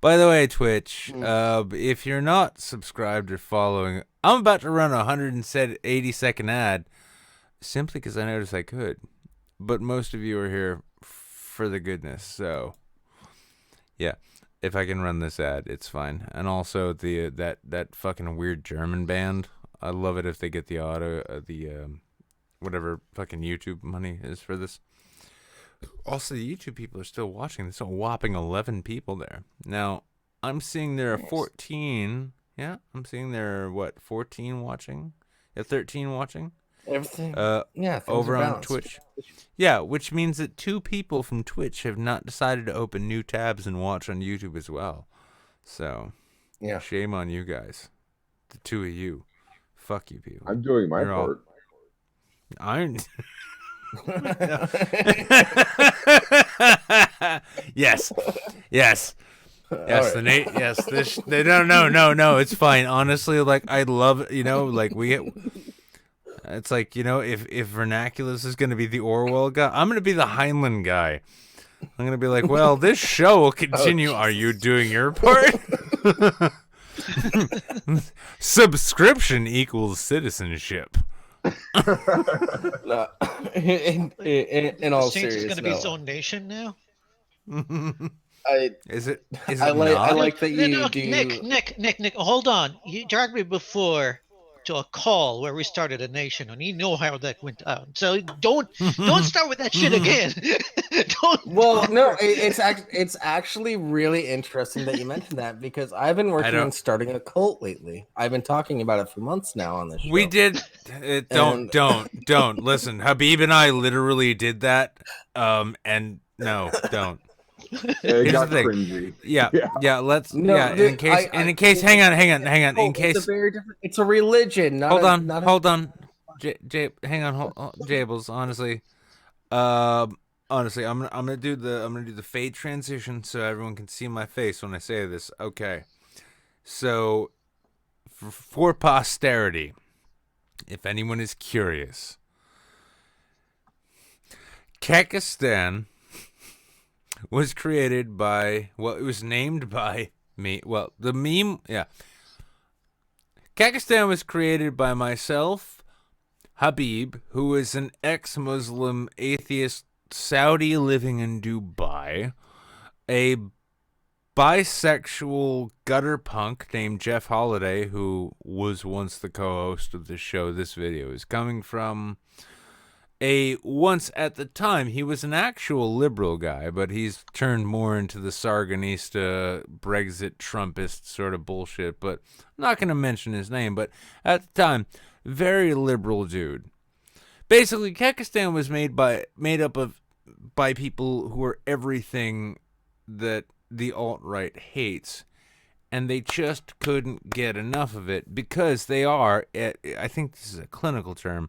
By the way, Twitch, if you're not subscribed or following, I'm about to run a 180-second ad simply because I noticed I could. But most of you are here for the goodness, so yeah. If I can run this ad, it's fine. And also that fucking weird German band. I love it if they get the whatever fucking YouTube money is for this. Also, the YouTube people are still watching. There's a whopping 11 people there. Now, I'm seeing there are 14. Yeah, I'm seeing there are, 14 watching? Yeah, 13 watching? Everything. Things over are on balanced. Twitch. Yeah, which means that 2 people from Twitch have not decided to open new tabs and watch on YouTube as well. So, yeah, shame on you guys. The 2 of you. Fuck you people. I'm doing my You're part. I'm yes. Yes. Yes, right. yes, this no, it's fine. Honestly, like I love, like we get it's like, if Vernaculus is going to be the Orwell guy, I'm going to be the Heinlein guy. I'm going to be like, well, this show will continue. Are you doing your part? Subscription equals citizenship. No, in all Saints is seriousness, going to be his own nation now. Is it I not? like that you No, do. Nick, hold on. You dragged me before to a call where we started a nation, and you know how that went down. So don't start with that shit again. Well, no, it's actually really interesting that you mentioned that because I've been working on starting a cult lately. I've been talking about it for months now on this show. We did. Don't listen. Habib and I literally did that. And no, don't. It Here's got the thing. cringy. Yeah. Let's. No, yeah. In case. Hang on. In case. It's a very different. It's a religion. Not hold a, on. Not hold on. Hang on. Jables. Honestly. Honestly, I'm gonna do the fade transition so everyone can see my face when I say this. Okay. So, for posterity, if anyone is curious, Kekistan was created by, well, it was named by me. Well, the meme, yeah. Kekistan was created by myself, Habib, who is an ex-Muslim atheist Saudi living in Dubai, a bisexual gutter punk named Jeff Holiday, who was once the co-host of the show this video is coming from. Once at the time, he was an actual liberal guy, but he's turned more into the Sargonista, Brexit, Trumpist sort of bullshit, but I'm not going to mention his name, but at the time, very liberal dude. Basically, Kekistan was made up by people who are everything that the alt-right hates, and they just couldn't get enough of it because they are, I think this is a clinical term,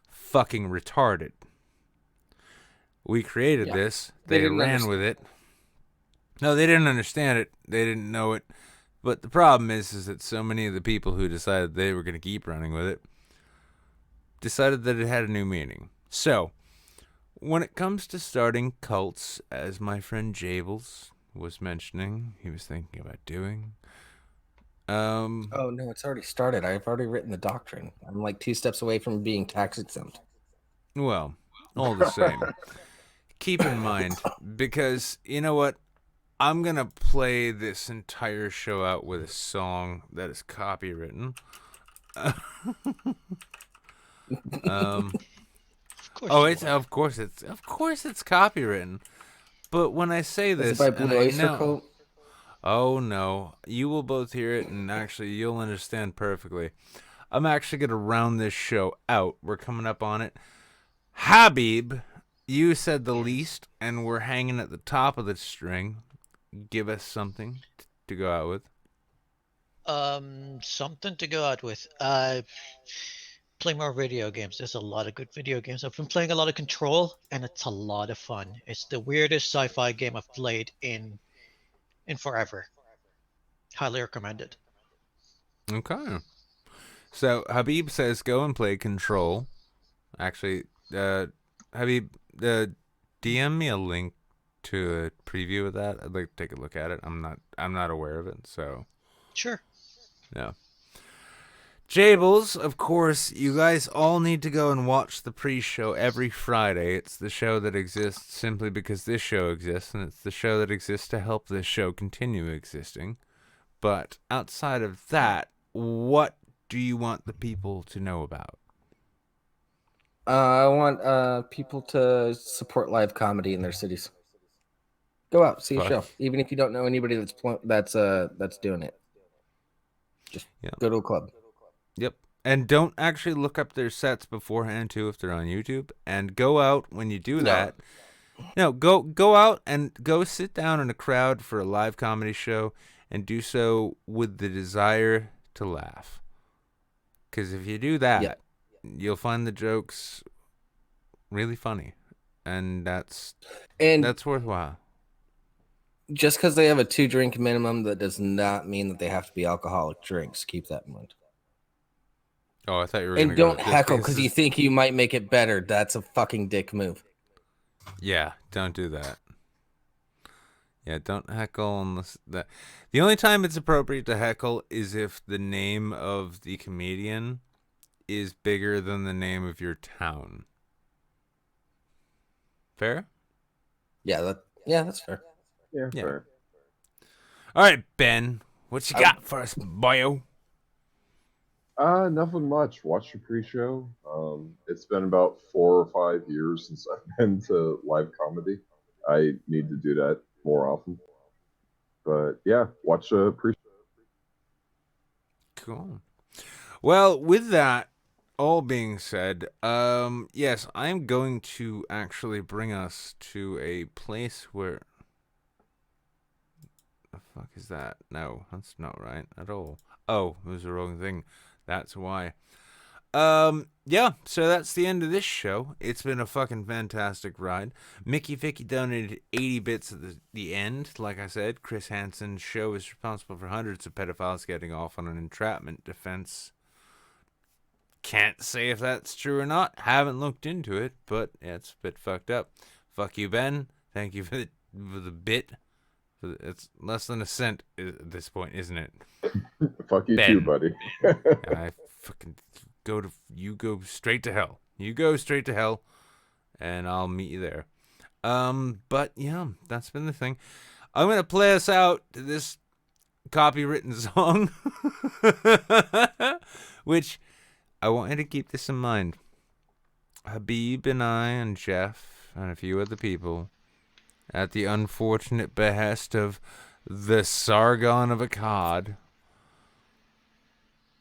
fucking retarded. We created this. They ran with it. No, they didn't understand it. They didn't know it. But the problem is that so many of the people who decided they were going to keep running with it decided that it had a new meaning. So, when it comes to starting cults, as my friend Jables was mentioning, he was thinking about doing. Oh no, it's already started. I've already written the doctrine. I'm like 2 steps away from being tax exempt. Well, all the same, keep in mind, because you know what? I'm going to play this entire show out with a song that is copywritten. Of course it's copywritten. But when I say this, is it by Blue Oyster Cult? Oh no, you will both hear it, and actually you'll understand perfectly. I'm actually gonna round this show out. We're coming up on it. Habib, you said the least, and we're hanging at the top of the string. Give us something to go out with. Something to go out with. Play more video games. There's a lot of good video games. I've been playing a lot of Control, and it's a lot of fun. It's the weirdest sci-fi game I've played in forever. Highly recommended. Okay. So Habib says go and play Control. Actually, Habib, DM me a link to a preview of that. I'd like to take a look at it. I'm not aware of it, so. Sure. Yeah. Jables, of course, you guys all need to go and watch the pre-show every Friday. It's the show that exists simply because this show exists, and it's the show that exists to help this show continue existing. But outside of that, what do you want the people to know about? I want people to support live comedy in their cities. Go out, see a Fuck. show, even if you don't know anybody that's doing it. Just go to a club. Yep. And don't actually look up their sets beforehand too if they're on YouTube. And go out when you do that. No, go out and go sit down in a crowd for a live comedy show and do so with the desire to laugh. Because if you do that, you'll find the jokes really funny, and that's worthwhile. Just because they have a 2-drink minimum, that does not mean that they have to be alcoholic drinks. Keep that in mind. Oh, I thought you were. And don't heckle because you think you might make it better. That's a fucking dick move. Yeah, don't do that. Yeah, don't heckle unless that. The only time it's appropriate to heckle is if the name of the comedian is bigger than the name of your town. Fair? Yeah, that's fair. Yeah, fair. All right, Ben, what you got for us, boyo? Nothing much. Watched the pre-show. It's been about 4 or 5 years since I've been to live comedy. I need to do that more often. But yeah, watch the pre-show. Cool. Well, with that all being said, yes, I'm going to actually bring us to a place where. The fuck is that? No, that's not right at all. Oh, it was the wrong thing. That's why. Yeah, so that's the end of this show. It's been a fucking fantastic ride. Mickey Vicky donated 80 bits at the end. Like I said, Chris Hansen's show is responsible for hundreds of pedophiles getting off on an entrapment defense. Can't say if that's true or not. Haven't looked into it, but yeah, it's a bit fucked up. Fuck you, Ben. Thank you for the bit. It's less than a cent at this point, isn't it? Fuck you Ben. too, buddy. I fucking go straight to hell. You go straight to hell, and I'll meet you there. But yeah, that's been the thing. I'm gonna play us out to this copywritten song, which I want you to keep this in mind. Habib and I and Jeff and a few other people, at the unfortunate behest of the Sargon of Akkad,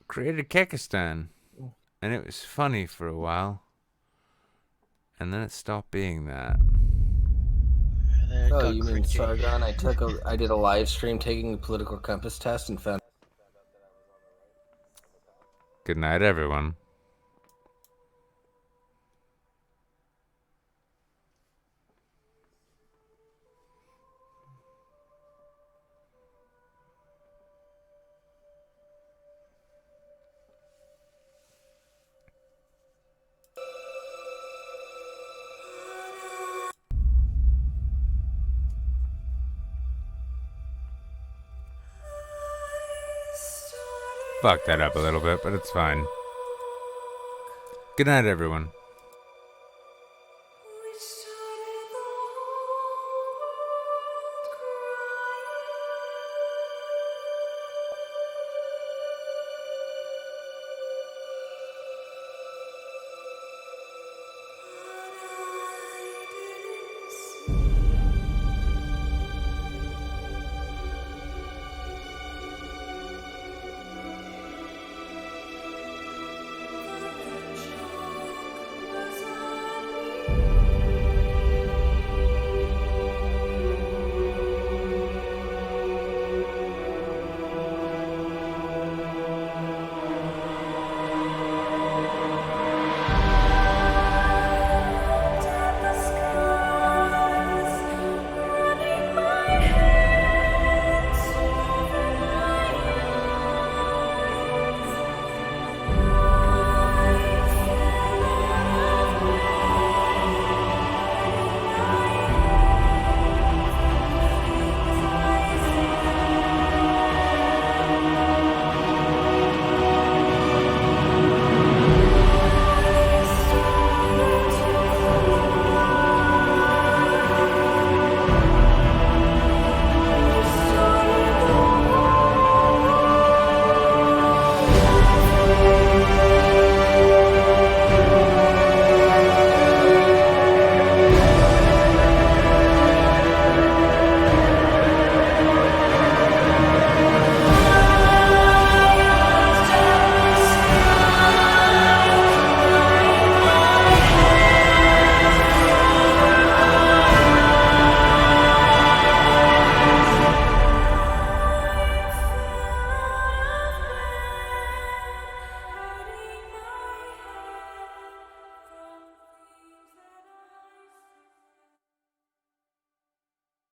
created Kekistan. And it was funny for a while. And then it stopped being that. Oh, you mean Sargon? I did a live stream taking the political compass test and found. Good night, everyone. Fucked that up a little bit, but it's fine. Good night, everyone.